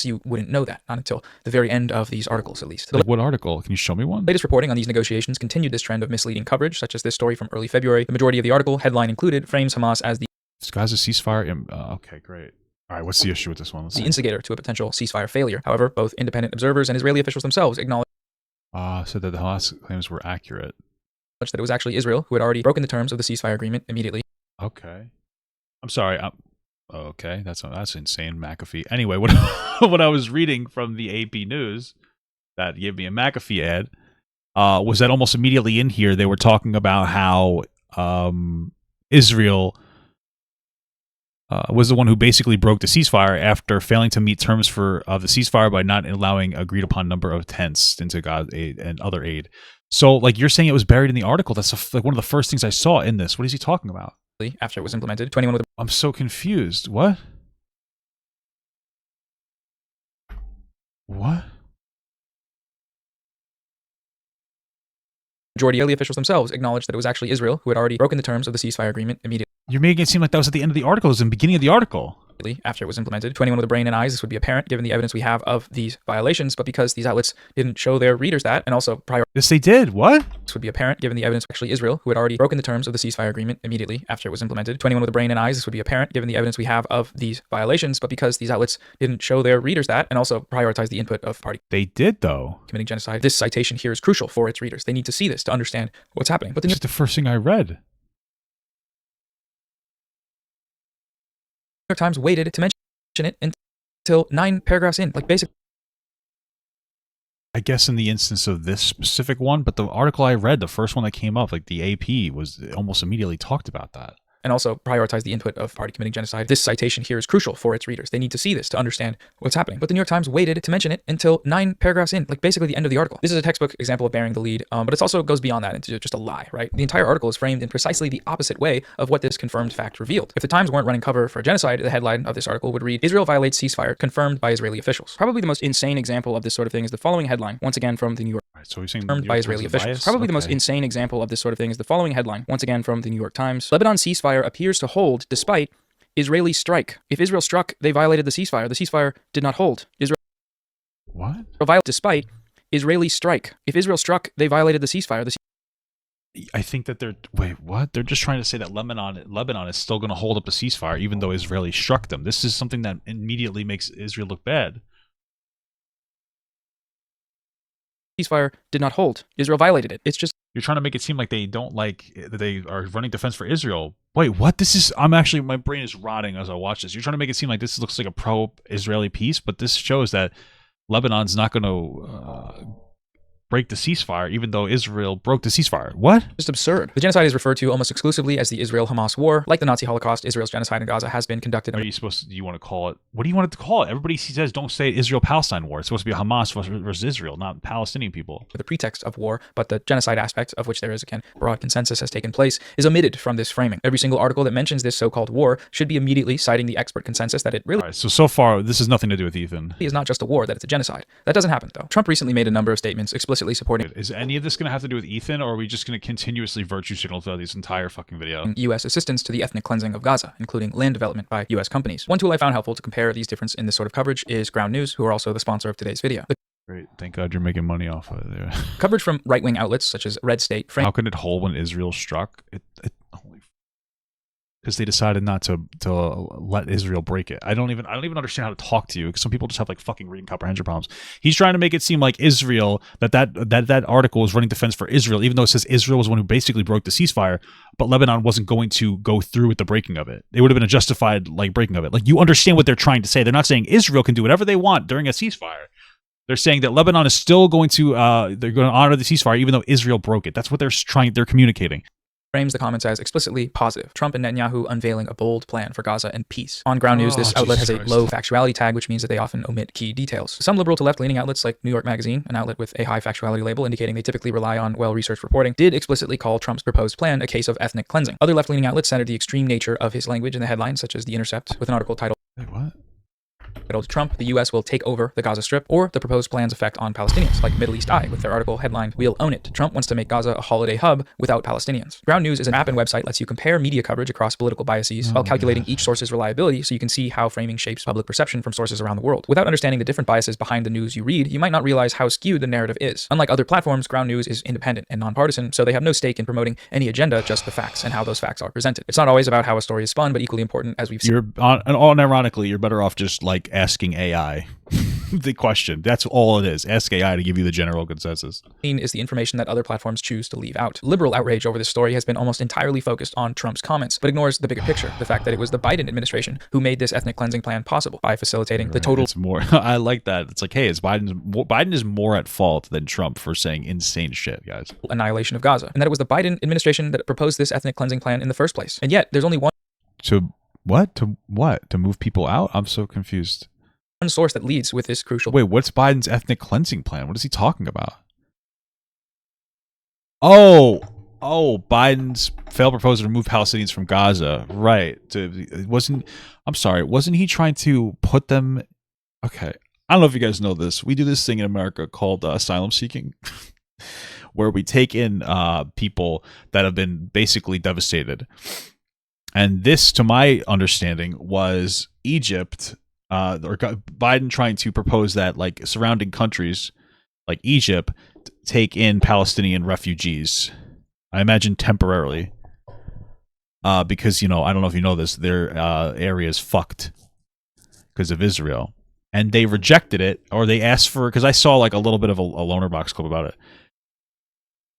You wouldn't know that, not until the very end of these articles, at least. Like what article? Can you show me one? Latest reporting on these negotiations continued this trend of misleading coverage, such as this story from early February. The majority of the article, headline included, frames Hamas as the Gaza ceasefire. Okay, great. All right, what's the issue with this one? The instigator to a potential ceasefire failure. However, both independent observers and Israeli officials themselves acknowledged said that the Hamas claims were accurate. That it was actually Israel who had already broken the terms of the ceasefire agreement immediately. Okay. I'm sorry. Okay, that's insane, McAfee. Anyway, what I was reading from the AP News that gave me a McAfee ad was that almost immediately in here they were talking about how Israel was the one who basically broke the ceasefire after failing to meet terms for the ceasefire by not allowing agreed upon number of tents into Gaza aid and other aid. So, like, you're saying it was buried in the article. That's like one of the first things I saw in this. What is he talking about? after it was implemented. 21 with I'm so confused. What? What? majority Israeli officials themselves acknowledged that it was actually Israel who had already broken the terms of the ceasefire agreement immediately. You're making it seem like that was at the end of the article. It was in the beginning of the article. After it was implemented. 21 with a brain and eyes, this would be apparent given the evidence we have of these violations, but because these outlets didn't show their readers that, and also prior. Yes, they did. What? This would be apparent given the evidence actually Israel, who had already broken the terms of the ceasefire agreement immediately after it was implemented. 21 with a brain and eyes, this would be apparent given the evidence we have of these violations, but because these outlets didn't show their readers that, and also prioritize the input of party. They did, though. Committing genocide. This citation here is crucial for its readers. They need to see this to understand what's happening. But this is the first thing I read. New York Times waited to mention it until 9 paragraphs in, like basically. I guess in the instance of this specific one, but the article I read, the first one that came up, like the AP, was almost immediately talked about that. And also prioritize the input of party committing genocide. This citation here is crucial for its readers. They need to see this to understand what's happening. But the New York Times waited to mention it until 9 paragraphs in, like basically the end of the article. This is a textbook example of bearing the lead, but it also goes beyond that into just a lie, right? The entire article is framed in precisely the opposite way of what this confirmed fact revealed. If the Times weren't running cover for genocide, the headline of this article would read, Israel violates ceasefire, confirmed by Israeli officials. Probably the most insane example of this sort of thing is the following headline, once again from the New York Times. So you're saying confirmed by Israeli officials. Probably the most insane example of this sort of thing is the following headline, once again from the New York Times. Lebanon ceasefire appears to hold despite Israeli strike. If Israel struck, they violated the ceasefire. The ceasefire did not hold. Israel despite Israeli strike. If Israel struck, they violated the ceasefire. I think that they're wait, what? They're just trying to say that Lebanon is still going to hold up the ceasefire even though Israeli struck them. This is something that immediately makes Israel look bad. Ceasefire did not hold. Israel violated it. It's just you're trying to make it seem like they don't like that they are running defense for Israel. Wait, what? This is my brain is rotting as I watch this. You're trying to make it seem like this looks like a pro-Israeli peace, but this shows that Lebanon's not going to break the ceasefire, even though Israel broke the ceasefire. What? Just absurd. The genocide is referred to almost exclusively as the Israel-Hamas war. Like the Nazi Holocaust, Israel's genocide in Gaza has been conducted. Are you supposed to, do you want to call it? What do you want it to call it? Everybody says don't say Israel-Palestine war. It's supposed to be a Hamas versus Israel, not Palestinian people. For the pretext of war, but the genocide aspect, of which there is, again, broad consensus has taken place, is omitted from this framing. Every single article that mentions this so-called war should be immediately citing the expert consensus that it really so far, this has nothing to do with Ethan. Is not just a war, that it's a genocide. That doesn't happen, though. Trump recently made a number of statements explicitly supporting Is any of this going to have to do with Ethan, or are we just going to continuously virtue signal throughout this entire fucking video? U.S. assistance to the ethnic cleansing of Gaza, including land development by U.S. companies. One tool I found helpful to compare these differences in this sort of coverage is Ground News, who are also the sponsor of today's video. Great. Thank God you're making money off of it there. Coverage from right-wing outlets such as Red State. How can it hold when Israel struck? Because they decided not to let Israel break it. I don't even understand how to talk to you, because some people just have like fucking reading comprehension problems. He's trying to make it seem like Israel, that article was running defense for Israel, even though it says Israel was one who basically broke the ceasefire, but Lebanon wasn't going to go through with the breaking of it. It would have been a justified like breaking of it. Like, you understand what they're trying to say. They're not saying Israel can do whatever they want during a ceasefire. They're saying that Lebanon is still going to they're going to honor the ceasefire even though Israel broke it. That's what they're communicating. Frames the comments as explicitly positive. Trump and Netanyahu unveiling a bold plan for Gaza and peace. On Ground News, this outlet has a low factuality tag, which means that they often omit key details. Some liberal to left-leaning outlets like New York Magazine, an outlet with a high factuality label indicating they typically rely on well-researched reporting, did explicitly call Trump's proposed plan a case of ethnic cleansing. Other left-leaning outlets centered the extreme nature of his language in the headlines, such as The Intercept, with an article titled Wait, what? Trump, the U.S. will take over the Gaza Strip, or the proposed plan's effect on Palestinians, like Middle East Eye, with their article headlined, We'll Own It. Trump wants to make Gaza a holiday hub without Palestinians. Ground News is an app and website that lets you compare media coverage across political biases while calculating each source's reliability so you can see how framing shapes public perception from sources around the world. Without understanding the different biases behind the news you read, you might not realize how skewed the narrative is. Unlike other platforms, Ground News is independent and nonpartisan, so they have no stake in promoting any agenda, just the facts and how those facts are presented. It's not always about how a story is spun, but equally important, as we've seen. Ironically, you're better off just like asking AI the question. That's all it is. Ask AI to give you the general consensus. Is the information that other platforms choose to leave out. Liberal outrage over this story has been almost entirely focused on Trump's comments, but ignores the bigger picture, the fact that it was the Biden administration who made this ethnic cleansing plan possible by facilitating the total. It's more. I like that. It's like, hey, Biden is more at fault than Trump for saying insane shit, guys. Annihilation of Gaza, and that it was the Biden administration that proposed this ethnic cleansing plan in the first place. And yet, there's only one. To what? To what? To move people out? I'm so confused. One source that leads with this crucial. Wait, what's Biden's ethnic cleansing plan? What is he talking about? Oh, Oh, Biden's failed proposal to remove Palestinians from Gaza. Right. Wasn't he trying to put them... Okay. I don't know if you guys know this. We do this thing in America called asylum seeking, where we take in people that have been basically devastated. And this, to my understanding, was Egypt, or Biden trying to propose that like surrounding countries like Egypt take in Palestinian refugees. I imagine temporarily, because, I don't know if you know this, their area is fucked because of Israel. And they rejected it, or they asked for, because I saw like a little bit of a Loner Box clip about it.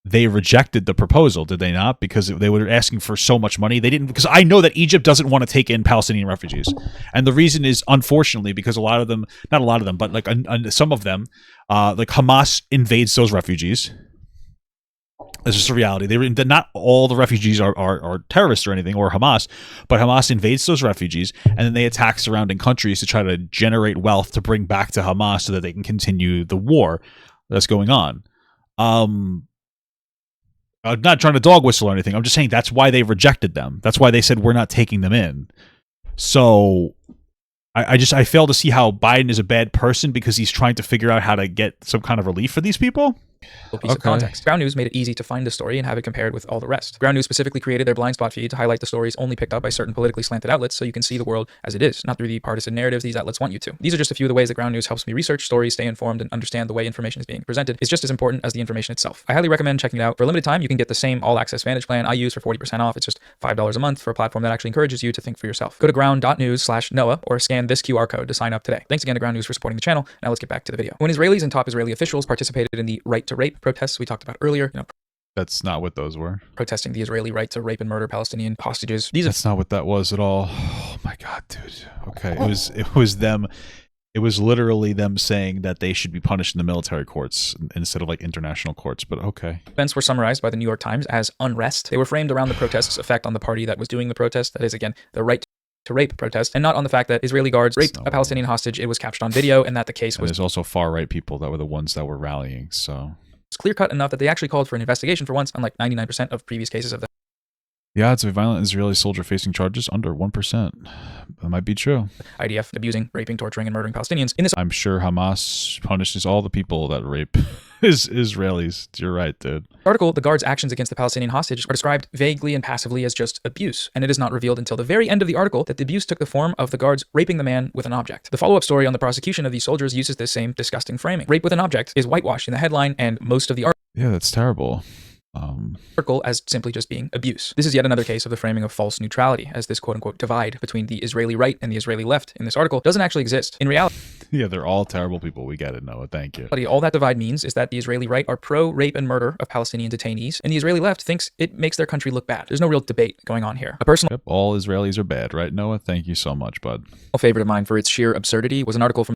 They rejected the proposal, did they not? Because they were asking for so much money. They didn't, because I know that Egypt doesn't want to take in Palestinian refugees. And the reason is, unfortunately, because a lot of them, not a lot of them, but like some of them, like Hamas invades those refugees. It's just a reality. Not all the refugees are terrorists or anything, or Hamas, but Hamas invades those refugees, and then they attack surrounding countries to try to generate wealth to bring back to Hamas so that they can continue the war that's going on. I'm not trying to dog whistle or anything. I'm just saying that's why they rejected them. That's why they said we're not taking them in. So I fail to see how Biden is a bad person because he's trying to figure out how to get some kind of relief for these people. Piece of context. Ground News made it easy to find the story and have it compared with all the rest. Ground News specifically created their blind spot feed to highlight the stories only picked up by certain politically slanted outlets so you can see the world as it is, not through the partisan narratives these outlets want you to. These are just a few of the ways that Ground News helps me research stories, stay informed, and understand the way information is being presented is just as important as the information itself. I highly recommend checking it out. For a limited time, you can get the same all-access Vantage plan I use for 40% off. It's just $5 a month for a platform that actually encourages you to think for yourself. Go to ground.news/Noah or scan this QR code to sign up today. Thanks again to Ground News for supporting the channel. Now let's get back to the video. When Israelis and top Israeli officials participated in the right to rape protests we talked about earlier, That's not what those were. Protesting the Israeli right to rape and murder Palestinian hostages. That's not what that was at all. Oh my God, dude. Okay, it was them. It was literally them saying that they should be punished in the military courts instead of like international courts. But okay. Events were summarized by the New York Times as unrest. They were framed around the protest's effect on the party that was doing the protest. That is, again, the right to rape protest, and not on the fact that Israeli guards raped a Palestinian hostage. It was captured on video, and that the case was. There's also far right people that were the ones that were rallying. So. It's clear-cut enough that they actually called for an investigation for once, unlike 99% of previous cases of the The odds of a violent Israeli soldier facing charges under 1%. That might be true. IDF abusing, raping, torturing, and murdering Palestinians. In this, I'm sure Hamas punishes all the people that rape Israelis. You're right, dude. Article, the guards' actions against the Palestinian hostage are described vaguely and passively as just abuse, and it is not revealed until the very end of the article that the abuse took the form of the guards raping the man with an object. The follow-up story on the prosecution of these soldiers uses this same disgusting framing. Rape with an object is whitewashed in the headline and most of the article. Yeah, that's terrible. Article as simply just being abuse. This is yet another case of the framing of false neutrality, as this quote-unquote divide between the Israeli right and the Israeli left in this article doesn't actually exist. In reality, yeah, they're all terrible people. We get it, Noah. Thank you. All that divide means is that the Israeli right are pro-rape and murder of Palestinian detainees, and the Israeli left thinks it makes their country look bad. There's no real debate going on here. A personal all Israelis are bad, right, Noah? Thank you so much, bud. Favorite of mine for its sheer absurdity was an article from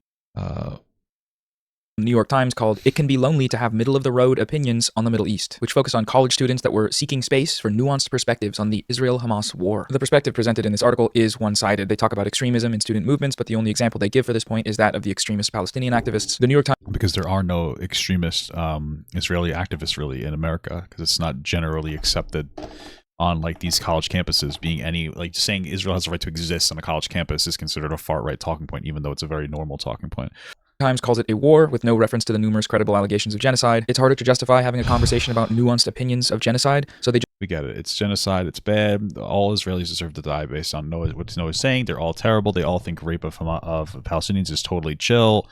New York Times called "It Can Be Lonely to Have Middle-of-the-Road Opinions on the Middle East," which focused on college students that were seeking space for nuanced perspectives on the Israel-Hamas war. The perspective presented in this article is one-sided. They talk about extremism in student movements, but the only example they give for this point is that of the extremist Palestinian activists. The New York Times... Because there are no extremist Israeli activists really in America, because it's not generally accepted on like these college campuses. Being any, like saying Israel has a right to exist on a college campus is considered a far-right talking point, even though it's a very normal talking point. Times calls it a war with no reference to the numerous credible allegations of genocide. It's harder to justify having a conversation about nuanced opinions of genocide, so they we get it. It's genocide. It's bad. All Israelis deserve to die based on what Noah's saying. They're all terrible. They all think rape of Palestinians is totally chill.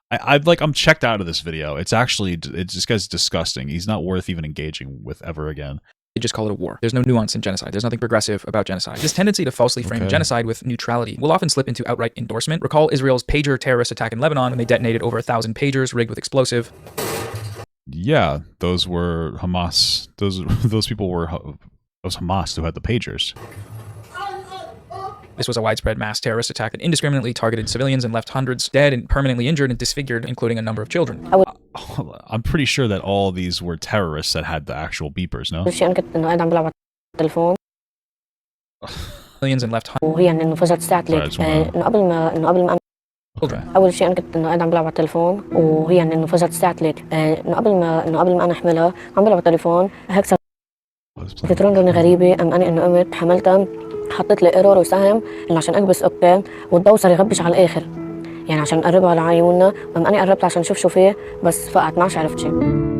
I'm checked out of this video. This guy's disgusting. He's not worth even engaging with ever again. They just call it a war. There's no nuance in genocide. There's nothing progressive about genocide. This tendency to falsely frame genocide with neutrality will often slip into outright endorsement. Recall Israel's pager terrorist attack in Lebanon when they detonated over 1,000 pagers rigged with explosive. Yeah, those were Hamas. Those people were Hamas who had the pagers. This was a widespread mass terrorist attack that indiscriminately targeted civilians and left hundreds dead and permanently injured and disfigured, including a number of children. I'm pretty sure that all these were terrorists that had the actual beepers, no? Millions and left children. أول شيء أنا كنت إنه قاعد عم بلعب على التليفون وهي إنه فجأة استعتلت إنه قبل ما أنا أحملها عم بلعب على التليفون هيك this plane. التترون كانت غريبة أم أنا إنه قمت حملتها حطيت لي ايرور وسهم إنه عشان أكبس قطين والضوء صار يغبش على الآخر يعني عشان نقربها لعيوننا أم أنا قربت عشان شوف شو فيه بس فقعت ما عرفت شيء.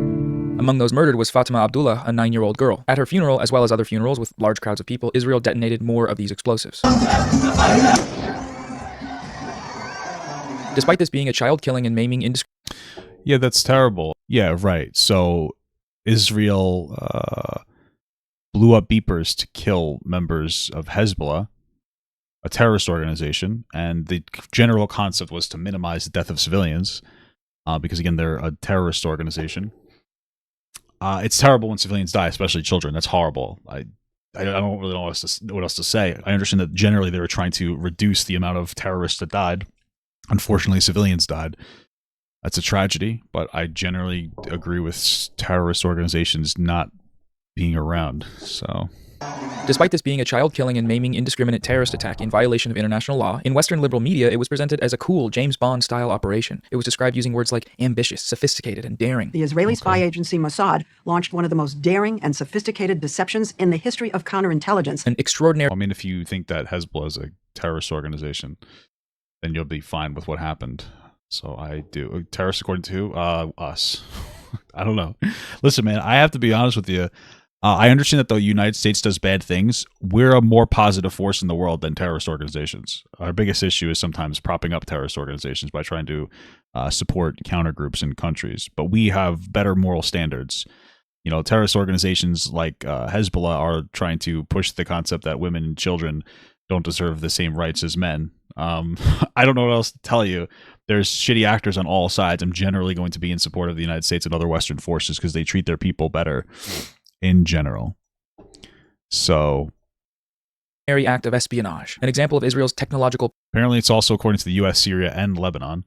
Among those murdered was Fatima Abdullah, a 9-year-old girl. At her funeral, as well as other funerals with large crowds of people, Israel detonated more of these explosives. Despite this being a child-killing and maiming indiscriminate... Yeah, that's terrible. Yeah, right. So Israel blew up beepers to kill members of Hezbollah, a terrorist organization, and the general concept was to minimize the death of civilians, because again, they're a terrorist organization. It's terrible when civilians die, especially children. That's horrible. I don't really know what else to say. I understand that generally they were trying to reduce the amount of terrorists that died. Unfortunately, civilians died. That's a tragedy, but I generally agree with terrorist organizations not being around. So, despite this being a child-killing and maiming indiscriminate terrorist attack in violation of international law, in Western liberal media it was presented as a cool James Bond-style operation. It was described using words like ambitious, sophisticated, and daring. The Israeli spy agency Mossad launched one of the most daring and sophisticated deceptions in the history of counterintelligence. An extraordinary... I mean, if you think that Hezbollah is a terrorist organization, then you'll be fine with what happened. So I do. Terrorists according to us. I don't know. Listen, man, I have to be honest with you. I understand that the United States does bad things. We're a more positive force in the world than terrorist organizations. Our biggest issue is sometimes propping up terrorist organizations by trying to support countergroups in countries. But we have better moral standards. You know, terrorist organizations like Hezbollah are trying to push the concept that women and children don't deserve the same rights as men. I don't know what else to tell you. There's shitty actors on all sides. I'm generally going to be in support of the United States and other Western forces because they treat their people better in general. So, act of espionage, an example of Israel's technological... Apparently it's also according to the US, Syria, and Lebanon.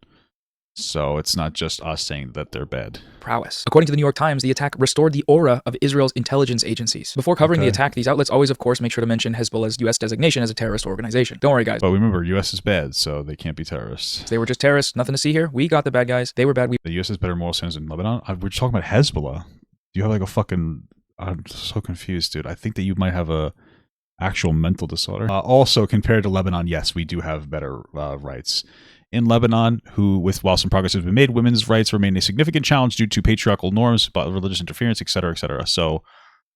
So it's not just us saying that they're bad. Prowess. According to the New York Times, the attack restored the aura of Israel's intelligence agencies. Before covering the attack, these outlets always, of course, make sure to mention Hezbollah's US designation as a terrorist organization. Don't worry, guys. But remember, US is bad, so they can't be terrorists. They were just terrorists. Nothing to see here. We got the bad guys. They were bad. The US has better moral standards than Lebanon? We're talking about Hezbollah. Do you have like a fucking... I'm so confused, dude. I think that you might have a actual mental disorder. Also, compared to Lebanon, yes, we do have better rights. In Lebanon, while some progress has been made, women's rights remain a significant challenge due to patriarchal norms, but religious interference, etc., etc. So,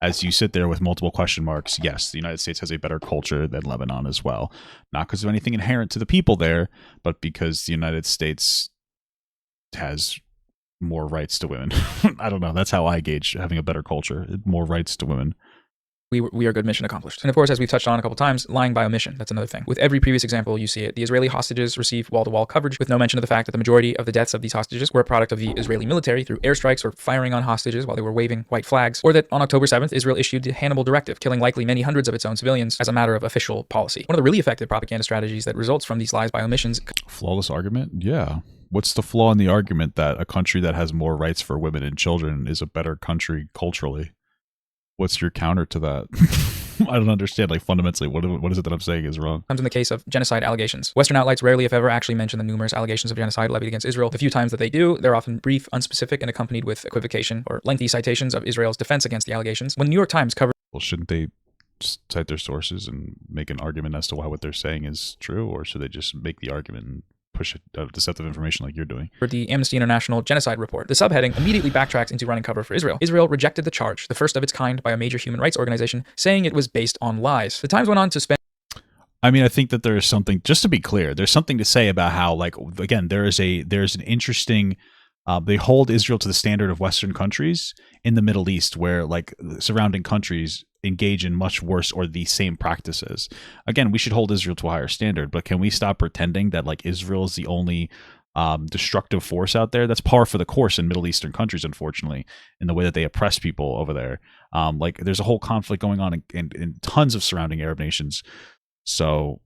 as you sit there with multiple question marks, yes, the United States has a better culture than Lebanon as well. Not because of anything inherent to the people there, but because the United States has more rights to women. I don't know. That's how I gauge having a better culture. More rights to women. We are good, mission accomplished. And of course, as we've touched on a couple times, lying by omission. That's another thing. With every previous example, you see it. The Israeli hostages received wall-to-wall coverage with no mention of the fact that the majority of the deaths of these hostages were a product of the Israeli military through airstrikes or firing on hostages while they were waving white flags, or that on October 7th, Israel issued the Hannibal Directive, killing likely many hundreds of its own civilians as a matter of official policy. One of the really effective propaganda strategies that results from these lies by omissions. Flawless argument? Yeah. What's the flaw in the argument that a country that has more rights for women and children is a better country culturally? What's your counter to that? I don't understand. Like, fundamentally, what is it that I'm saying is wrong? Comes in the case of genocide allegations. Western outlets rarely, if ever, actually mention the numerous allegations of genocide levied against Israel. The few times that they do, they're often brief, unspecific, and accompanied with equivocation or lengthy citations of Israel's defense against the allegations. When the New York Times covered... Well, shouldn't they cite their sources and make an argument as to why what they're saying is true, or should they just make the argument and push deceptive information like you're doing? For the Amnesty International Genocide Report, the subheading immediately backtracks into running cover for Israel. Israel rejected the charge, the first of its kind by a major human rights organization, saying it was based on lies. The Times went on to spend... I mean, I think that there is something, just to be clear, there's something to say about how, like, again, there's an interesting... they hold Israel to the standard of Western countries in the Middle East, where, like, surrounding countries engage in much worse or the same practices. Again, we should hold Israel to a higher standard, but can we stop pretending that, like, Israel is the only destructive force out there? That's par for the course in Middle Eastern countries, unfortunately, in the way that they oppress people over there. Like, there's a whole conflict going on in tons of surrounding Arab nations. So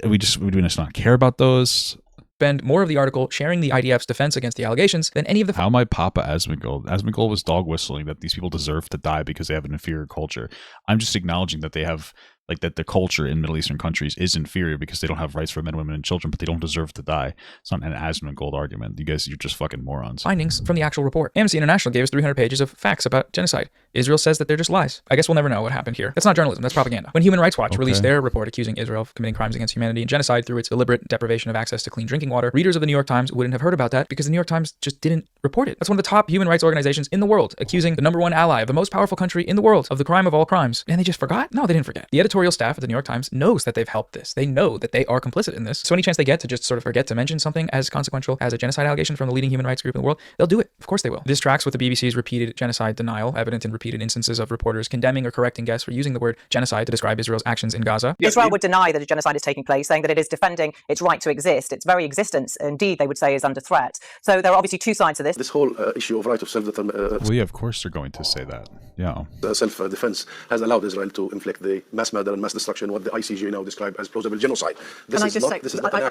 we just not care about those. Spend more of the article sharing the IDF's defense against the allegations than any of the... How my Papa Asmongold? Asmongold was dog whistling that these people deserve to die because they have an inferior culture. I'm just acknowledging that they have like that the culture in Middle Eastern countries is inferior because they don't have rights for men, women, and children, but they don't deserve to die. It's not an Asmund and Gold argument. You guys, you're just fucking morons. Findings from the actual report. Amnesty International gave us 300 pages of facts about genocide. Israel says that they're just lies. I guess we'll never know what happened here. That's not journalism, that's propaganda. When Human Rights Watch released their report accusing Israel of committing crimes against humanity and genocide through its deliberate deprivation of access to clean drinking water, readers of the New York Times wouldn't have heard about that because the New York Times just didn't report it. That's one of the top human rights organizations in the world, accusing the #1 ally of the most powerful country in the world of the crime of all crimes. And they just forgot? No, they didn't forget. The editorial staff at the New York Times knows that they've helped this. They know that they are complicit in this. So any chance they get to just sort of forget to mention something as consequential as a genocide allegation from the leading human rights group in the world, they'll do it. Of course they will. This tracks with the BBC's repeated genocide denial, evident in repeated instances of reporters condemning or correcting guests for using the word genocide to describe Israel's actions in Gaza. Israel would deny that a genocide is taking place, saying that it is defending its right to exist. Its very existence, indeed, they would say, is under threat. So there are obviously two sides to this. This whole issue of right of self-determination. Well, yeah, of course they're going to say that. Yeah. Self-defense has allowed Israel to inflict the mass murder and mass destruction, what the ICJ now describe as plausible genocide. Can I just say,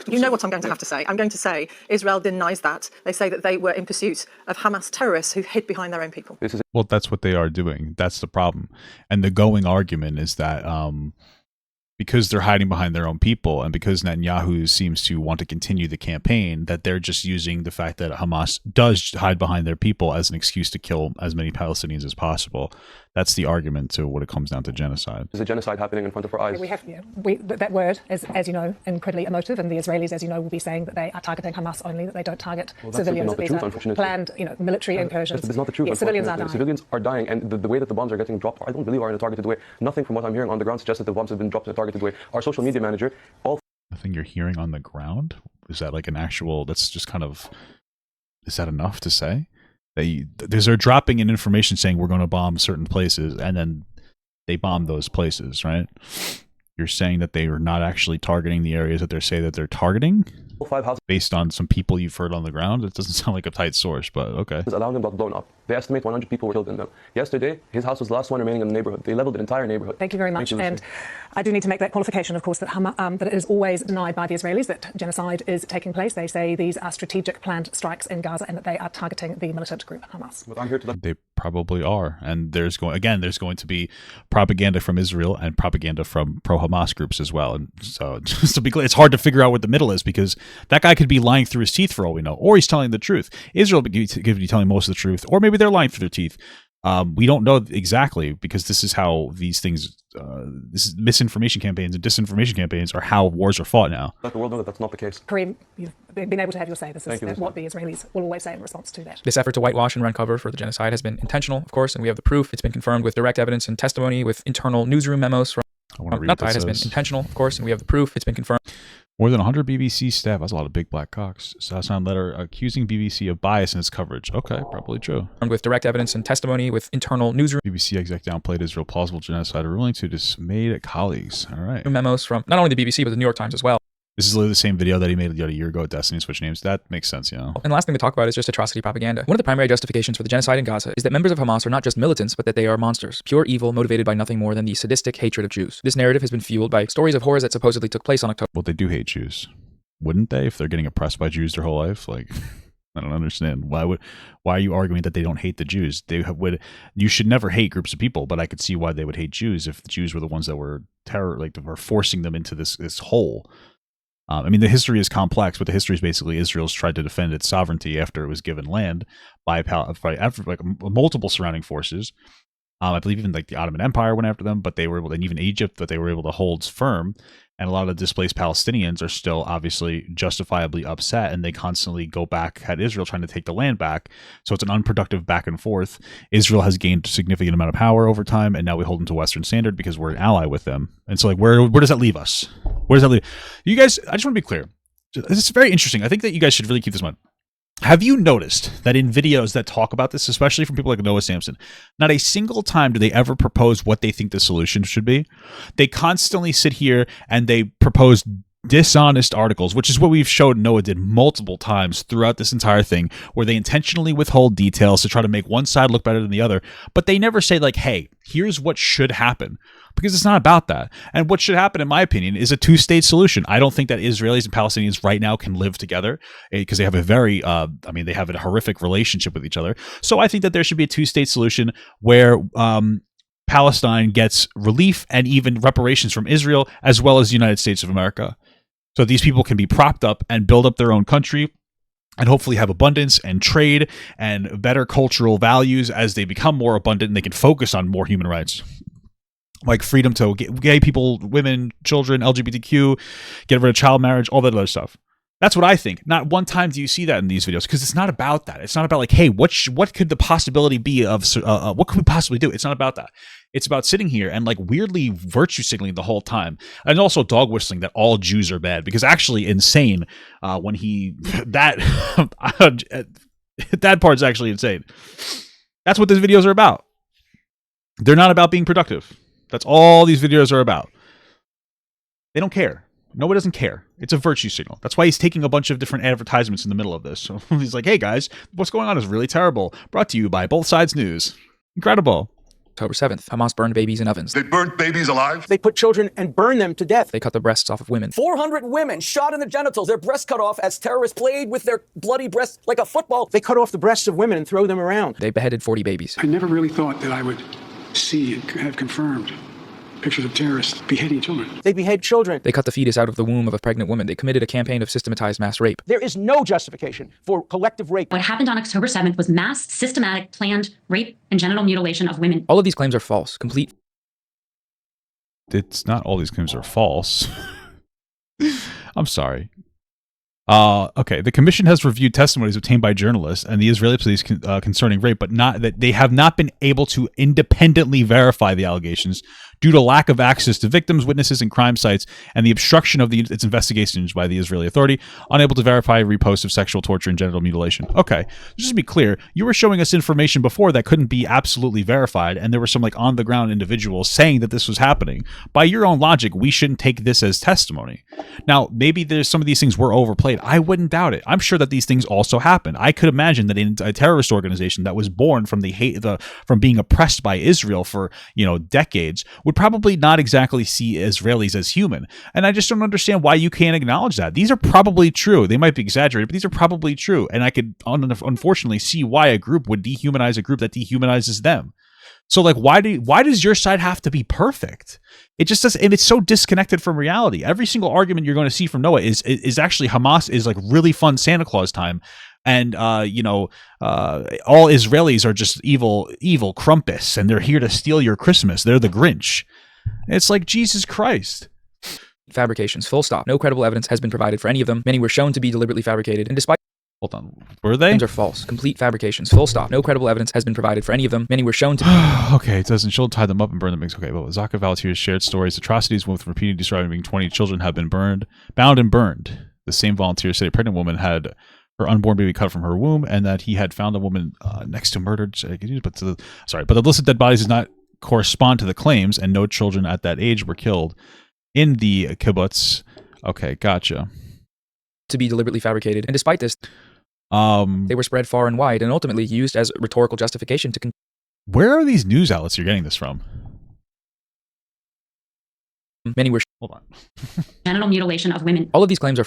you know what I'm going to have to say. I'm going to say Israel denies that. They say that they were in pursuit of Hamas terrorists who hid behind their own people. Well, that's what they are doing. That's the problem. And the going argument is that because they're hiding behind their own people and because Netanyahu seems to want to continue the campaign, that they're just using the fact that Hamas does hide behind their people as an excuse to kill as many Palestinians as possible. That's the argument to what it comes down to genocide. There's a genocide happening in front of our eyes. That word is, as you know, incredibly emotive, and the Israelis, as you know, will be saying that they are targeting Hamas only, that they don't target civilians. Not the truth, unfortunately. Planned, military incursions. It's not the truth. Yeah, civilians are dying. Civilians are dying, and the way that the bombs are getting dropped, I don't believe are in a targeted way. Nothing from what I'm hearing on the ground suggests that the bombs have been dropped in a targeted way. Our social media manager, Nothing you're hearing on the ground? Is that like an actual? That's just kind of. Is that enough to say? They're dropping in information saying we're going to bomb certain places, and then they bomb those places, right? You're saying that they are not actually targeting the areas that they say that they're targeting? Based on some people you've heard on the ground? It doesn't sound like a tight source, but okay. Allowing them to blown up. They estimate 100 people were killed in them. Yesterday, his house was the last one remaining in the neighborhood. They leveled an entire neighborhood. Thank you very much. And I do need to make that qualification, of course, that it is always denied by the Israelis that genocide is taking place. They say these are strategic planned strikes in Gaza and that they are targeting the militant group Hamas. But I'm here to They probably are. And there's going to be propaganda from Israel and propaganda from pro-Hamas groups as well. And so just to be clear, it's hard to figure out what the middle is because that guy could be lying through his teeth for all we know, or he's telling the truth. Israel could be telling most of the truth, or maybe they're lying through their teeth. We don't know exactly because this is how these things, misinformation campaigns and disinformation campaigns are how wars are fought now. Let the world know that that's not the case. Kareem, you've been able to have your say. This is what the Israelis will always say in response to that. This effort to whitewash and run cover for the genocide has been intentional, of course, and we have the proof. It's been confirmed with direct evidence and testimony with internal newsroom memos from has been intentional, of course, and we have the proof. It's been confirmed. More than 100 BBC staff. That's a lot of big black cocks. Hasan letter accusing BBC of bias in its coverage. Okay, probably true. With direct evidence and testimony with internal newsroom. BBC exec downplayed Israel plausible genocide ruling to dismayed colleagues. All right. Memos from not only the BBC, but the New York Times as well. This is literally the same video that he made a year ago at Destiny Switch Names. That makes sense, you know. And the last thing to talk about is just atrocity propaganda. One of the primary justifications for the genocide in Gaza is that members of Hamas are not just militants, but that they are monsters, pure evil motivated by nothing more than the sadistic hatred of Jews. This narrative has been fueled by stories of horrors that supposedly took place on October. Well, they do hate Jews. Wouldn't they if they're getting oppressed by Jews their whole life? Like, I don't understand. Why are you arguing that they don't hate the Jews? You should never hate groups of people, but I could see why they would hate Jews if the Jews were the ones that were were forcing them into this hole. I mean, the history is complex, but the history is basically Israel's tried to defend its sovereignty after it was given land by multiple surrounding forces. I believe even like the Ottoman Empire went after them, but they were able, and even Egypt, but they were able to hold firm. And a lot of the displaced Palestinians are still obviously justifiably upset, and they constantly go back at Israel trying to take the land back. So it's an unproductive back and forth. Israel has gained a significant amount of power over time, and now we hold them to Western standard because we're an ally with them. And so, like, where does that leave us? Where does that leave you guys? I just want to be clear. It's very interesting. I think that you guys should really keep this in mind. Have you noticed that in videos that talk about this, especially from people like Noah Samsen, not a single time do they ever propose what they think the solution should be? They constantly sit here and they propose dishonest articles, which is what we've showed Noah did multiple times throughout this entire thing, where they intentionally withhold details to try to make one side look better than the other, but they never say like, hey, here's what should happen, because it's not about that. And what should happen, in my opinion, is a two-state solution. I don't think that Israelis and Palestinians right now can live together because they have they have a horrific relationship with each other. So I think that there should be a two-state solution where Palestine gets relief and even reparations from Israel, as well as the United States of America. So these people can be propped up and build up their own country and hopefully have abundance and trade and better cultural values as they become more abundant, and they can focus on more human rights. Like freedom to gay people, women, children, LGBTQ, get rid of child marriage, all that other stuff. That's what I think. Not one time do you see that in these videos, because it's not about that. It's not about like, hey, what could the possibility be of what could we possibly do? It's not about that. It's about sitting here and like weirdly virtue signaling the whole time, and also dog whistling that all Jews are bad, because actually insane when he that that part's actually insane. That's what these videos are about. They're not about being productive. That's all these videos are about. They don't care. Nobody doesn't care. It's a virtue signal. That's why he's taking a bunch of different advertisements in the middle of this. So he's like, hey guys, what's going on is really terrible. Brought to you by Both Sides News. Incredible. October 7th, Hamas burned babies in ovens. They burnt babies alive? They put children and burned them to death. They cut the breasts off of women. 400 women shot in the genitals, their breasts cut off as terrorists played with their bloody breasts like a football. They cut off the breasts of women and throw them around. They beheaded 40 babies. I never really thought that I would see and have confirmed pictures of terrorists beheading children. They behead children. They cut the fetus out of the womb of a pregnant woman. They committed a campaign of systematized mass rape. There is no justification for collective rape. What happened on October 7th was mass, systematic, planned rape and genital mutilation of women. All of these claims are false. Complete. It's not all these claims are false. I'm sorry. Okay, the commission has reviewed testimonies obtained by journalists and the Israeli police concerning rape, but not that they have not been able to independently verify the allegations due to lack of access to victims, witnesses, and crime sites, and the obstruction of its investigations by the Israeli Authority, unable to verify reposts of sexual torture and genital mutilation. Okay, just to be clear, you were showing us information before that couldn't be absolutely verified, and there were some like on-the-ground individuals saying that this was happening. By your own logic, we shouldn't take this as testimony. Now, maybe there's some of these things were overplayed. I wouldn't doubt it. I'm sure that these things also happen. I could imagine that in a terrorist organization that was born from from being oppressed by Israel for decades would probably not exactly see Israelis as human. And I just don't understand why you can't acknowledge that. These are probably true. They might be exaggerated, but these are probably true. And I could unfortunately see why a group would dehumanize a group that dehumanizes them. So like, why does your side have to be perfect? It just does, and it's so disconnected from reality. Every single argument you're going to see from Noah is actually Hamas is like really fun Santa Claus time, and all Israelis are just evil Krampus, and they're here to steal your Christmas. They're the Grinch. It's like, Jesus Christ. Fabrications, full stop. No credible evidence has been provided for any of them. Many were shown to be deliberately fabricated, and despite Hold on. Were they? Claims are false. Complete fabrications. Full stop. No credible evidence has been provided for any of them. Many were shown to be... Okay, it doesn't. She'll tie them up and burn them. Okay, well, Zaka volunteers shared stories. Atrocities with repeatedly describing being 20 children have been bound and burned. The same volunteer said a pregnant woman had her unborn baby cut from her womb, and that he had found a woman next to murdered. But the list of dead bodies does not correspond to the claims, and no children at that age were killed in the kibbutz. Okay, gotcha. To be deliberately fabricated, and despite this, they were spread far and wide and ultimately used as rhetorical justification to... Where are these news outlets you're getting this from? Many were... Hold on. Genital mutilation of women. All of these claims are...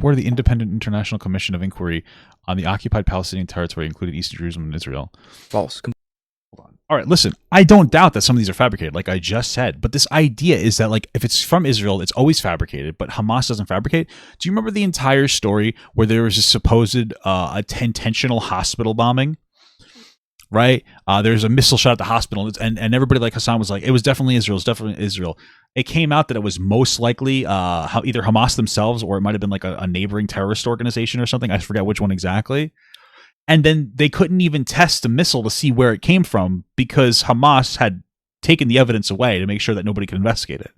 Where the Independent International Commission of Inquiry on the occupied Palestinian territory included Eastern Jerusalem and Israel. False. Hold on. All right, listen, I don't doubt that some of these are fabricated, like I just said, but this idea is that, like, if it's from Israel, it's always fabricated, but Hamas doesn't fabricate. Do you remember the entire story where there was a supposed intentional hospital bombing? Right? There's a missile shot at the hospital, and everybody like Hasan was like, it was definitely Israel, it's definitely Israel. It came out that it was most likely either Hamas themselves, or it might have been like a neighboring terrorist organization or something. I forget which one exactly. And then they couldn't even test the missile to see where it came from because Hamas had taken the evidence away to make sure that nobody could investigate it.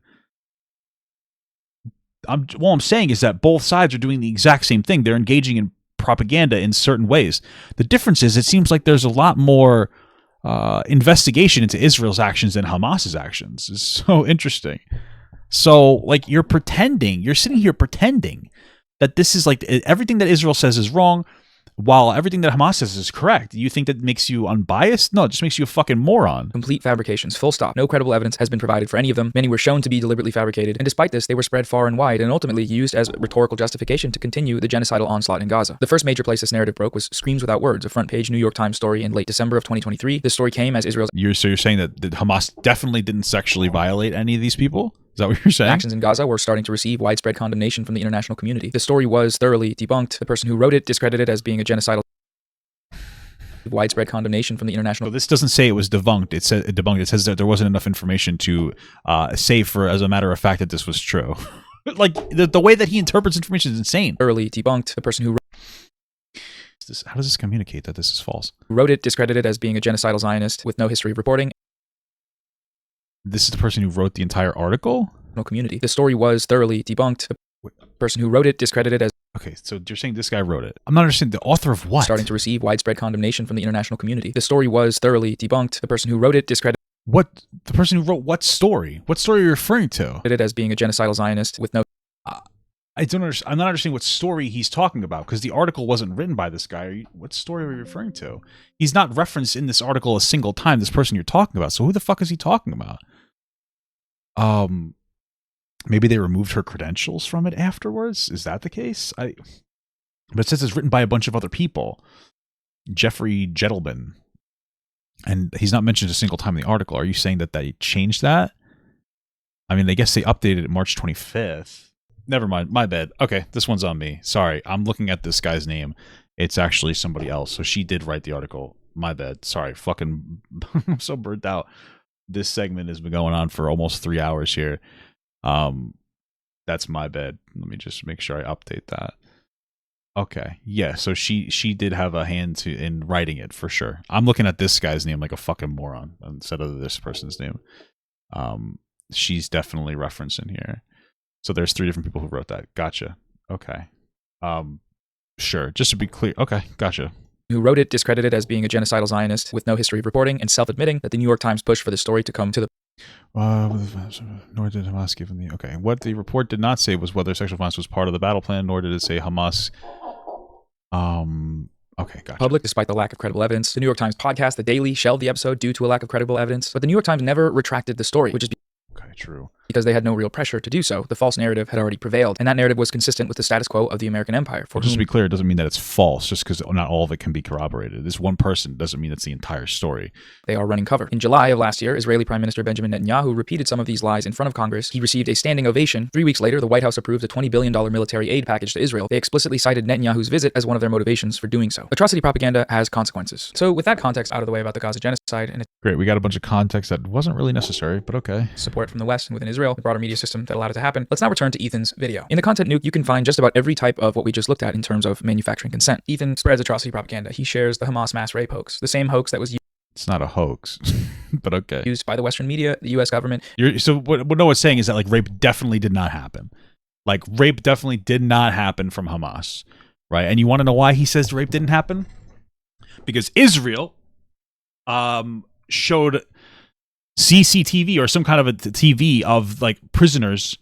All I'm saying is that both sides are doing the exact same thing. They're engaging in propaganda in certain ways. The difference is it seems like there's a lot more investigation into Israel's actions than Hamas's actions. It's so interesting. So, like, you're sitting here pretending that this is like everything that Israel says is wrong. while everything that Hamas says is correct. You think that makes you unbiased? No, it just makes you a fucking moron. Complete fabrications, full stop. No credible evidence has been provided for any of them. Many were shown to be deliberately fabricated, and despite this, they were spread far and wide and ultimately used as rhetorical justification to continue the genocidal onslaught in Gaza. The first major place this narrative broke was Screams Without Words, a front-page New York Times story in late December of 2023. This story came as Israel's... So you're saying that Hamas definitely didn't sexually violate any of these people? Is that what you're saying? Actions in Gaza were starting to receive widespread condemnation from the international community. The story was thoroughly debunked. The person who wrote it discredited as being a genocidal... widespread condemnation from the international... So this doesn't say it was debunked. It says that there wasn't enough information to say for, as a matter of fact, that this was true. Like, the way that he interprets information is insane. Thoroughly debunked. The person who... How does this communicate that this is false? Wrote it discredited as being a genocidal Zionist with no history of reporting. This is the person who wrote the entire article? No community. The story was thoroughly debunked. The person who wrote it discredited as... Okay, so you're saying this guy wrote it. I'm not understanding. The author of what? Starting to receive widespread condemnation from the international community. The story was thoroughly debunked. The person who wrote it discredited... What? The person who wrote what story? What story are you referring to? ...it as being a genocidal Zionist with no... I'm not understanding what story he's talking about, because the article wasn't written by this guy. What story are you referring to? He's not referenced in this article a single time, this person you're talking about. So who the fuck is he talking about? Maybe they removed her credentials from it afterwards? Is that the case? But it says it's written by a bunch of other people. Jeffrey Gettleman. And he's not mentioned a single time in the article. Are you saying that they changed that? I mean, I guess they updated it March 25th. Never mind. My bad. Okay, this one's on me. Sorry. I'm looking at this guy's name. It's actually somebody else. So she did write the article. My bad. Sorry. Fucking I'm so burnt out. This segment has been going on for almost 3 hours here. That's my bad. Let me just make sure I update that. Okay. Yeah, so she did have a hand in writing it for sure. I'm looking at this guy's name like a fucking moron instead of this person's name. She's definitely referenced in here. So there's 3 different people who wrote that. Gotcha. Okay. Sure. Just to be clear. Okay. Gotcha. Who wrote it discredited as being a genocidal Zionist with no history of reporting and self-admitting that the New York Times pushed for the story to come to the... Nor did Hamas give them the... Okay. What the report did not say was whether sexual violence was part of the battle plan, nor did it say Hamas... Okay, gotcha. Public, despite the lack of credible evidence. The New York Times podcast, The Daily, shelved the episode due to a lack of credible evidence, but the New York Times never retracted the story, which is... Okay, true. Because they had no real pressure to do so. The false narrative had already prevailed, and that narrative was consistent with the status quo of the American empire. Just to be clear, it doesn't mean that it's false, just because not all of it can be corroborated. This one person doesn't mean it's the entire story. They are running cover. In July of last year, Israeli Prime Minister Benjamin Netanyahu repeated some of these lies in front of Congress. He received a standing ovation. 3 weeks later, the White House approved a $20 billion military aid package to Israel. They explicitly cited Netanyahu's visit as one of their motivations for doing so. Atrocity propaganda has consequences. So with that context out of the way about the Gaza genocide and its... Great, we got a bunch of context that wasn't really necessary, but okay. Support from the West and within Israel, the broader media system that allowed it to happen. Let's now return to Ethan's video. In the content nuke, you can find just about every type of what we just looked at in terms of manufacturing consent. Ethan spreads atrocity propaganda. He shares the Hamas mass rape hoax, the same hoax that was used... It's not a hoax, but okay. ...used by the Western media, the U.S. government. So what Noah's saying is that like rape definitely did not happen. Like rape definitely did not happen from Hamas, right? And you want to know why he says rape didn't happen? Because Israel showed CCTV or some kind of a TV of like prisoners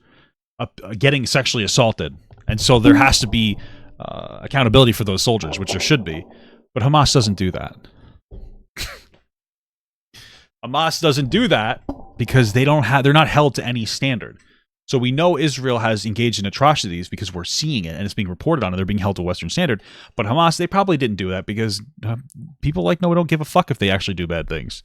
getting sexually assaulted, and so there has to be accountability for those soldiers, which there should be, but Hamas doesn't do that. Hamas doesn't do that because they're not held to any standard. So we know Israel has engaged in atrocities because we're seeing it and it's being reported on and they're being held to Western standard. But Hamas, they probably didn't do that because people like Noah don't give a fuck if they actually do bad things.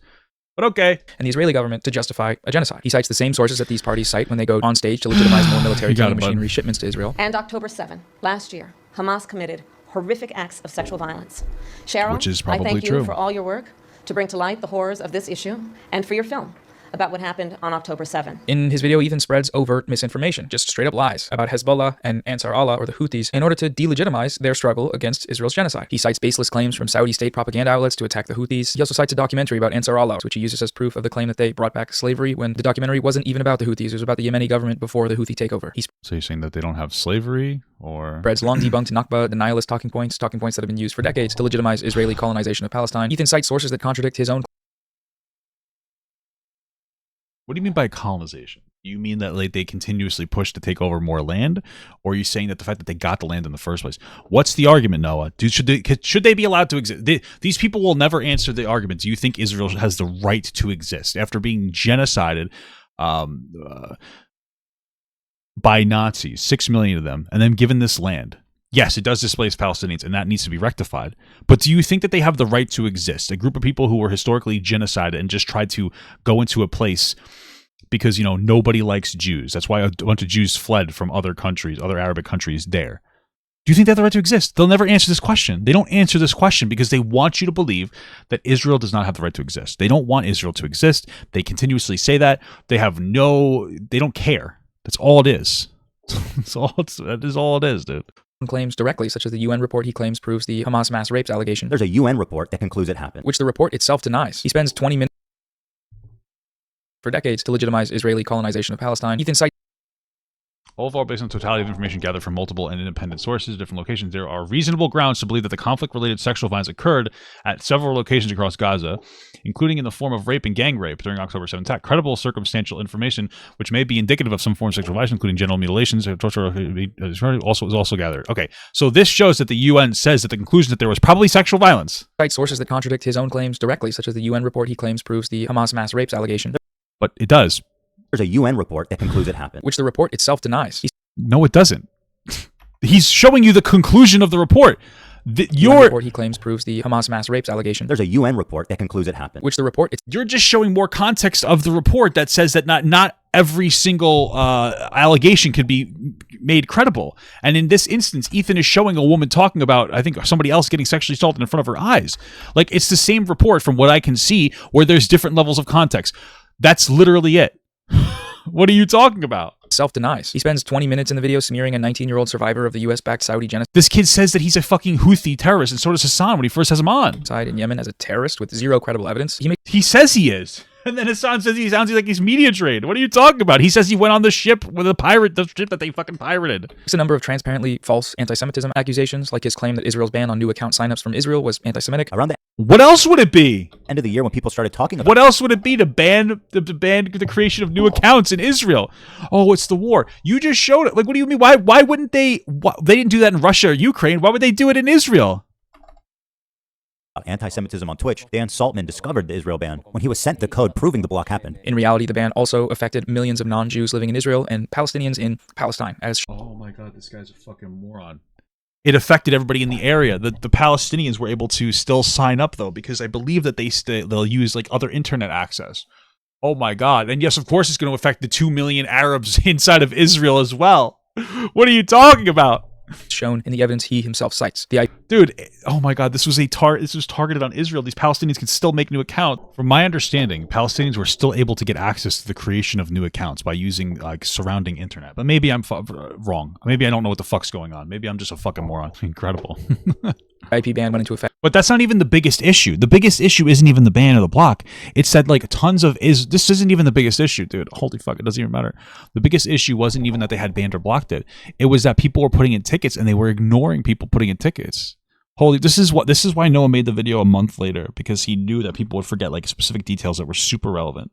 But okay. And the Israeli government to justify a genocide. He cites the same sources that these parties cite when they go on stage to legitimize more military killing machinery shipments to Israel. And October 7, last year, Hamas committed horrific acts of sexual violence. Cheryl, which is probably I thank true. you for all your work to bring to light the horrors of this issue and for your film about what happened on October 7. In his video, Ethan spreads overt misinformation, just straight up lies about Hezbollah and Ansar Allah, or the Houthis, in order to delegitimize their struggle against Israel's genocide. He cites baseless claims from Saudi state propaganda outlets to attack the Houthis. He also cites a documentary about Ansar Allah, which he uses as proof of the claim that they brought back slavery when the documentary wasn't even about the Houthis, it was about the Yemeni government before the Houthi takeover. So you're saying that they don't have slavery, or... spreads long debunked Nakba, the nihilist talking points that have been used for decades to legitimize Israeli colonization of Palestine. Ethan cites sources that contradict his own. What do you mean by colonization? You mean that like they continuously push to take over more land, or are you saying that the fact that they got the land in the first place? What's the argument, Noah? Should they be allowed to exist? These people will never answer the argument. Do you think Israel has the right to exist after being genocided by Nazis, 6 million of them, and then given this land? Yes, it does displace Palestinians, and that needs to be rectified. But do you think that they have the right to exist? A group of people who were historically genocided and just tried to go into a place because, you know, nobody likes Jews. That's why a bunch of Jews fled from other countries, other Arabic countries there. Do you think they have the right to exist? They'll never answer this question. They don't answer this question because they want you to believe that Israel does not have the right to exist. They don't want Israel to exist. They continuously say that. They don't care. That's all it is. That is all it is, dude. Claims directly, such as the UN report he claims proves the Hamas mass rapes allegation. There's a UN report that concludes it happened, which the report itself denies. He spends 20 minutes for decades to legitimize Israeli colonization of Palestine. Ethan cites all of our based on totality of information gathered from multiple and independent sources, different locations. There are reasonable grounds to believe that the conflict-related sexual violence occurred at several locations across Gaza, including in the form of rape and gang rape during October 7th attack. Credible circumstantial information, which may be indicative of some form of sexual violence, including genital mutilations, torture, is also gathered. Okay, so this shows that the UN says that the conclusion that there was probably sexual violence. Cites sources that contradict his own claims directly, such as the UN report he claims proves the Hamas mass rapes allegation. But it does. There's a UN report that concludes it happened, which the report itself denies. No, it doesn't. He's showing you the conclusion of the report. Your report he claims proves the Hamas mass rapes allegation. There's a UN report that concludes it happened, which the report you're just showing more context of the report that says that not every single allegation could be made credible. And in this instance, Ethan is showing a woman talking about, I think, somebody else getting sexually assaulted in front of her eyes. Like, it's the same report from what I can see, where there's different levels of context. That's literally it. What are you talking about? Self-denies. He spends 20 minutes in the video smearing a 19-year-old survivor of the US-backed Saudi genocide. This kid says that he's a fucking Houthi terrorist, and so does Hasan when he first has him on. In Yemen as a terrorist with zero credible evidence. He says he is. And then Hasan says he sounds like he's media trained. What are you talking about? He says he went on the ship with the ship that they fucking pirated. There's a number of transparently false anti-Semitism accusations, like his claim that Israel's ban on new account signups from Israel was anti-Semitic. Around the What else would it be? End of the year when people started talking about What else would it be to ban the creation of new accounts in Israel? Oh, it's the war. You just showed it. Like, what do you mean? Why wouldn't they? They didn't do that in Russia or Ukraine. Why would they do it in Israel? Anti-Semitism on Twitch. Dan Saltman discovered the Israel ban when he was sent the code proving the block happened. In reality, the ban also affected millions of non-Jews living in Israel and Palestinians in Palestine. Oh my God, this guy's a fucking moron. It affected everybody in the area. The Palestinians were able to still sign up though, because I believe that they'll use like other internet access. Oh my God. And yes, of course it's going to affect the 2 million Arabs inside of Israel as well. What are you talking about? Shown in the evidence he himself cites. Dude, oh my God, this was targeted on Israel. These Palestinians can still make new accounts. From my understanding, Palestinians were still able to get access to the creation of new accounts by using like surrounding internet. But maybe I'm wrong. Maybe I don't know what the fuck's going on. Maybe I'm just a fucking moron. Incredible. IP ban went into effect. But that's not even the biggest issue. The biggest issue isn't even the ban of the block. It's that like tons of this isn't even the biggest issue, dude. Holy fuck, it doesn't even matter. The biggest issue wasn't even that they had banned or blocked it. It was that people were putting in tickets and they were ignoring people putting in tickets. This is why Noah made the video a month later, because he knew that people would forget like specific details that were super relevant.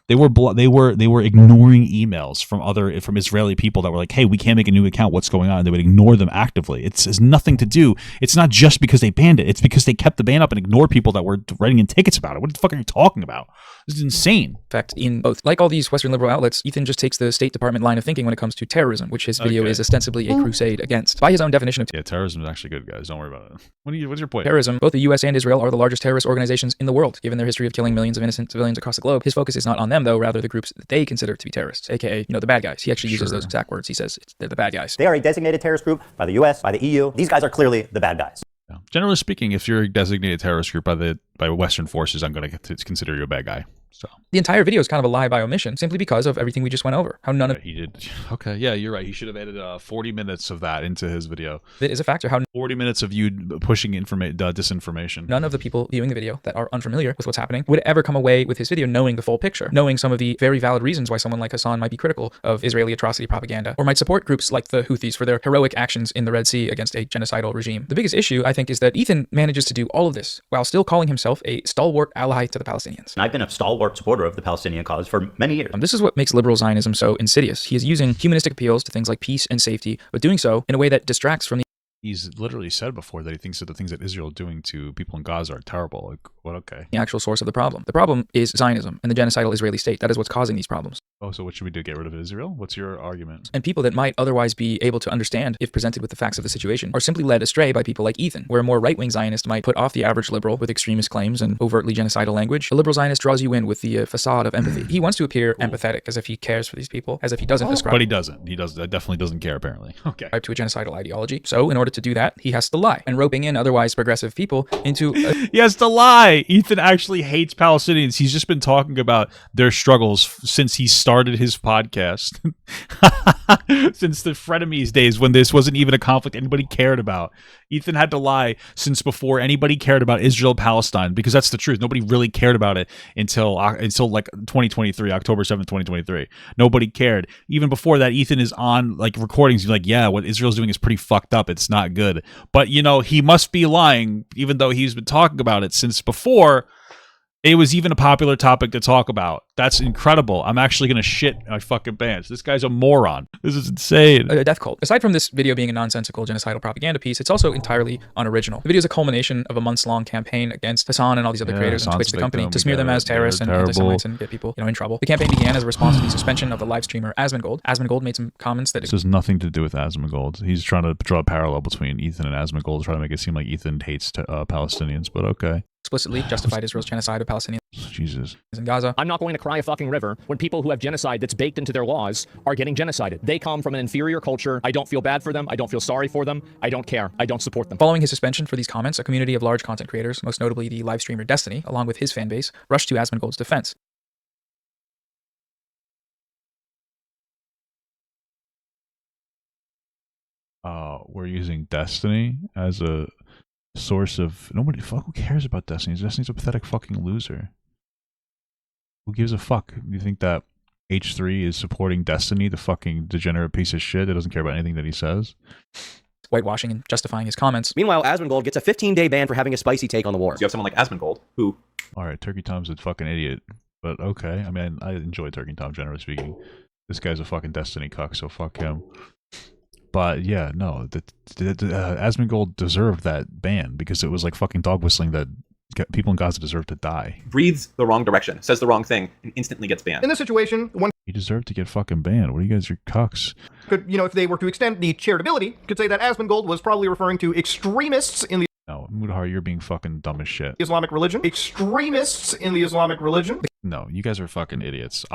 They were ignoring emails from Israeli people that were like, hey, we can't make a new account. What's going on? They would ignore them actively. It has nothing to do. It's not just because they banned it. It's because they kept the ban up and ignored people that were writing in tickets about it. What the fuck are you talking about? This is insane. Fact in both. Like all these Western liberal outlets, Ethan just takes the State Department line of thinking when it comes to terrorism, which his video is ostensibly a crusade against. By his own definition of terrorism is actually good, guys. Don't worry about it. What's your point? Terrorism. Both the US and Israel are the largest terrorist organizations in the world, given their history of killing millions of innocent civilians across the globe. His focus is not on them, though, rather the groups that they consider to be terrorists, aka, the bad guys. He actually uses those exact words. He says they're the bad guys. They are a designated terrorist group by the US, by the EU. These guys are clearly the bad guys. Yeah. Generally speaking, if you're a designated terrorist group by Western forces, I'm going to consider you a bad guy. So the entire video is kind of a lie by omission, simply because of everything we just went over. How none of he did. Okay, yeah, you're right. He should have added 40 minutes of that into his video. It is a factor. How 40 minutes of you pushing disinformation. None of the people viewing the video that are unfamiliar with what's happening would ever come away with his video knowing the full picture, knowing some of the very valid reasons why someone like Hasan might be critical of Israeli atrocity propaganda, or might support groups like the Houthis for their heroic actions in the Red Sea against a genocidal regime. The biggest issue, I think, is that Ethan manages to do all of this while still calling himself a stalwart ally to the Palestinians. I've been a stalwart supporter of the Palestinian cause for many years. This is what makes liberal Zionism so insidious. He is using humanistic appeals to things like peace and safety, but doing so in a way that distracts from the He's literally said before that he thinks that the things that Israel is doing to people in Gaza are terrible. Like, what? Okay. the actual source of the problem. The problem is Zionism and the genocidal Israeli state. That is what's causing these problems. Oh, so what should we do? Get rid of Israel? What's your argument? And people that might otherwise be able to understand if presented with the facts of the situation are simply led astray by people like Ethan, where a more right-wing Zionist might put off the average liberal with extremist claims and overtly genocidal language. A liberal Zionist draws you in with the facade of empathy. He wants to appear empathetic, as if he cares for these people, as if he doesn't ascribe. But he doesn't. He definitely doesn't care, apparently. Okay. To a genocidal ideology. So in order to do that, he has to lie, and roping in otherwise progressive people into he has to lie. Ethan actually hates Palestinians. He's just been talking about their struggles since he started his podcast. Since the frenemies days, when this wasn't even a conflict anybody cared about. Ethan had to lie since before anybody cared about Israel-Palestine, because that's the truth. Nobody really cared about it until like 2023, October 7th, 2023. Nobody cared. Even before that, Ethan is on like recordings. He's like, yeah, what Israel's doing is pretty fucked up. It's not good. But, you know, he must be lying, even though he's been talking about it since before it was even a popular topic to talk about. That's incredible. I'm actually going to shit my fucking pants. This guy's a moron. This is insane. A death cult. Aside from this video being a nonsensical genocidal propaganda piece, it's also entirely unoriginal. The video is a culmination of a months-long campaign against Hasan and all these other creators on Twitch, the company, to smear them as terrorists and anti-Semites and get people, in trouble. The campaign began as a response to the suspension of the live streamer Asmongold. Asmongold made some comments that... This has nothing to do with Asmongold. He's trying to draw a parallel between Ethan and Asmongold, trying to make it seem like Ethan hates Palestinians, but okay. Explicitly justified Israel's genocide of Palestinians. Jesus. In Gaza. I'm not going to cry a fucking river when people who have genocide that's baked into their laws are getting genocided. They come from an inferior culture. I don't feel bad for them. I don't feel sorry for them. I don't care. I don't support them. Following his suspension for these comments, a community of large content creators, most notably the live streamer Destiny, along with his fan base, rushed to Asmongold's defense. We're using Destiny as a source of who cares about Destiny? Destiny's a pathetic fucking loser. Who gives a fuck? You think that H3 is supporting Destiny, the fucking degenerate piece of shit that doesn't care about anything that he says? Whitewashing and justifying his comments. Meanwhile, Asmongold gets a 15-day ban for having a spicy take on the war. You have someone like Asmongold, who... Alright, Turkey Tom's a fucking idiot, but okay. I mean, I enjoy Turkey Tom, generally speaking. This guy's a fucking Destiny cuck, so fuck him. But yeah, no, Asmongold deserved that ban because it was like fucking dog whistling that people in Gaza deserve to die. Breathes the wrong direction, says the wrong thing, and instantly gets banned. In this situation, one... He deserved to get fucking banned. What are you guys, your cucks? Could, if they were to extend the charitability, could say that Asmongold was probably referring to extremists in the... No, Mudahar, you're being fucking dumb as shit. Islamic religion. Extremists in the Islamic religion. No, you guys are fucking idiots.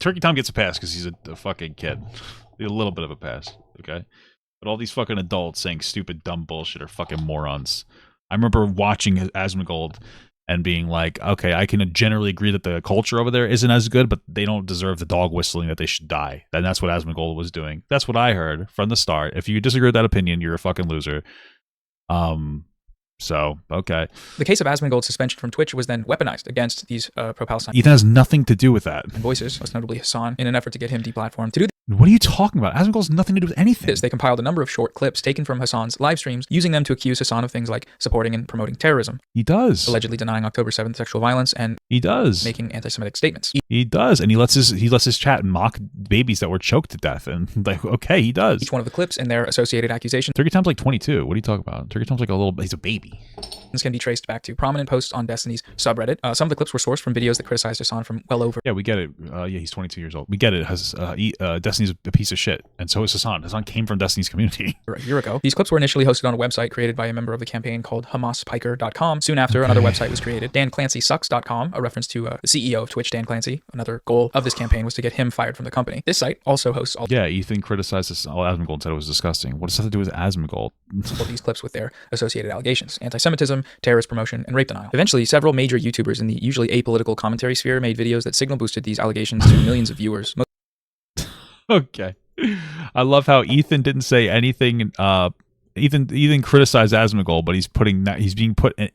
Turkey Tom gets a pass because he's a fucking kid. A little bit of a pass, okay? But all these fucking adults saying stupid, dumb bullshit are fucking morons. I remember watching Asmongold and being like, okay, I can generally agree that the culture over there isn't as good, but they don't deserve the dog whistling that they should die. And that's what Asmongold was doing. That's what I heard from the start. If you disagree with that opinion, you're a fucking loser. So, okay. The case of Asmongold's suspension from Twitch was then weaponized against these pro-Palestine... Ethan has nothing to do with that. ...and voices, most notably Hasan, in an effort to get him deplatformed. To do What are you talking about? Asmongold has nothing to do with anything. They compiled a number of short clips taken from Hasan's live streams, using them to accuse Hasan of things like supporting and promoting terrorism. He does. Allegedly denying October 7th sexual violence and... He does. ...making anti-Semitic statements. He does, and he lets his chat mock babies that were choked to death, and like, okay, he does. Each one of the clips and their associated accusations... Turkey Tom's like 22. What are you talking about? Turkey Tom's like he's a baby. This can be traced back to prominent posts on Destiny's subreddit. Some of the clips were sourced from videos that criticized Hasan from well over... Yeah, we get it. Yeah, he's 22 years old. We get it. Destiny's a piece of shit, and so is Hasan. Hasan came from Destiny's community. A year ago. These clips were initially hosted on a website created by a member of the campaign called HamasPiker.com. Soon after, another website was created, DanClancySucks.com, a reference to the CEO of Twitch, Dan Clancy. Another goal of this campaign was to get him fired from the company. This site also hosts all... Yeah, Ethan criticized Asmongold and said it was disgusting. What does that have to do with Asmongold? These clips with their associated allegations: anti-Semitism, terrorist promotion, and rape denial. Eventually, several major YouTubers in the usually apolitical commentary sphere made videos that signal boosted these allegations to millions of viewers. Okay. I love how Ethan didn't say anything. Ethan criticized Asmongold, but he's being put in.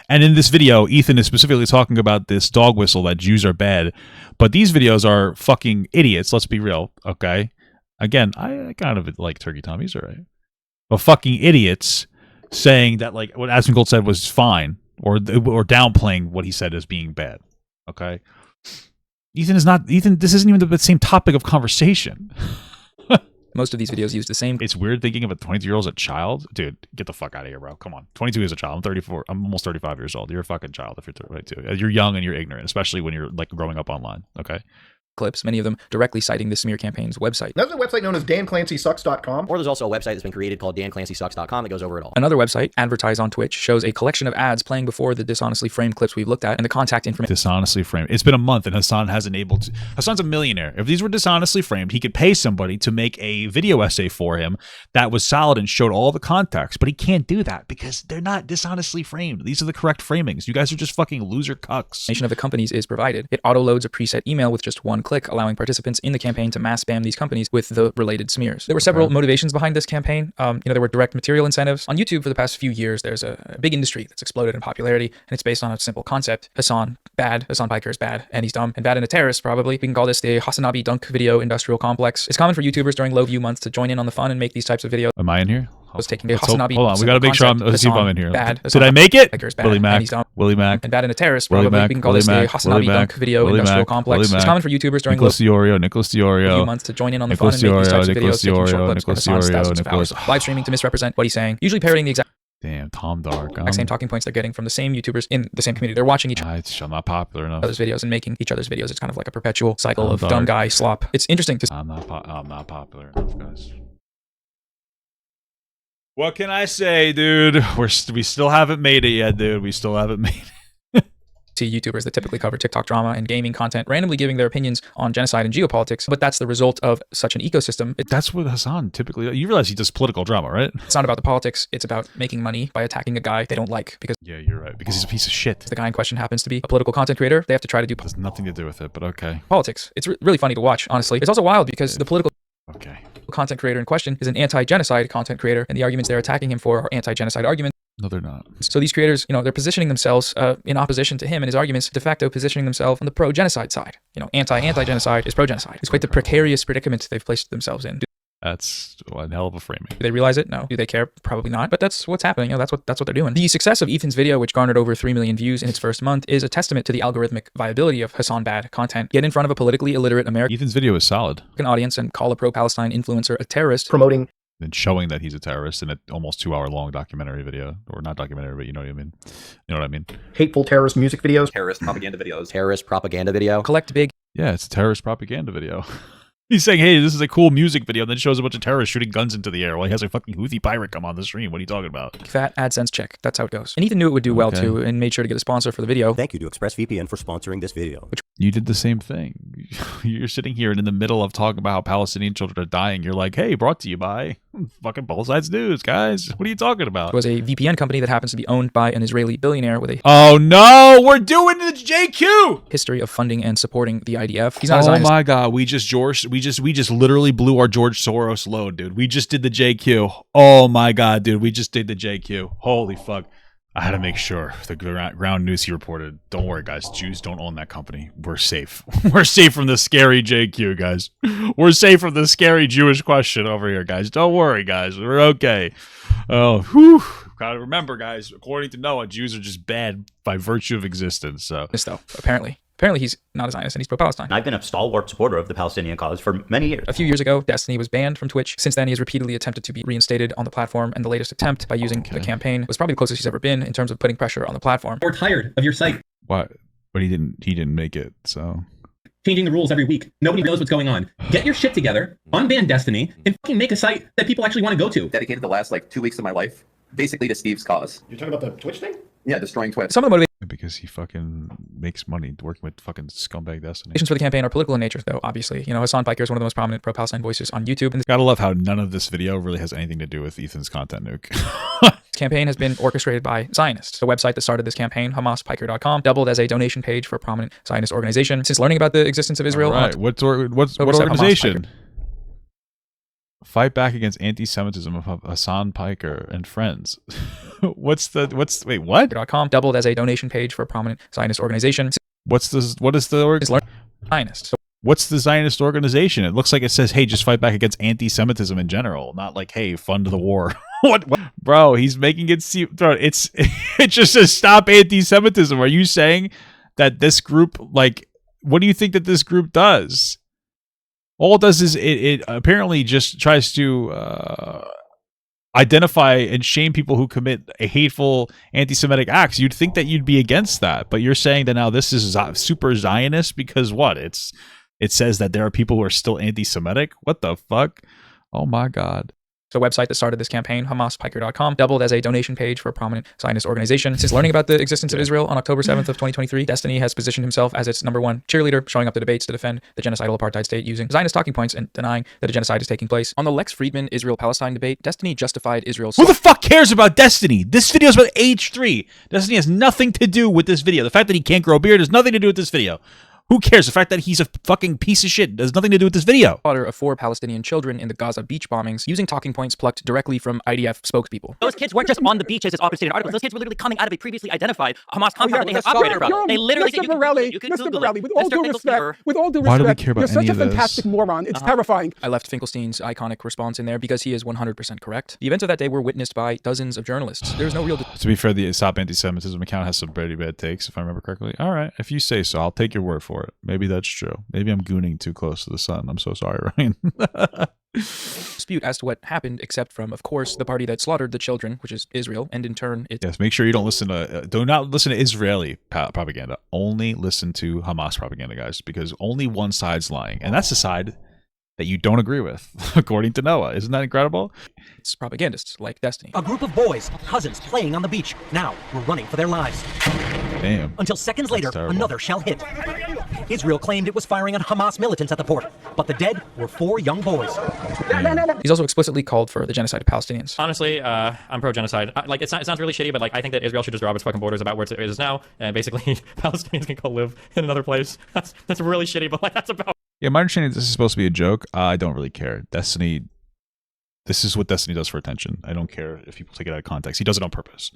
And in this video, Ethan is specifically talking about this dog whistle that Jews are bad. But these videos are fucking idiots. Let's be real. Okay. Again, I kind of like Turkey Tom. He's all right. But fucking idiots saying that like what Asmongold said was fine, or downplaying what he said as being bad. Okay. Ethan is not Ethan. This isn't even the same topic of conversation. Most of these videos use the same. It's weird thinking of a 22-year-old as a child. Dude, get the fuck out of here, bro. Come on. 22 is a child. I'm 34. I'm almost 35 years old. You're a fucking child if you're 22. You're young and you're ignorant, especially when you're like growing up online. Okay. Clips, many of them directly citing the smear campaign's website. That's a website known as DanClancySucks.com. Or there's also a website that's been created called DanClancySucks.com that goes over it all. Another website, Advertise on Twitch, shows a collection of ads playing before the dishonestly framed clips we've looked at and the contact information. Dishonestly framed. It's been a month and Hasan hasn't able to. Hasan's a millionaire. If these were dishonestly framed, he could pay somebody to make a video essay for him that was solid and showed all the context. But he can't do that because they're not dishonestly framed. These are the correct framings. You guys are just fucking loser cucks. Information of the companies is provided. It auto-loads a preset email with just one click, allowing participants in the campaign to mass spam these companies with the related smears. There were several motivations behind this campaign. There were direct material incentives. On YouTube for the past few years, there's a big industry that's exploded in popularity, and it's based on a simple concept. Hasan, bad. Hasan Piker is bad, and he's dumb, and bad and a terrorist, probably. We can call this the Hasanabi dunk video industrial complex. It's common for YouTubers during low view months to join in on the fun and make these types of videos. Am I in here? Was taking a Hasanabi. Hold on, we gotta make sure let's see if I'm in here. Bad. Did I make it? Willie Mac. And bad and a terrorist, probably. We can call this the Hasanabi dunk video industrial complex. It's common for YouTubers during Nicholas Diorio, few months to join in on the fun and make these types of videos, taking short clips for Hasan's thousands of hours. Live streaming to misrepresent what he's saying, usually parodying the exact Tom Dark. Same talking points they're getting from the same YouTubers in the same community. They're watching each I'm not popular enough. other's videos and making each other's videos. It's kind of like a perpetual cycle of dumb guy slop. It's interesting to I'm not popular enough, guys. What can I say, dude? We still haven't made it yet, dude. We still haven't made it. see YouTubers that typically cover TikTok drama and gaming content randomly giving their opinions on genocide and geopolitics, but that's the result of such an ecosystem. That's what Hasan typically, you realize he does political drama, right? It's not about the politics, it's about making money by attacking a guy they don't like because yeah, you're right, because he's a piece of shit. The guy in question happens to be a political content creator. They have to try to do has nothing to do with it, but okay. Politics. It's really funny to watch, honestly. It's also wild because the political content creator in question is an anti-genocide content creator, and the arguments they're attacking him for are anti-genocide arguments. No, they're not. So these creators, they're positioning themselves in opposition to him and his arguments, de facto positioning themselves on the pro-genocide side. Anti-genocide is pro-genocide. It's quite the precarious predicament they've placed themselves in. That's a hell of a framing. Do they realize it? No. Do they care? Probably not. But that's what's happening. That's what they're doing. The success of Ethan's video, which garnered over 3 million views in its first month, is a testament to the algorithmic viability of Hasan bad content. Get in front of a politically illiterate American Ethan's video is solid. Audience and call a pro-Palestine influencer a terrorist. Promoting and showing that he's a terrorist in an almost 2-hour-long documentary video, or not documentary, but you know what I mean. You know what I mean? Hateful terrorist music videos. Terrorist propaganda videos. Terrorist propaganda video. Collect big. Yeah, it's a terrorist propaganda video. He's saying, hey, this is a cool music video, and then shows a bunch of terrorists shooting guns into the air while he has a fucking Houthi pirate come on the stream. What are you talking about? Fat AdSense check. That's how it goes. And Ethan knew it would do well, too, and made sure to get a sponsor for the video. Thank you to ExpressVPN for sponsoring this video. You did the same thing. You're sitting here and in the middle of talking about how Palestinian children are dying. You're like, hey, brought to you by fucking Both Sides News, guys. What are you talking about? It was a VPN company that happens to be owned by an Israeli billionaire with a... Oh, no! We're doing the JQ! ...history of funding and supporting the IDF. He's not a Zionist. Oh, my God. We just literally blew our George Soros load, dude. We just did the JQ. Oh, my God, dude. We just did the JQ. Holy fuck. I had to make sure. The ground news he reported. Don't worry, guys. Jews don't own that company. We're safe. We're safe from the scary JQ, guys. We're safe from the scary Jewish question over here, guys. Don't worry, guys. We're okay. Oh, whew. Gotta remember, guys. According to Noah, Jews are just bad by virtue of existence. So, this though, apparently he's not a Zionist and he's pro-Palestine. I've been a stalwart supporter of the Palestinian cause for many years. A few years ago, Destiny was banned from Twitch. Since then, he has repeatedly attempted to be reinstated on the platform, and the latest attempt by using the campaign was probably the closest he's ever been in terms of putting pressure on the platform. We're tired of your site. What? But he didn't make it, so... Changing the rules every week. Nobody knows what's going on. Get your shit together, unban Destiny, and fucking make a site that people actually want to go to. Dedicated the last 2 weeks of my life basically to Steve's cause. You're talking about the Twitch thing? Yeah, destroying Twitch. Some of the motivations because he fucking makes money working with fucking scumbag Destiny. For the campaign are political in nature, though, obviously. Hasan Piker is one of the most prominent pro-Palestine voices on YouTube. And gotta love how none of this video really has anything to do with Ethan's content, Nuke. This campaign has been orchestrated by Zionists. The website that started this campaign, HamasPiker.com, doubled as a donation page for a prominent Zionist organization. Since learning about the existence of Israel... Right. What organization? Fight back against anti-Semitism of Hasan Piker and friends. Wait, what? .com doubled as a donation page for a prominent Zionist organization. What is the Zionist. What's the Zionist organization? It looks like it says, hey, just fight back against anti-Semitism in general, not like, hey, fund the war. What? Bro, he's making it seem, bro, it just says stop anti-Semitism. Are you saying that this group What do you think that this group does? All it does is it apparently just tries to identify and shame people who commit a hateful anti-Semitic acts. You'd think that you'd be against that, but you're saying that now this is super Zionist because what? It says that there are people who are still anti-Semitic? What the fuck? Oh my God. The website that started this campaign, HamasPiker.com, doubled as a donation page for a prominent Zionist organization. Since learning about the existence of Israel on October 7th of 2023, Destiny has positioned himself as its #1 cheerleader, showing up to debates to defend the genocidal apartheid state using Zionist talking points and denying that a genocide is taking place. On the Lex Friedman Israel-Palestine debate, Destiny justified Israel's... Who the fuck cares about Destiny? This video is about H3. Destiny has nothing to do with this video. The fact that he can't grow a beard has nothing to do with this video. Who cares? The fact that he's a fucking piece of shit has nothing to do with this video. Slaughter of 4 Palestinian children in the Gaza beach bombings using talking points plucked directly from IDF spokespeople. Those kids weren't just on the beaches as August stated in articles. Those kids were literally coming out of a previously identified Hamas compound that they have operated from. They literally Mr. Borelli, with all due respect, Why do we care about you're such any a of this? fantastic moron. It's terrifying. I left Finkelstein's iconic response in there because he is 100% correct. The events of that day were witnessed by dozens of journalists. There's no real... To be fair, the Stop Anti-Semitism account has some pretty bad takes, if I remember correctly. All right, if you say so, I'll take your word for it. Maybe that's true. Maybe I'm gooning too close to the sun. I'm so sorry, Ryan. dispute as to what happened, except from, of course, the party that slaughtered the children, which is Israel, and in turn, it's... Yes, make sure you don't listen to... do not listen to Israeli propaganda. Only listen to Hamas propaganda, guys, because only one side's lying. And that's the side that you don't agree with, according to Noah. Isn't that incredible? It's propagandists like Destiny. A group of boys, cousins, playing on the beach. Now, we're running for their lives. Damn. Until seconds later, another shell hit. Israel claimed it was firing on Hamas militants at the port, but the dead were 4 young boys. He's also explicitly called for the genocide of Palestinians. Honestly, I'm pro-genocide. Like, it sounds really shitty, but like, I think that Israel should just draw its fucking borders about where it is now, and basically Palestinians can go live in another place. That's really shitty, but like, that's about... Yeah, my understanding is this is supposed to be a joke. I don't really care. Destiny, this is what Destiny does for attention. I don't care if people take it out of context. He does it on purpose.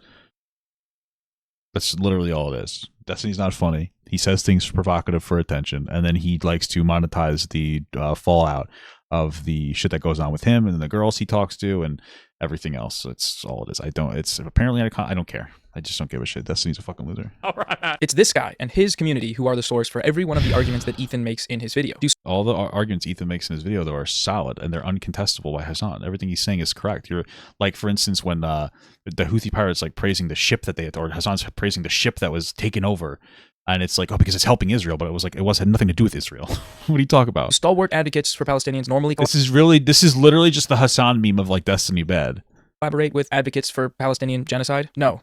That's literally all it is. Destiny's not funny. He says things provocative for attention, and then he likes to monetize the fallout of the shit that goes on with him and the girls he talks to and everything else. It's all it is. It's apparently, I don't care. I just don't give a shit. Destiny's a fucking loser. All right. It's this guy and his community who are the source for every one of the arguments that Ethan makes in his video. All the arguments Ethan makes in his video, though, are solid, and they're uncontestable by Hasan. Everything he's saying is correct. You're like, for instance, when the Houthi pirates like praising the ship that they had, or Hasan's praising the ship that was taken over, and it's like, oh, because it's helping Israel, but it had nothing to do with Israel. What do you talk about? Stalwart advocates for Palestinians normally... This is literally just the Hasan meme of like Destiny bad. Collaborate with advocates for Palestinian genocide? No,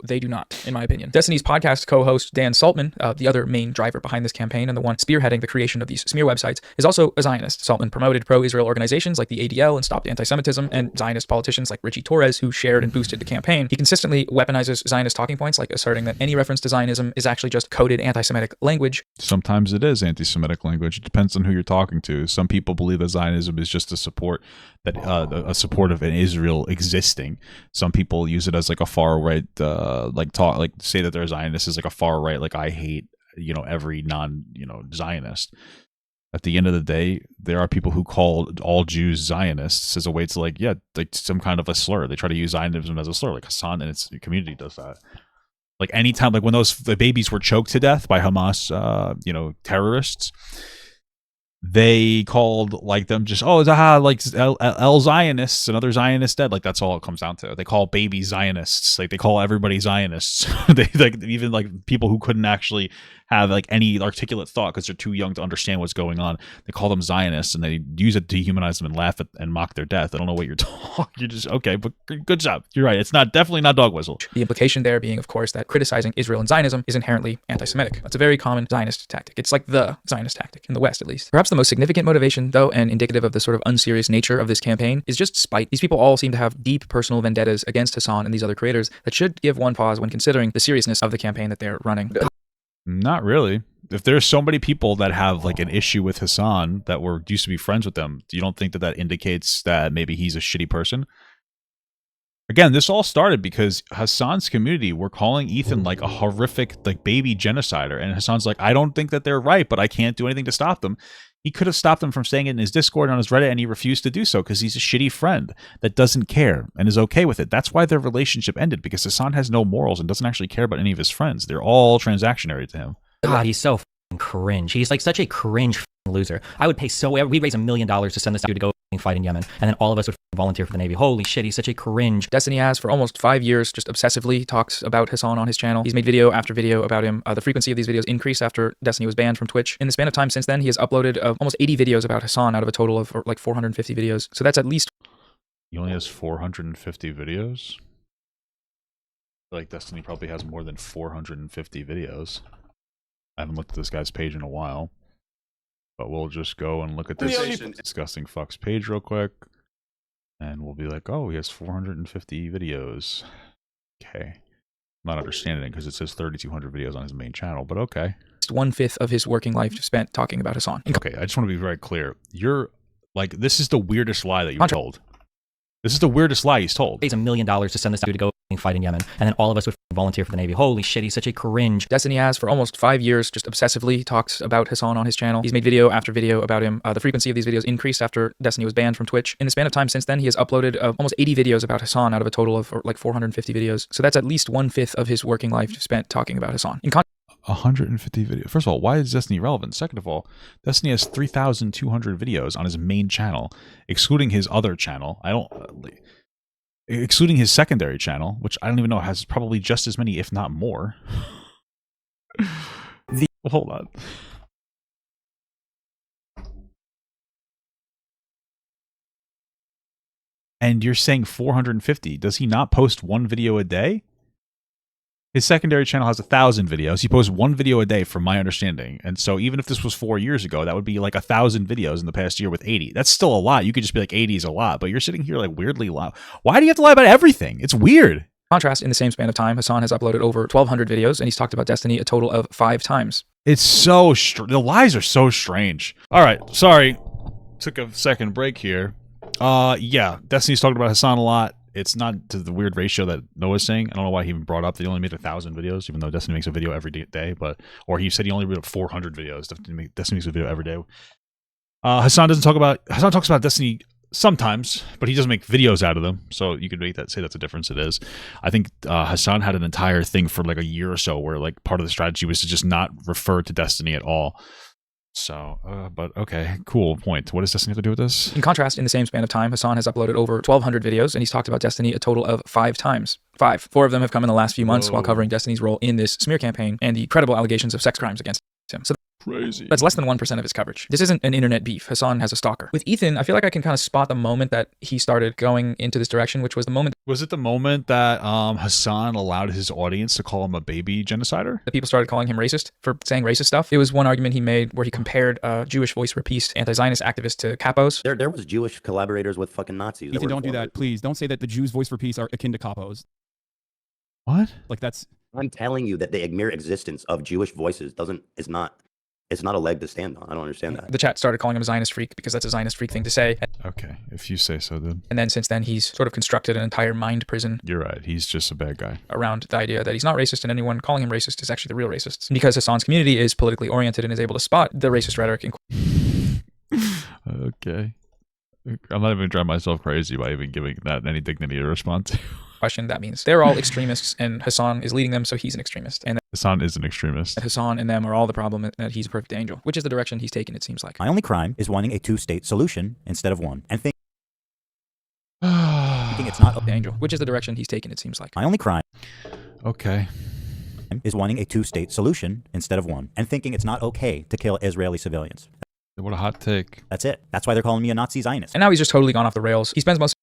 they do not, in my opinion. Destiny's podcast co-host Dan Saltman, the other main driver behind this campaign and the one spearheading the creation of these smear websites, is also a Zionist. Saltman promoted pro-Israel organizations like the ADL and Stopped Anti-Semitism, and Zionist politicians like Richie Torres, who shared and boosted the campaign. He consistently weaponizes Zionist talking points, like asserting that any reference to Zionism is actually just coded anti-Semitic language. Sometimes it is anti-Semitic language. It depends on who you're talking to. Some people believe that Zionism is just a support of an Israel existing. Some people use it as like a far right, say that they're Zionists is like a far right, like I hate, every Zionist. At the end of the day, there are people who call all Jews Zionists as a way to like some kind of a slur. They try to use Zionism as a slur, like Hasan and its community does that. Like anytime, like when the babies were choked to death by Hamas, terrorists, they called like them just like El Zionists, another Zionist dead. Like that's all it comes down to. They call baby Zionists. Like they call everybody Zionists. They like even like people who couldn't actually have like any articulate thought because they're too young to understand what's going on. They call them Zionists and they use it to dehumanize them and laugh at and mock their death. I don't know what you're talking. You're just okay, but good job. You're right. It's definitely not dog whistle. The implication there being, of course, that criticizing Israel and Zionism is inherently anti-Semitic. That's a very common Zionist tactic. It's like the Zionist tactic in the West, at least. Perhaps the most significant motivation, though, and indicative of the sort of unserious nature of this campaign, is just spite. These people all seem to have deep personal vendettas against Hasan and these other creators that should give one pause when considering the seriousness of the campaign that they're running. Not really. If there's so many people that have like an issue with Hasan that used to be friends with them, you don't think that indicates that maybe he's a shitty person? Again, this all started because Hasan's community were calling Ethan like a horrific like baby genocider, and Hasan's like, I don't think that they're right, but I can't do anything to stop them. He could have stopped them from saying it in his Discord on his Reddit, and he refused to do so because he's a shitty friend that doesn't care and is okay with it. That's why their relationship ended, because Hasan has no morals and doesn't actually care about any of his friends. They're all transactionary to him. God, he's so cringe. He's like such a cringe loser. I would pay we'd raise $1 million to send this dude to go fight in Yemen, and then all of us would volunteer for the Navy. Holy shit, he's such a cringe. Destiny has for almost 5 years just obsessively talks about Hasan on his channel. He's made video after video about him. The frequency of these videos increased after Destiny was banned from Twitch. In the span of time since then, he has uploaded almost 80 videos about Hasan out of a total of like 450 videos. So that's at least... He only has 450 videos? I feel like Destiny probably has more than 450 videos. I haven't looked at this guy's page in a while. But we'll just go and look at this disgusting fuck's page real quick. And we'll be like, oh, he has 450 videos. Okay. I'm not understanding it because it says 3,200 videos on his main channel, but okay. 1/5 of his working life spent talking about Hasan. Okay, I just want to be very clear. You're, like, this is the weirdest lie that you've told. This is the weirdest lie he's told. Raise $1 million to send this dude to go fight in Yemen, and then all of us would volunteer for the Navy. Holy shit, he's such a cringe. Destiny has for almost 5 years just obsessively talks about Hasan on his channel. He's made video after video about him. The frequency of these videos increased after Destiny was banned from Twitch. In the span of time since then, he has uploaded almost 80 videos about Hasan out of a total of like 450 videos. So that's at least 1/5 of his working life spent talking about Hasan. 150 videos. First of all, why is Destiny relevant? Second of all, Destiny has 3,200 videos on his main channel, excluding his other channel. Excluding his secondary channel, which I don't even know has probably just as many, if not more. Hold on. And you're saying 450. Does he not post one video a day? His secondary channel has 1,000 videos. He posts one video a day from my understanding. And so even if this was 4 years ago, that would be like 1,000 videos in the past year with 80. That's still a lot. You could just be like 80 is a lot, but you're sitting here like weirdly loud. Why do you have to lie about everything? It's weird. Contrast, in the same span of time, Hasan has uploaded over 1,200 videos, and he's talked about Destiny a total of 5 times. It's so the lies are so strange. All right, sorry. Took a second break here. Yeah, Destiny's talking about Hasan a lot. It's not to the weird ratio that Noah's saying. I don't know why he even brought up that he only made 1,000 videos, even though Destiny makes a video every day. Or he said he only made 400 videos. Destiny makes a video every day. Hasan talks about Destiny sometimes, but he doesn't make videos out of them. So you could say that's a difference. It is. I think Hasan had an entire thing for like a year or so where like part of the strategy was to just not refer to Destiny at all. So, but okay, cool point. What does Destiny have to do with this? In contrast, in the same span of time, Hasan has uploaded over 1,200 videos, and he's talked about Destiny a total of 5 times. 5. 4 of them have come in the last few months while covering Destiny's role in this smear campaign and the credible allegations of sex crimes against him. So crazy. That's less than 1% of his coverage. This isn't an internet beef. Hasan has a stalker. With Ethan, I feel like I can kind of spot the moment that he started going into this direction, which was the moment... Was it the moment that Hasan allowed his audience to call him a baby genocider? That people started calling him racist for saying racist stuff. It was one argument he made where he compared Jewish voice for peace anti-Zionist activists to capos. There was Jewish collaborators with fucking Nazis. Ethan, don't do that, please. Don't say that the Jews' voice for peace are akin to capos. What? Like that's... I'm telling you that the mere existence of Jewish voices it's not a leg to stand on. I don't understand that. The chat started calling him a Zionist freak because that's a Zionist freak thing to say. Okay, if you say so, then. And then since then, he's sort of constructed an entire mind prison. You're right. He's just a bad guy. Around the idea that he's not racist and anyone calling him racist is actually the real racists. Because Hasan's community is politically oriented and is able to spot the racist rhetoric. Okay. I'm not even driving myself crazy by even giving that any dignity to respond to. Question, that means they're all extremists and Hasan is leading them, so he's an extremist. And Hasan is an extremist. Hasan and them are all the problem, and that he's a perfect angel, which is the direction he's taken, it seems like. My only crime is wanting a 2-state solution instead of one, and thinking it's not angel, which is the direction he's taken, it seems like. My only crime, okay, is wanting a 2-state solution instead of one, and thinking it's not okay to kill Israeli civilians. What a hot take. That's it. That's why they're calling me a Nazi Zionist. And now he's just totally gone off the rails. He spends most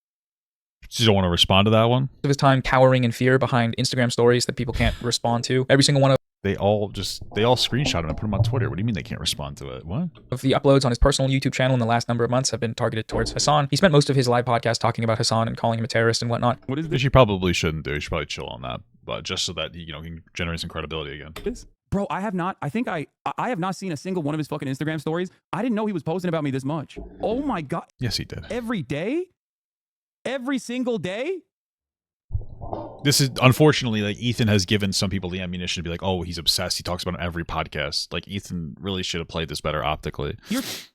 you don't want to respond to that one? Of his time cowering in fear behind Instagram stories that people can't respond to. Every single one of They all screenshot him and put him on Twitter. What do you mean they can't respond to it? What? Of the uploads on his personal YouTube channel in the last number of months have been targeted towards Hasan. He spent most of his live podcast talking about Hasan and calling him a terrorist and whatnot. What is this? Which he probably shouldn't do. He should probably chill on that. But just so that he can generate some credibility again. Bro, I have not seen a single one of his fucking Instagram stories. I didn't know he was posting about me this much. Oh my God. Yes, he did. Every day? Every single day? This is unfortunately like Ethan has given some people the ammunition to be like, oh, he's obsessed. He talks about it on every podcast. Like Ethan really should have played this better optically.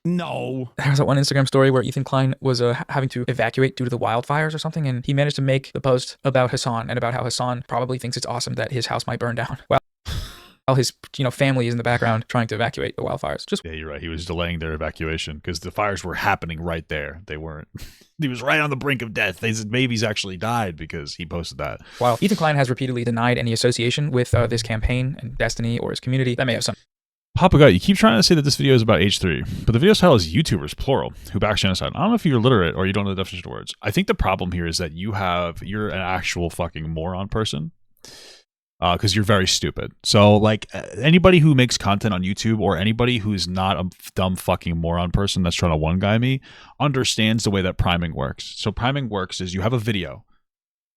No. There was that one Instagram story where Ethan Klein was having to evacuate due to the wildfires or something, and he managed to make the post about Hasan and about how Hasan probably thinks it's awesome that his house might burn down. Well, while his family is in the background trying to evacuate the wildfires. Just yeah, you're right. He was delaying their evacuation because the fires were happening right there. They weren't. He was right on the brink of death. They said babies actually died because he posted that. While Ethan Klein has repeatedly denied any association with this campaign and Destiny or his community, that may have some. Papa Gut, you keep trying to say that this video is about H3, but the video title is YouTubers, plural, who back genocide. I don't know if you're literate or you don't know the definition of words. I think the problem here is that you're an actual fucking moron person. Because you're very stupid. So, like, anybody who makes content on YouTube or anybody who's not a dumb fucking moron person that's trying to one-guy me understands the way that priming works. So priming works is you have a video,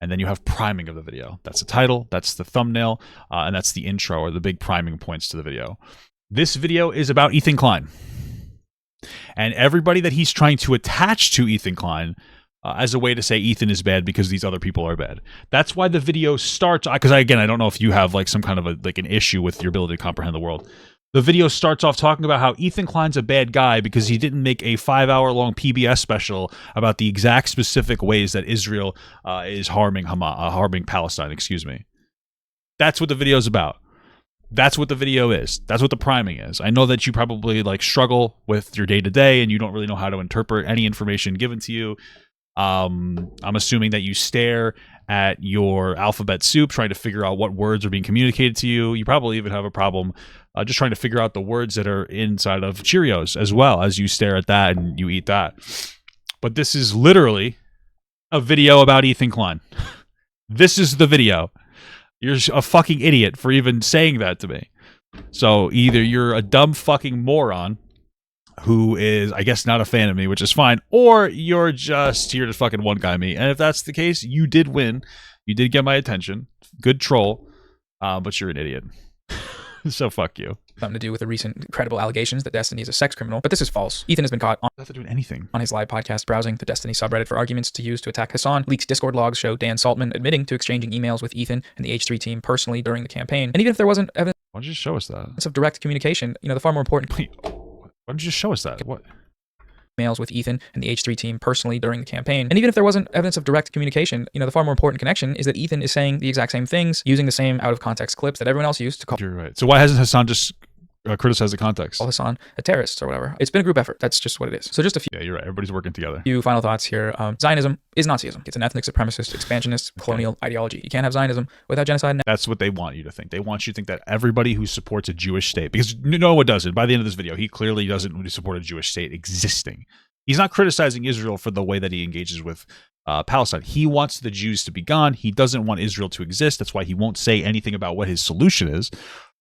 and then you have priming of the video. That's the title, that's the thumbnail, and that's the intro or the big priming points to the video. This video is about Ethan Klein. And everybody that he's trying to attach to Ethan Klein as a way to say Ethan is bad because these other people are bad. That's why the video starts, because again, I don't know if you have like some kind of an issue with your ability to comprehend the world. The video starts off talking about how Ethan Klein's a bad guy because he didn't make a 5-hour-long PBS special about the exact specific ways that Israel is harming Palestine. Excuse me. That's what the video is about. That's what the video is. That's what the priming is. I know that you probably like struggle with your day-to-day and you don't really know how to interpret any information given to you. I'm assuming that you stare at your alphabet soup trying to figure out what words are being communicated to you. You probably even have a problem just trying to figure out the words that are inside of Cheerios as well as you stare at that and you eat that. But this is literally a video about Ethan Klein. This is the video. You're a fucking idiot for even saying that to me. So either you're a dumb fucking moron who is, I guess, not a fan of me, which is fine, or you're just here to fucking one-guy me. And if that's the case, you did win. You did get my attention. Good troll, but you're an idiot. So fuck you. Something to do with the recent credible allegations that Destiny is a sex criminal, but this is false. Ethan has been caught Not to do anything on his live podcast browsing the Destiny subreddit for arguments to use to attack Hasan. Leaks Discord logs show Dan Saltman admitting to exchanging emails with Ethan and the H3 team personally during the campaign. And even if there wasn't evidence Why don't you just show us that? of direct communication, the far more important Why don't you just show us that? What? Emails with Ethan and the H3 team personally during the campaign. And even if there wasn't evidence of direct communication, the far more important connection is that Ethan is saying the exact same things, using the same out-of-context clips that everyone else used to call You're right. So why hasn't Hasan just criticized the context? Hasan a terrorist or whatever? It's been a group effort. That's just what it is. So just a few. Yeah, you're right. Everybody's working together. Few final thoughts here. Zionism is Nazism. It's an ethnic supremacist, expansionist, colonial ideology. You can't have Zionism without genocide. That's what they want you to think. They want you to think that everybody who supports a Jewish state, because no one does it. By the end of this video, he clearly doesn't support a Jewish state existing. He's not criticizing Israel for the way that he engages with Palestine. He wants the Jews to be gone. He doesn't want Israel to exist. That's why he won't say anything about what his solution is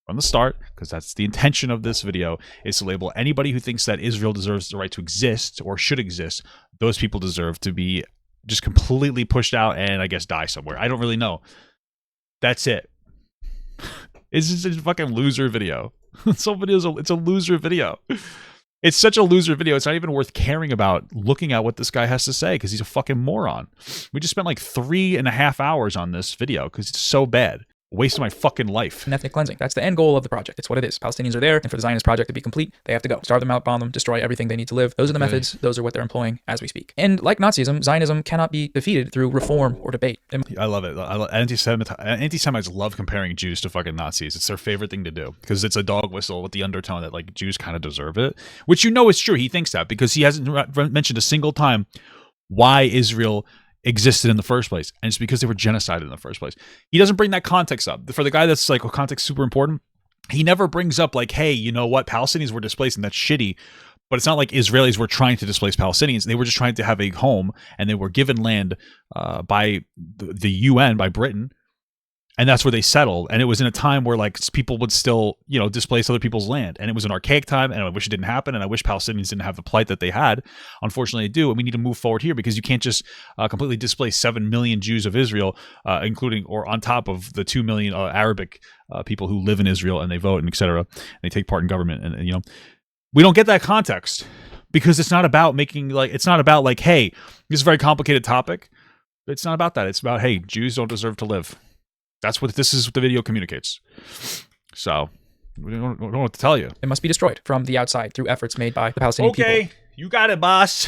from the start, because that's the intention of this video, is to label anybody who thinks that Israel deserves the right to exist or should exist. Those people deserve to be just completely pushed out and I guess die somewhere. I don't really know. That's it. It's just a fucking loser video. It's a loser video. It's such a loser video. It's not even worth caring about looking at what this guy has to say because he's a fucking moron. We just spent like 3.5 hours on this video because it's so bad. Waste of my fucking life. And ethnic cleansing. That's the end goal of the project. It's what it is. Palestinians are there, and for the Zionist project to be complete, they have to go. Starve them out, bomb them, destroy everything they need to live. Those are the methods. Those are what they're employing as we speak. And like Nazism, Zionism cannot be defeated through reform or debate. I love it. Anti-Semites love comparing Jews to fucking Nazis. It's their favorite thing to do because it's a dog whistle with the undertone that like Jews kind of deserve it, which is true. He thinks that because he hasn't mentioned a single time why Israel existed in the first place, and it's because they were genocided in the first place. He doesn't bring that context up. For the guy that's like, context super important, he never brings up like, hey, you know what, Palestinians were displaced and that's shitty, but it's not like Israelis were trying to displace Palestinians. They were just trying to have a home, and they were given land by the UN, by Britain, and that's where they settled. And it was in a time where like people would still, displace other people's land. And it was an archaic time, and I wish it didn't happen. And I wish Palestinians didn't have the plight that they had. Unfortunately, they do. And we need to move forward here because you can't just completely displace 7 million Jews of Israel, including or on top of the 2 million Arabic people who live in Israel and they vote and etc. And they take part in government. And we don't get that context because it's not about hey, this is a very complicated topic. It's not about that. It's about, hey, Jews don't deserve to live. This is what the video communicates. So, we don't know what to tell you. It must be destroyed from the outside through efforts made by the Palestinian people. Okay, you got it, boss.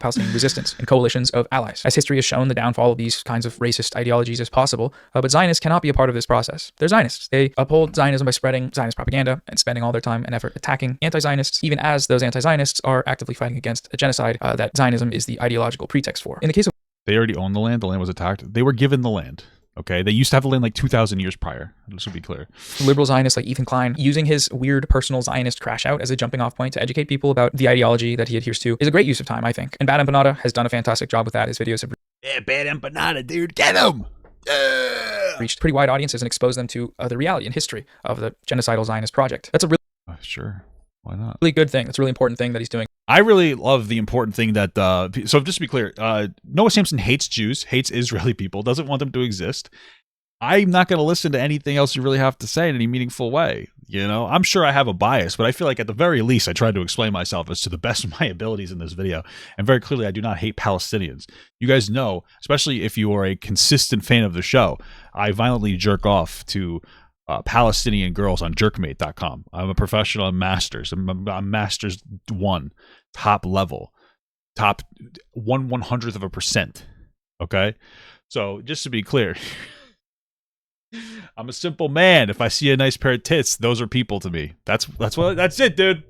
Palestinian resistance and coalitions of allies. As history has shown, the downfall of these kinds of racist ideologies is possible, but Zionists cannot be a part of this process. They're Zionists. They uphold Zionism by spreading Zionist propaganda and spending all their time and effort attacking anti-Zionists, even as those anti-Zionists are actively fighting against a genocide that Zionism is the ideological pretext for. In the case of They already own the land. The land was attacked. They were given the land. Okay, they used to have the land like 2,000 years prior. This would be clear. Liberal Zionists like Ethan Klein using his weird personal Zionist crash out as a jumping off point to educate people about the ideology that he adheres to is a great use of time, I think. And Bad Empanada has done a fantastic job with that. His videos have Bad Empanada, dude. Get him! reached pretty wide audiences and exposed them to the reality and history of the genocidal Zionist project. That's a sure. Why not? really good thing. That's a really important thing that he's doing. I really love the important thing that, so just to be clear, Noah Samsen hates Jews, hates Israeli people, doesn't want them to exist. I'm not going to listen to anything else you really have to say in any meaningful way. You know, I'm sure I have a bias, but I feel like at the very least, I tried to explain myself as to the best of my abilities in this video. And very clearly, I do not hate Palestinians. You guys know, especially if you are a consistent fan of the show, I violently jerk off to Palestinian girls on jerkmate.com. I'm a professional in masters. I'm masters 1, top level, top 1/100%. Okay. So just to be clear, I'm a simple man. If I see a nice pair of tits, those are people to me. That's it, dude.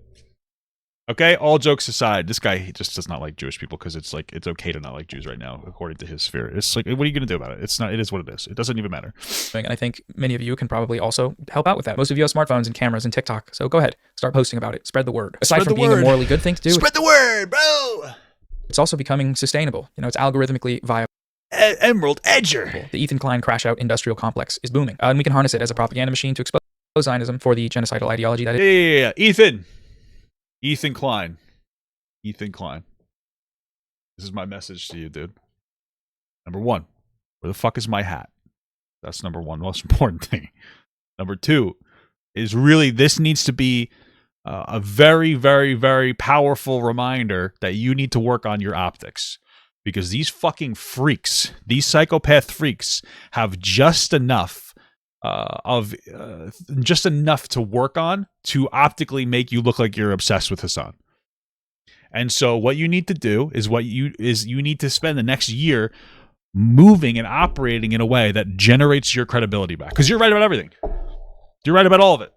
Okay, all jokes aside, this guy just does not like Jewish people because it's like it's okay to not like Jews right now, according to his sphere. It's like, what are you going to do about it? It's not. It is what it is. It doesn't even matter. And I think many of you can probably also help out with that. Most of you have smartphones and cameras and TikTok, so go ahead, start posting about it. Spread the word. Aside from being a morally good thing to do, spread the word, bro. It's also becoming sustainable. You know, it's algorithmically viable. Emerald Edger. The Ethan Klein crash out industrial complex is booming, and we can harness it as a propaganda machine to expose Zionism for the genocidal ideology that it is. Yeah. Ethan Klein. Ethan Klein. This is my message to you, dude. Number 1, where the fuck is my hat? That's number 1, most important thing. Number 2 is really this needs to be a very, very, very powerful reminder that you need to work on your optics. Because these fucking freaks, these psychopath freaks, have just enough to work on to optically make you look like you're obsessed with Hasan. And so what you need to do is you need to spend the next year moving and operating in a way that generates your credibility back. Because you're right about everything. You're right about all of it.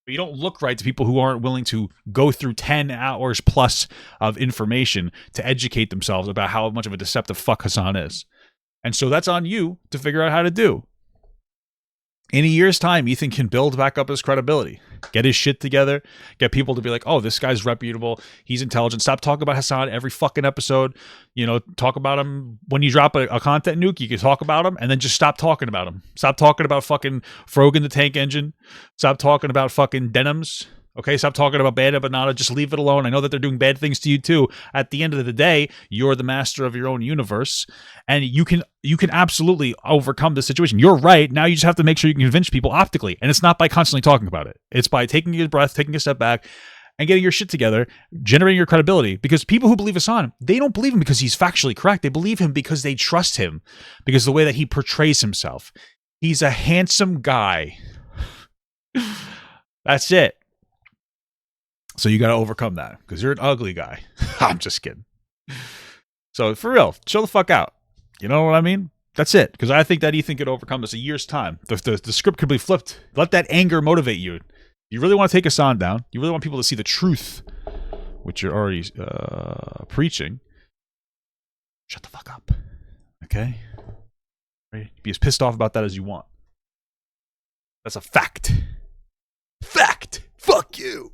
But you don't look right to people who aren't willing to go through 10 hours plus of information to educate themselves about how much of a deceptive fuck Hasan is. And so that's on you to figure out how to do. In a year's time, Ethan can build back up his credibility, get his shit together, get people to be like, oh, this guy's reputable, he's intelligent. Stop talking about Hasan every fucking episode. You know, talk about him when you drop a content nuke, you can talk about him and then just stop talking about him. Stop talking about fucking Frogan the Tank Engine. Stop talking about fucking Denims. Okay, stop talking about Bad Empanada. Just leave it alone. I know that they're doing bad things to you too. At the end of the day, you're the master of your own universe, and you can absolutely overcome the situation. You're right. Now you just have to make sure you can convince people optically, and it's not by constantly talking about it. It's by taking a breath, taking a step back, and getting your shit together, generating your credibility. Because people who believe Hasan, they don't believe him because he's factually correct. They believe him because they trust him, because of the way that he portrays himself. He's a handsome guy. That's it. So you got to overcome that because you're an ugly guy. I'm just kidding. So for real, chill the fuck out. You know what I mean? That's it. Because I think that Ethan could overcome this a year's time. The script could be flipped. Let that anger motivate you. You really want to take Hasan down. You really want people to see the truth, which you're already preaching. Shut the fuck up. Okay? Right? Be as pissed off about that as you want. That's a fact. Fact. Fuck you.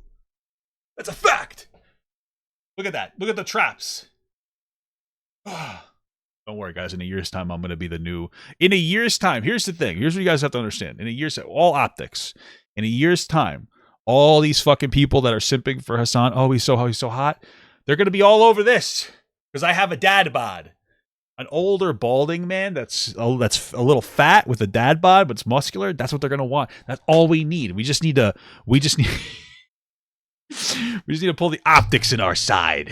That's a fact. Look at that. Look at the traps. Don't worry, guys. In a year's time, I'm going to be the new... In a year's time, here's the thing. Here's what you guys have to understand. In a year's time, all optics. In a year's time, all these fucking people that are simping for Hasan, oh, he's so hot, they're going to be all over this. Because I have a dad bod. An older balding man that's a little fat with a dad bod, but it's muscular. That's what they're going to want. That's all we need. We just need to pull the optics in our side.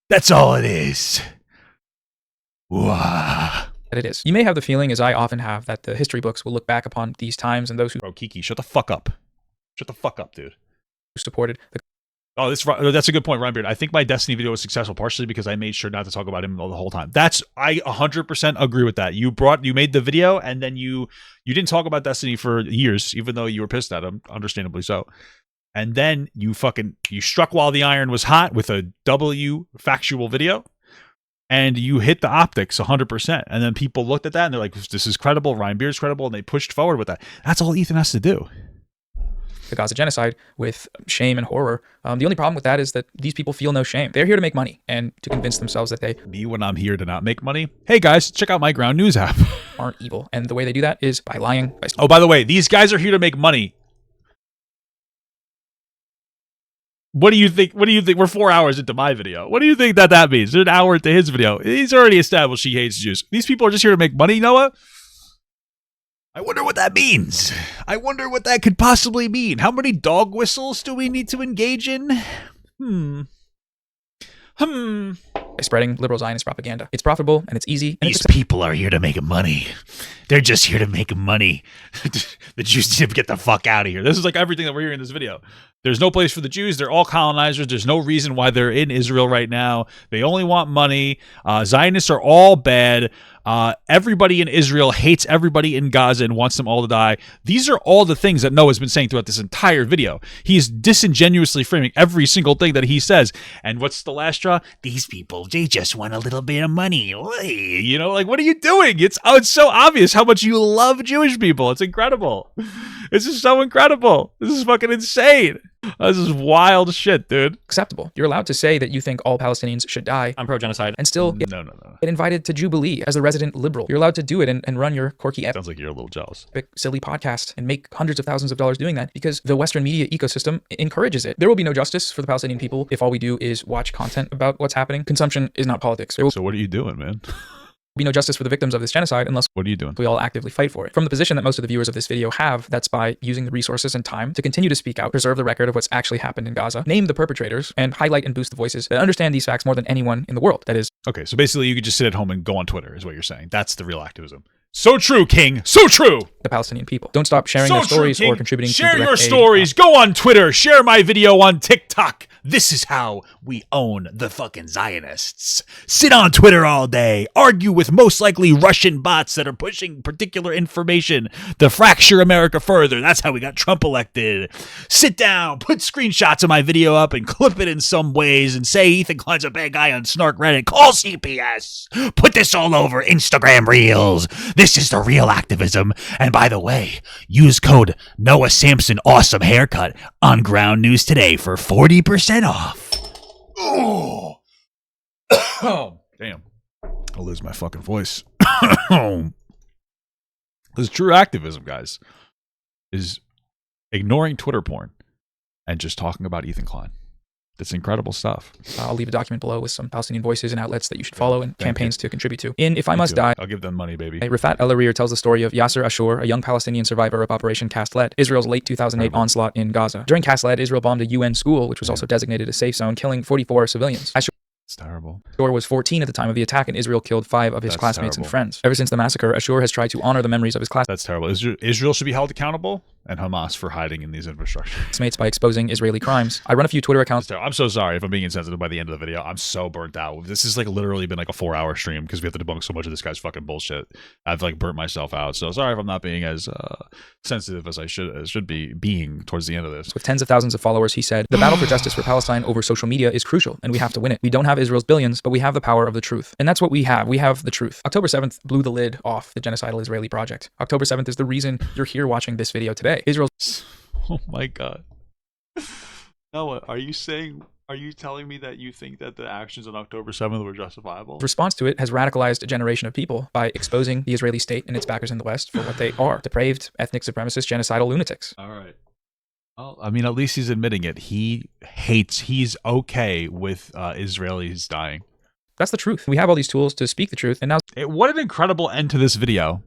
That's all it is. Wah. It is. You may have the feeling, as I often have, that the history books will look back upon these times and those who... Bro, Kiki, shut the fuck up. Shut the fuck up, dude. ...supported the Oh, that's a good point, Ryan Beard. I think my Destiny video was successful partially because I made sure not to talk about him the whole time. I 100% agree with that. You made the video and then you didn't talk about Destiny for years, even though you were pissed at him, understandably so. And then you struck while the iron was hot with a factual video, and you hit the optics 100%. And then people looked at that and they're like, "This is credible. Ryan Beard's credible," and they pushed forward with that. That's all Ethan has to do. The Gaza genocide with shame and horror. The only problem with that is that these people feel no shame. They're here to make money and to convince themselves that they... Me when I'm here to not make money? Hey guys, check out my Ground News app. ...aren't evil. And the way they do that is by lying. Oh, by the way, these guys are here to make money. What do you think? We're 4 hours into my video. What do you think that means? They're an hour into his video. He's already established he hates Jews. These people are just here to make money, Noah? I wonder what that means. I wonder what that could possibly mean. How many dog whistles do we need to engage in? By spreading liberal Zionist propaganda. It's profitable and it's easy. And These people are here to make money. They're just here to make money. The Jews need to get the fuck out of here. This is like everything that we're hearing in this video. There's no place for the Jews. They're all colonizers. There's no reason why they're in Israel right now. They only want money. Zionists are all bad. Everybody in Israel hates everybody in Gaza and wants them all to die. These are all the things that Noah's been saying throughout this entire video. He's disingenuously framing every single thing that he says. And what's the last straw? These people, they just want a little bit of money. You know, like, what are you doing? It's so obvious how much you love Jewish people. It's incredible. This is so incredible. This is fucking insane. This is wild shit, dude. Acceptable. You're allowed to say that you think all Palestinians should die. I'm pro-genocide. And still get invited to Jubilee as the resident liberal. You're allowed to do it and run your quirky Sounds like you're a little jealous. Silly podcast and make hundreds of thousands of dollars doing that because the Western media ecosystem encourages it. There will be no justice for the Palestinian people if all we do is watch content about what's happening. Consumption is not politics. So what are you doing, man? Be no justice for the victims of this genocide unless what are you doing? We all actively fight for it. From the position that most of the viewers of this video have, that's by using the resources and time to continue to speak out, preserve the record of what's actually happened in Gaza, name the perpetrators, and highlight and boost the voices that understand these facts more than anyone in the world. That is... Okay, so basically you could just sit at home and go on Twitter is what you're saying. That's the real activism. So true, King. So true. The Palestinian people. Don't stop sharing their stories or contributing to direct aid. Share your stories. Go on Twitter. Share my video on TikTok. This is how we own the fucking Zionists. Sit on Twitter all day. Argue with most likely Russian bots that are pushing particular information to fracture America further. That's how we got Trump elected. Sit down. Put screenshots of my video up and clip it in some ways and say Ethan Klein's a bad guy on Snark Reddit. Call CPS. Put this all over Instagram Reels. This is the real activism. And by the way, use code Noah Samsen Awesome Haircut on Ground News today for 40% off. Oh, damn. I'll lose my fucking voice. This true activism, guys, is ignoring Twitter porn and just talking about Ethan Klein. That's incredible stuff. I'll leave a document below with some Palestinian voices and outlets that you should follow and campaigns to contribute to. In If I Must Die, I'll give them money, baby. Rafat El-Arir tells the story of Yasser Ashur, a young Palestinian survivor of Operation Cast Lead, Israel's late 2008 onslaught in Gaza. During Cast Lead, Israel bombed a UN school, which was also designated a safe zone, killing 44 civilians. It's terrible. Ashur was 14 at the time of the attack, and Israel killed 5 of his classmates and friends. Ever since the massacre, Ashur has tried to honor the memories of his classmates. That's terrible. Israel should be held accountable, and Hamas for hiding in these infrastructures. By exposing Israeli crimes. I run a few Twitter accounts. I'm so sorry if I'm being insensitive by the end of the video. I'm so burnt out. This has like literally been like a 4-hour stream because we have to debunk so much of this guy's fucking bullshit. I've like burnt myself out. So sorry if I'm not being as sensitive as I should be being towards the end of this. With tens of thousands of followers, he said, the battle for justice for Palestine over social media is crucial, and we have to win it. We don't have Israel's billions, but we have the power of the truth. And that's what we have. We have the truth. October 7th blew the lid off the genocidal Israeli project. October 7th is the reason you're here watching this video today. Israel's... Oh my God. Noah, are you telling me that you think that the actions on October 7th were justifiable? Response to it has radicalized a generation of people by exposing the Israeli state and its backers in the West for what they are. Depraved, ethnic supremacist, genocidal lunatics. All right. Well, I mean, at least he's admitting it. He's okay with Israelis dying. That's the truth. We have all these tools to speak the truth, and now... What an incredible end to this video.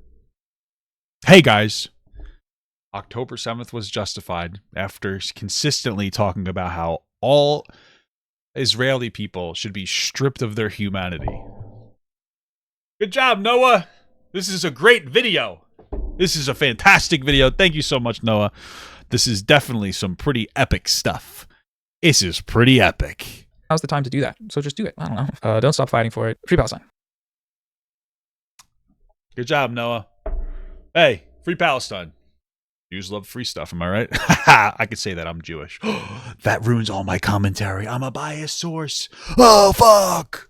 Hey, guys. October 7th was justified after consistently talking about how all Israeli people should be stripped of their humanity. Good job, Noah. This is a great video. This is a fantastic video. Thank you so much, Noah. This is definitely some pretty epic stuff. This is pretty epic. Now's the time to do that. So just do it. I don't know. Don't stop fighting for it. Free Palestine. Good job, Noah. Hey, free Palestine. Jews love free stuff, am I right? I could say that I'm Jewish. That ruins all my commentary. I'm a biased source. Oh, fuck!